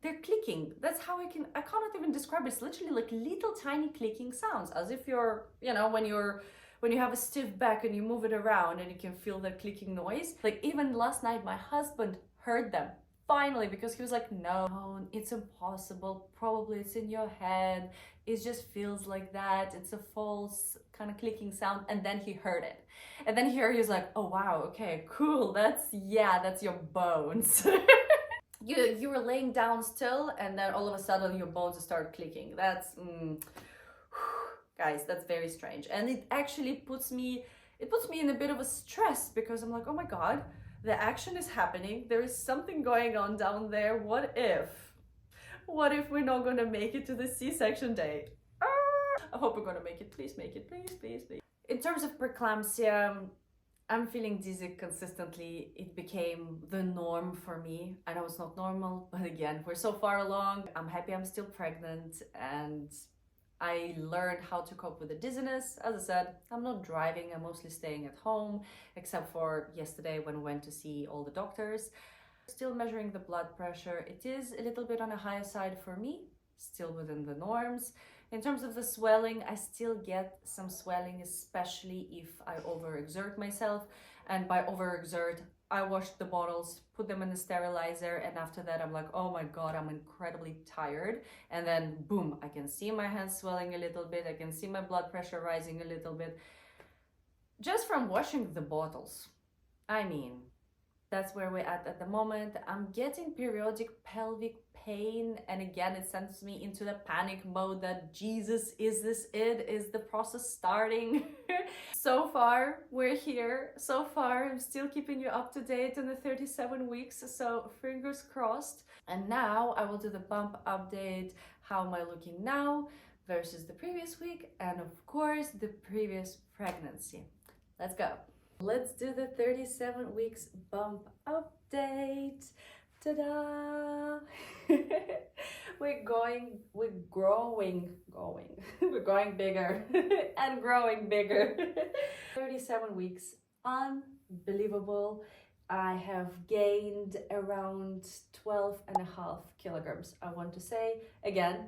they're clicking. That's how I cannot even describe it. It's literally like little tiny clicking sounds, as if you're, you know, when you have a stiff back and you move it around and you can feel the clicking noise. Like even last night, my husband heard them. Finally, because he was like, no, it's impossible. Probably it's in your head. It just feels like that. It's a false kind of clicking sound. And then he heard it. And then he was like, oh, wow, okay, cool. That's your bones. You were laying down still, and then all of a sudden your bones start clicking. That's, guys, that's very strange. And it actually puts me in a bit of a stress, because I'm like, oh my God, the action is happening. There is something going on down there. What if we're not going to make it to the C-section day? I hope we're going to make it. Please make it. Please, please, please. In terms of preeclampsia, I'm feeling dizzy consistently. It became the norm for me. I know it's not normal, but again, we're so far along. I'm happy I'm still pregnant, and I learned how to cope with the dizziness. As I said, I'm not driving, I'm mostly staying at home, except for yesterday when we went to see all the doctors. Still measuring the blood pressure. It is a little bit on a higher side for me, still within the norms. In terms of the swelling, I still get some swelling, especially if I overexert myself. And by overexert, I washed the bottles, put them in the sterilizer, and after that I'm like, oh my God, I'm incredibly tired. And then boom, I can see my hands swelling a little bit, I can see my blood pressure rising a little bit, just from washing the bottles. I mean, that's where we're at the moment. I'm getting periodic pelvic pain, and again it sends me into the panic mode that Jesus, is this it? Is the process starting? So far we're here. So far I'm still keeping you up to date on the 37 weeks, so fingers crossed. And now I will do the bump update. How am I looking now versus the previous week, and of course the previous pregnancy. Let's go. Let's do the 37 weeks bump update. Ta-da! We're growing, we're going bigger and growing bigger. 37 weeks, unbelievable. I have gained around 12.5 kilograms. I want to say, again,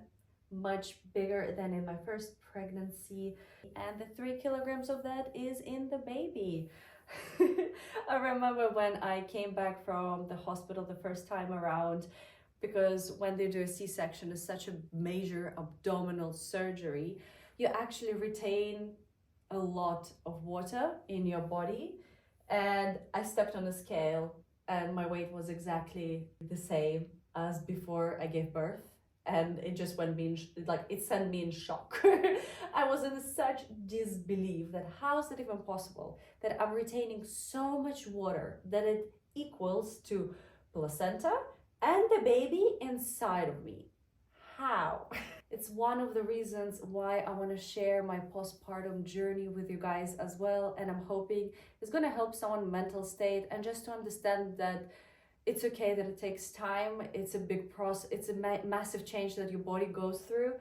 much bigger than in my first pregnancy, and the 3 kilograms of that is in the baby. I remember when I came back from the hospital the first time around, because when they do a C-section, it's such a major abdominal surgery, you actually retain a lot of water in your body. And I stepped on a scale and my weight was exactly the same as before I gave birth. And it just went me in, it sent me in shock. I was in such disbelief that how is it even possible that I'm retaining so much water that it equals to placenta and the baby inside of me. How? It's one of the reasons why I want to share my postpartum journey with you guys as well. And I'm hoping it's going to help someone's mental state, and just to understand that it's okay that it takes time. It's a big process. It's a massive change that your body goes through.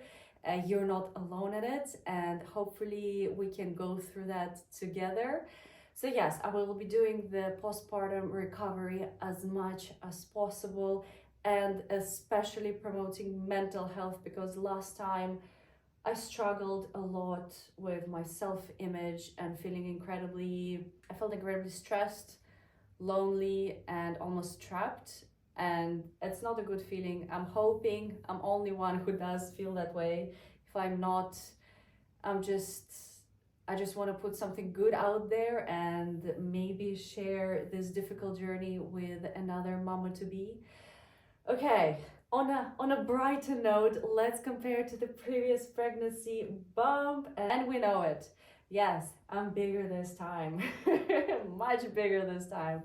You're not alone in it, and hopefully we can go through that together. So yes, I will be doing the postpartum recovery as much as possible, and especially promoting mental health, because last time I struggled a lot with my self-image and I felt incredibly stressed, lonely, and almost trapped. And it's not a good feeling. I'm hoping I'm only one who does feel that way. If I'm not, I'm just I just want to put something good out there and maybe share this difficult journey with another mama to be. Okay, on a brighter note, let's compare to the previous pregnancy bump, and we know it. Yes, I'm bigger this time. Much bigger this time.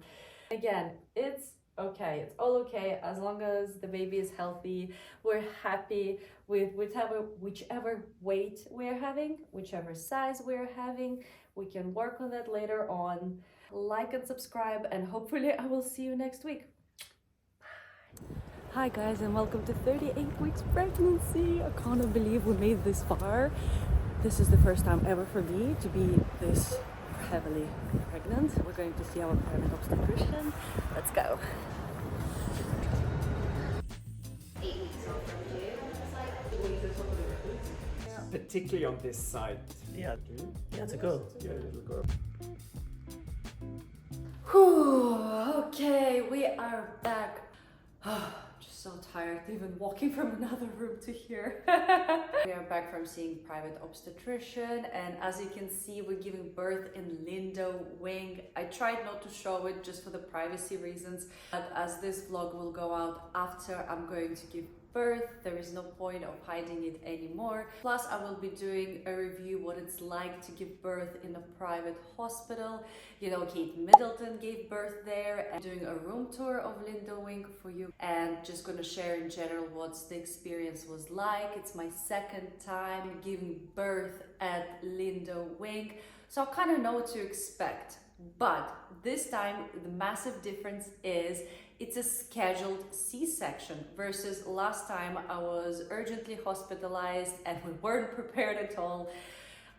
Again, it's okay. It's all okay as long as the baby is healthy. We're happy with whichever weight we're having, whichever size we're having. We can work on that later on. Like and subscribe, and hopefully I will see you next week. Hi guys, and welcome to 38 weeks pregnancy. I can't believe we made this far. This is the first time ever for me to be this heavily pregnant. We're going to see our private obstetrician. Let's go.
8 weeks off from due.
Particularly on this side.
Yeah, it's a girl.
Yeah, little girl.
Whew, okay, we are back. Just so tired even walking from another room to here. We are back from seeing private obstetrician, and as you can see, we're giving birth in Lindo wing. I tried not to show it just for the privacy reasons, but as this vlog will go out after I'm going to give birth, there is no point of hiding it anymore. Plus, I will be doing a review what it's like to give birth in a private hospital. You know, Kate Middleton gave birth there, and doing a room tour of Lindo Wing for you, and just gonna share in general what the experience was like. It's my second time giving birth at Lindo Wing, so I kind of know what to expect. But this time, the massive difference is it's a scheduled C-section versus last time I was urgently hospitalized and we weren't prepared at all.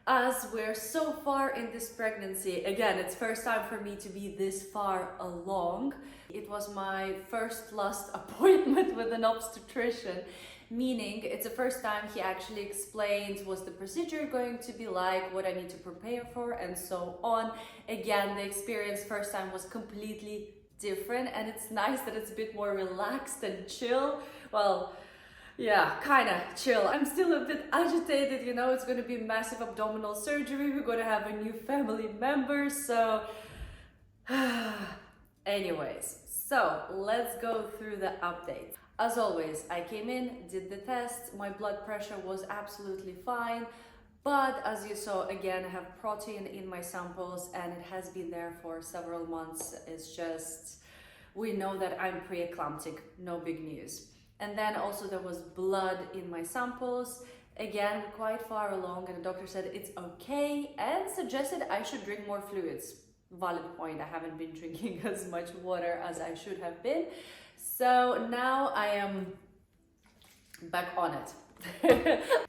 As we're so far in this pregnancy, again, it's first time for me to be this far along. It was my last appointment with an obstetrician, meaning it's the first time he actually explained what's the procedure going to be like, what I need to prepare for, and so on. Again, the experience first time was completely different, and it's nice that it's a bit more relaxed and chill. Well, yeah, kind of chill. I'm still a bit agitated, you know, it's going to be massive abdominal surgery. We're going to have a new family member, so anyways, so let's go through the updates. As always, I came in, did the test, my blood pressure was absolutely fine, but as you saw, again, I have protein in my samples and it has been there for several months. It's just, we know that I'm preeclamptic, no big news. And then also there was blood in my samples, again, quite far along, and the doctor said it's okay and suggested I should drink more fluids. Valid point, I haven't been drinking as much water as I should have been. So now I am back on it.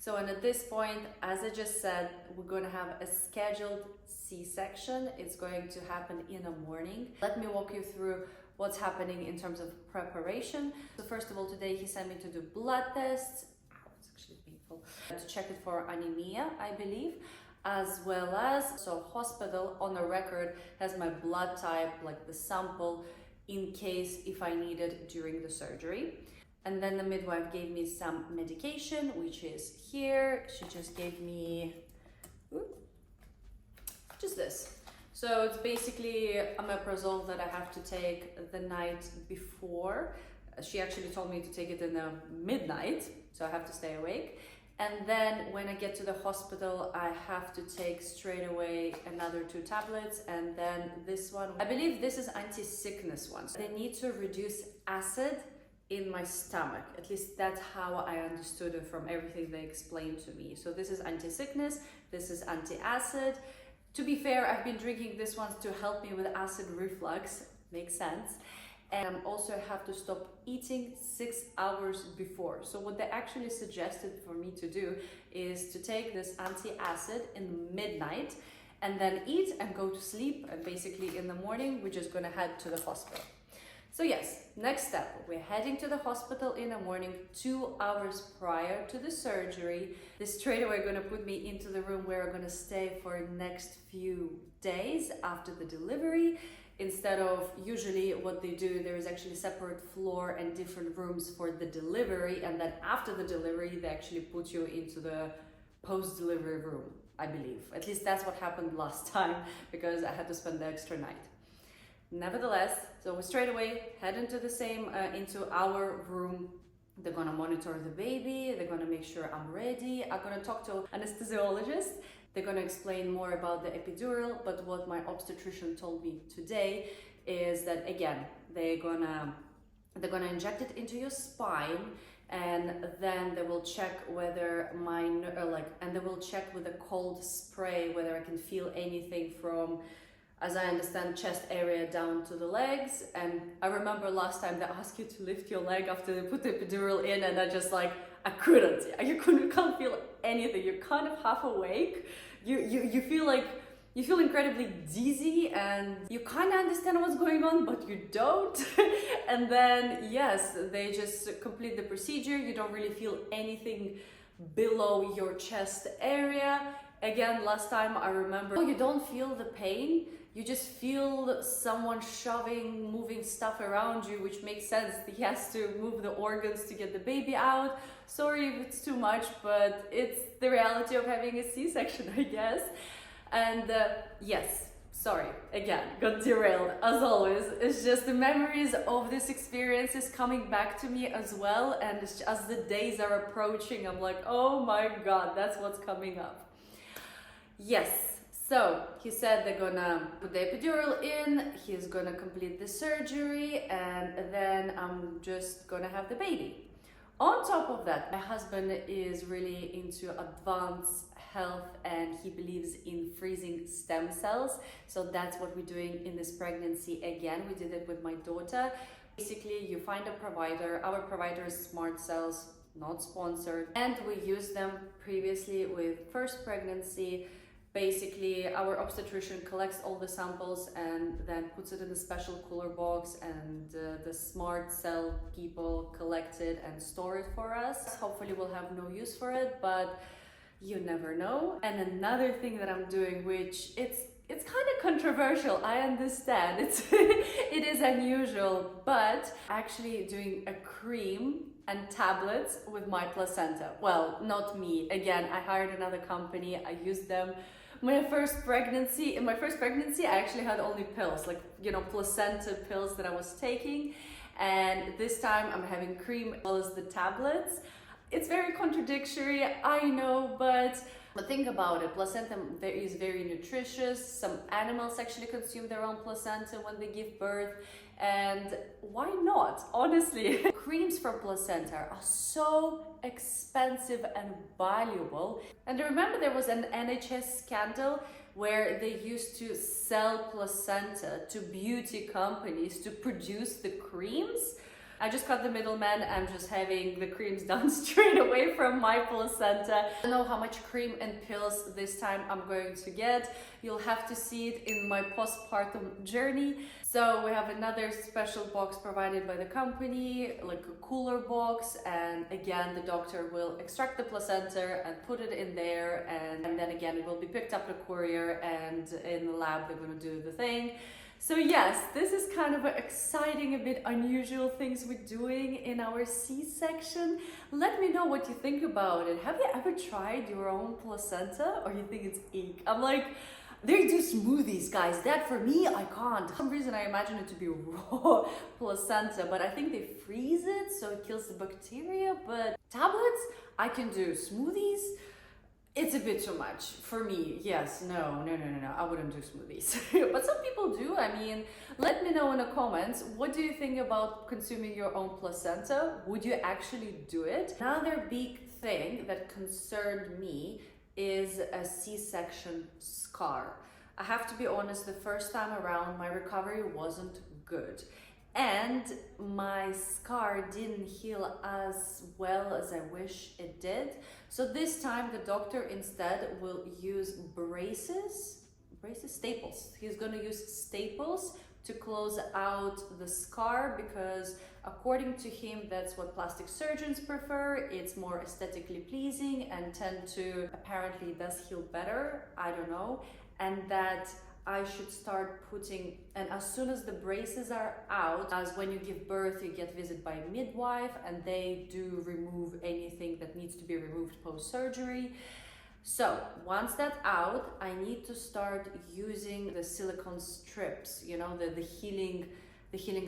So, and at this point, as I just said, we're going to have a scheduled C-section. It's going to happen in the morning. Let me walk you through what's happening in terms of preparation. So first of all, today he sent me to do blood tests. Ow, it's actually painful. To check it for anemia, I believe, as well as, so hospital on the record has my blood type, like the sample, in case if I need it during the surgery. And then the midwife gave me some medication, which is here. She just gave me just this. So it's basically omeprazole that I have to take the night before. She actually told me to take it in the midnight, so I have to stay awake. And then when I get to the hospital, I have to take straight away another 2 tablets, and then this one, I believe this is anti-sickness one. So they need to reduce acid in my stomach. At least that's how I understood it from everything they explained to me. So this is anti-sickness, this is anti-acid. To be fair, I've been drinking this one to help me with acid reflux, makes sense. And also have to stop eating 6 hours before. So what they actually suggested for me to do is to take this anti-acid in midnight and then eat and go to sleep. And basically in the morning, we're just gonna head to the hospital. So yes, next step, we're heading to the hospital in the morning 2 hours prior to the surgery. They straight away gonna put me into the room where I'm gonna stay for the next few days after the delivery. Instead of usually what they do, there is actually separate floor and different rooms for the delivery, and then after the delivery, they actually put you into the post-delivery room, I believe. At least that's what happened last time, because I had to spend the extra night. Nevertheless, so we straight away head into the same, into our room. They're gonna monitor the baby, they're gonna make sure I'm ready. I'm gonna talk to anesthesiologist. They're gonna explain more about the epidural, but what my obstetrician told me today is that, again, they're gonna inject it into your spine, and then they will check whether and they will check with a cold spray whether I can feel anything from, as I understand, chest area down to the legs. And I remember last time they asked you to lift your leg after they put the epidural in, and I couldn't. You can't feel anything. You're kind of half awake. You feel incredibly dizzy, and you kind of understand what's going on, but you don't. And then, yes, they just complete the procedure. You don't really feel anything below your chest area. Again, last time I remember, you don't feel the pain. You just feel someone shoving, moving stuff around you, which makes sense. He has to move the organs to get the baby out. Sorry if it's too much, but it's the reality of having a C-section, I guess. And yes, sorry, again, got derailed as always. It's just the memories of this experience is coming back to me as well. And as the days are approaching, I'm like, oh my God, that's what's coming up. Yes. So he said they're gonna put the epidural in, he's gonna complete the surgery, and then I'm just gonna have the baby. On top of that, my husband is really into advanced health and he believes in freezing stem cells. So that's what we're doing in this pregnancy. Again, we did it with my daughter. Basically, you find a provider. Our provider is Smart Cells, not sponsored. And we used them previously with first pregnancy. Basically, our obstetrician collects all the samples and then puts it in a special cooler box, and the Smart Cell people collect it and store it for us. Hopefully we'll have no use for it, but you never know. And another thing that I'm doing, which it's kind of controversial, I understand, it is unusual, but actually doing a cream and tablets with my placenta. Well, not me. Again, I hired another company, I used them. In my first pregnancy, I actually had only pills, placenta pills that I was taking. And this time I'm having cream as well as the tablets. It's very contradictory, I know, but think about it. Placenta is very nutritious. Some animals actually consume their own placenta when they give birth. And why not? Honestly, creams from placenta are so expensive and valuable. And I remember there was an NHS scandal where they used to sell placenta to beauty companies to produce the creams. I just cut the middleman. I'm just having the creams done straight away from my placenta. I don't know how much cream and pills this time I'm going to get. You'll have to see it in my postpartum journey. So we have another special box provided by the company, like a cooler box. And again, the doctor will extract the placenta and put it in there. And then again, it will be picked up in a courier, and in the lab, they're going to do the thing. So yes, this is kind of an exciting, a bit unusual things we're doing in our C-section. Let me know what you think about it. Have you ever tried your own placenta, or you think it's eek? I'm like, they do smoothies, guys. That for me, I can't. For some reason, I imagine it to be raw placenta, but I think they freeze it so it kills the bacteria. But tablets, I can do. Smoothies, it's a bit too much for me. Yes, no, I wouldn't do smoothies. But some people do. I mean, let me know in the comments, what do you think about consuming your own placenta? Would you actually do it? Another big thing that concerned me is a C-section scar. I have to be honest, the first time around, my recovery wasn't good. And my scar didn't heal as well as I wish it did. So this time the doctor instead will use staples. He's gonna use staples to close out the scar, because according to him, that's what plastic surgeons prefer. It's more aesthetically pleasing and tend to, apparently does heal better, I don't know. And that I should start putting, and as soon as the braces are out, as when you give birth, you get visited by a midwife and they do remove anything that needs to be removed post-surgery. So once that's out, I need to start using the silicone strips, you know, the healing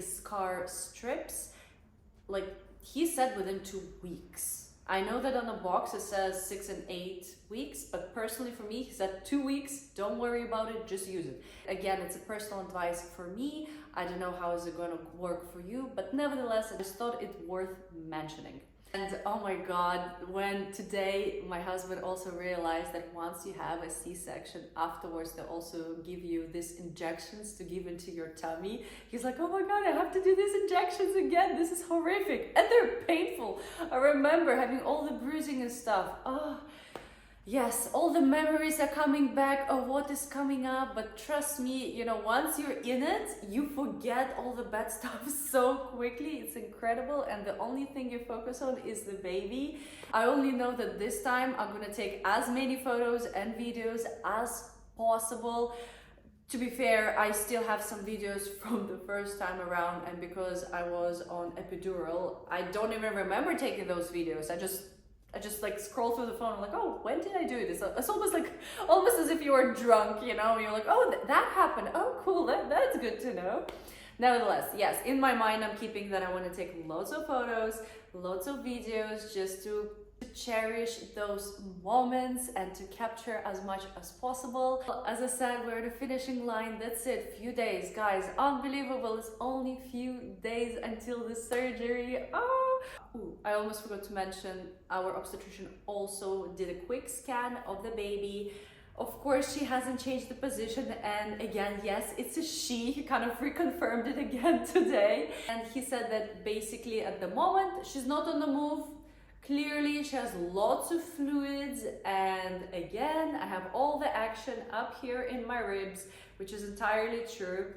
scar strips. Like he said, within 2 weeks. I know that on the box it says 6 and 8 weeks, but personally for me, he said 2 weeks. Don't worry about it, just use it. Again, it's a personal advice for me. I don't know how is it going to work for you, but nevertheless, I just thought it worth mentioning. And oh my God, when today my husband also realized that once you have a C-section, afterwards they also give you these injections to give into your tummy. He's like, oh my God, I have to do these injections again. This is horrific. And they're painful. I remember having all the bruising and stuff. Oh, yes, all the memories are coming back of what is coming up, but trust me, you know, once you're in it, you forget all the bad stuff so quickly. It's incredible, and the only thing you focus on is the baby. I only know that this time I'm gonna take as many photos and videos as possible. To be fair, I still have some videos from the first time around, and because I was on epidural, I don't even remember taking those videos. I just like scroll through the phone. I'm like, oh, when did I do this? It's almost as if you were drunk, you know? You're like, oh, that happened. Oh, cool. That's good to know. Nevertheless, yes, in my mind, I'm keeping that I want to take lots of photos, lots of videos, just to cherish those moments and to capture as much as possible. As I said, we're at the finishing line. That's it. Few days, guys. Unbelievable. It's only few days until the surgery. Oh. Ooh, I almost forgot to mention, our obstetrician also did a quick scan of the baby. Of course, she hasn't changed the position, and again, yes, it's a she. He kind of reconfirmed it again today. And he said that basically at the moment, she's not on the move. Clearly, she has lots of fluids, and again, I have all the action up here in my ribs, which is entirely true.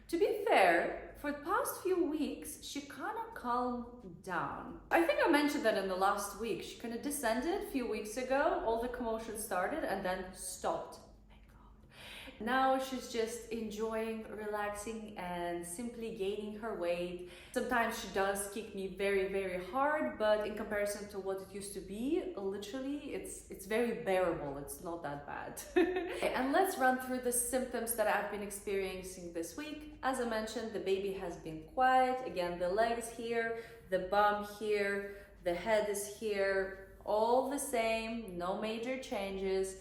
To be fair, for the past few weeks, she kind of calmed down. I think I mentioned that in the last week. She kind of descended a few weeks ago, all the commotion started and then stopped. Now she's just enjoying, relaxing, and simply gaining her weight. Sometimes she does kick me very, very hard, but in comparison to what it used to be, literally, it's very bearable. It's not that bad. And let's run through the symptoms that I've been experiencing this week. As I mentioned, the baby has been quiet. Again, the legs here, the bum here, the head is here, all the same, no major changes.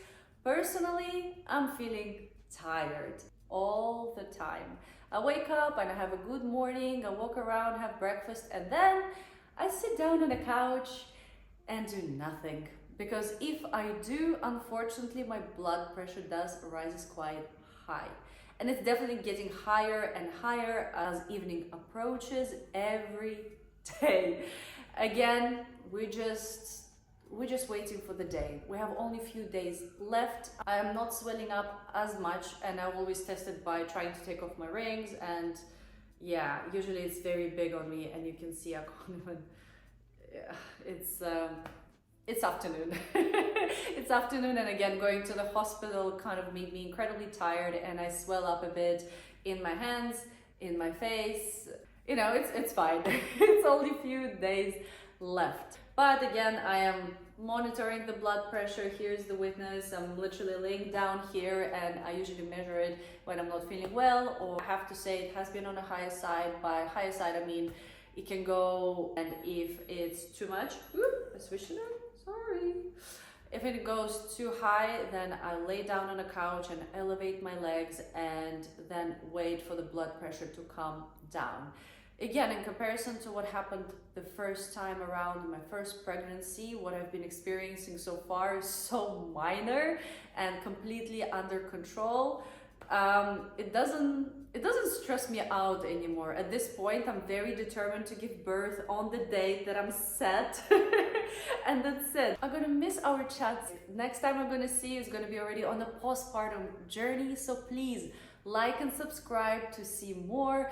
Personally, I'm feeling tired all the time. I wake up and I have a good morning, I walk around, have breakfast, and then I sit down on the couch and do nothing. Because if I do, unfortunately, my blood pressure rises quite high. And it's definitely getting higher and higher as evening approaches every day. Again, we're just waiting for the day. We have only a few days left. I am not swelling up as much, and I always test it by trying to take off my rings, and yeah, usually it's very big on me, and you can see I can't even, it's afternoon. It's afternoon, and again, going to the hospital kind of made me incredibly tired, and I swell up a bit in my hands, in my face. You know, it's fine. It's only a few days left. But again, I am monitoring the blood pressure. Here's the witness. I'm literally laying down here, and I usually measure it when I'm not feeling well, or I have to say it has been on the higher side. By higher side, I mean it can go, and if it's too much, I switched it on, sorry. If it goes too high, then I lay down on a couch and elevate my legs and then wait for the blood pressure to come down. Again, in comparison to what happened the first time around in my first pregnancy, what I've been experiencing so far is so minor and completely under control. It doesn't stress me out anymore. At this point, I'm very determined to give birth on the date that I'm set. And that's it. I'm gonna miss our chats. Next time I'm gonna see you is gonna be already on the postpartum journey. So please Like and subscribe to see more.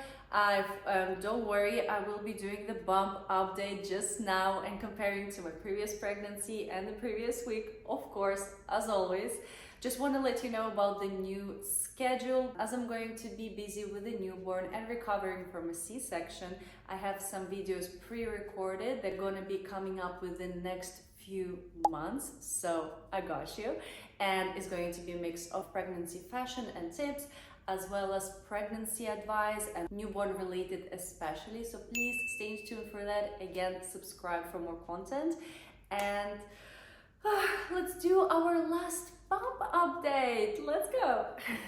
Don't worry, I will be doing the bump update just now and comparing to my previous pregnancy and the previous week, of course, as always. Just want to let you know about the new schedule. As I'm going to be busy with the newborn and recovering from a C-section, I have some videos pre-recorded. They're going to be coming up within the next few months, so I got you. And it's going to be a mix of pregnancy fashion and tips, as well as pregnancy advice and newborn related especially. So please stay tuned for that. Again, subscribe for more content. And let's do our last bump update. Let's go.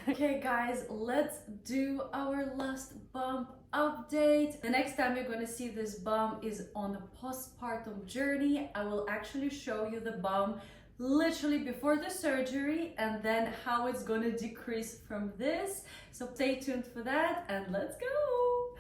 Okay guys, let's do our last bump update. The next time you're going to see this bump is on the postpartum journey. I will actually show you the bump literally before the surgery and then how it's going to decrease from this. So stay tuned for that and let's go.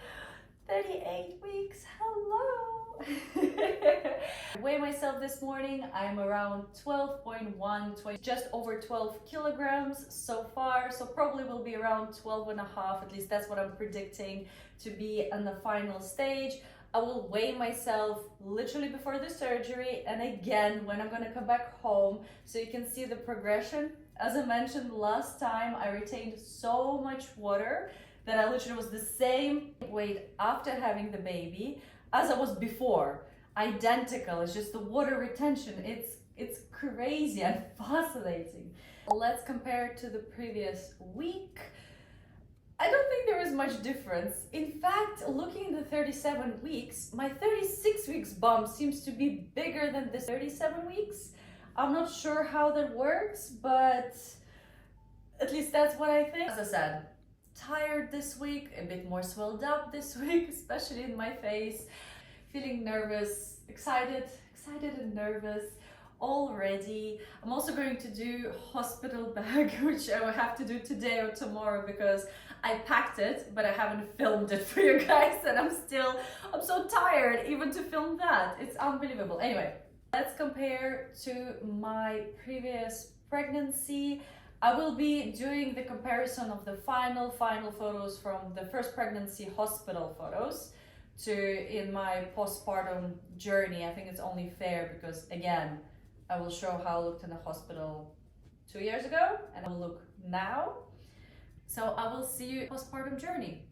38 weeks, hello. I weigh myself this morning. I'm around 12.1, just over 12 kilograms so far. So probably will be around 12 and a half, at least that's what I'm predicting to be in the final stage. I will weigh myself literally before the surgery and again when I'm gonna come back home so you can see the progression. As I mentioned last time, I retained so much water that I literally was the same weight after having the baby as I was before. Identical, it's just the water retention. It's crazy and fascinating. Let's compare it to the previous week. I don't think there is much difference. In fact, looking at the 37 weeks, my 36 weeks bump seems to be bigger than this 37 weeks. I'm not sure how that works, but at least that's what I think. As I said, tired this week, a bit more swelled up this week, especially in my face. Feeling nervous, excited and nervous already. I'm also going to do hospital bag, which I will have to do today or tomorrow because I packed it, but I haven't filmed it for you guys, and I'm so tired even to film that. It's unbelievable. Anyway, let's compare to my previous pregnancy. I will be doing the comparison of the final photos from the first pregnancy hospital photos to in my postpartum journey. I think it's only fair because again, I will show how I looked in the hospital 2 years ago and I will look now. So I will see you postpartum journey.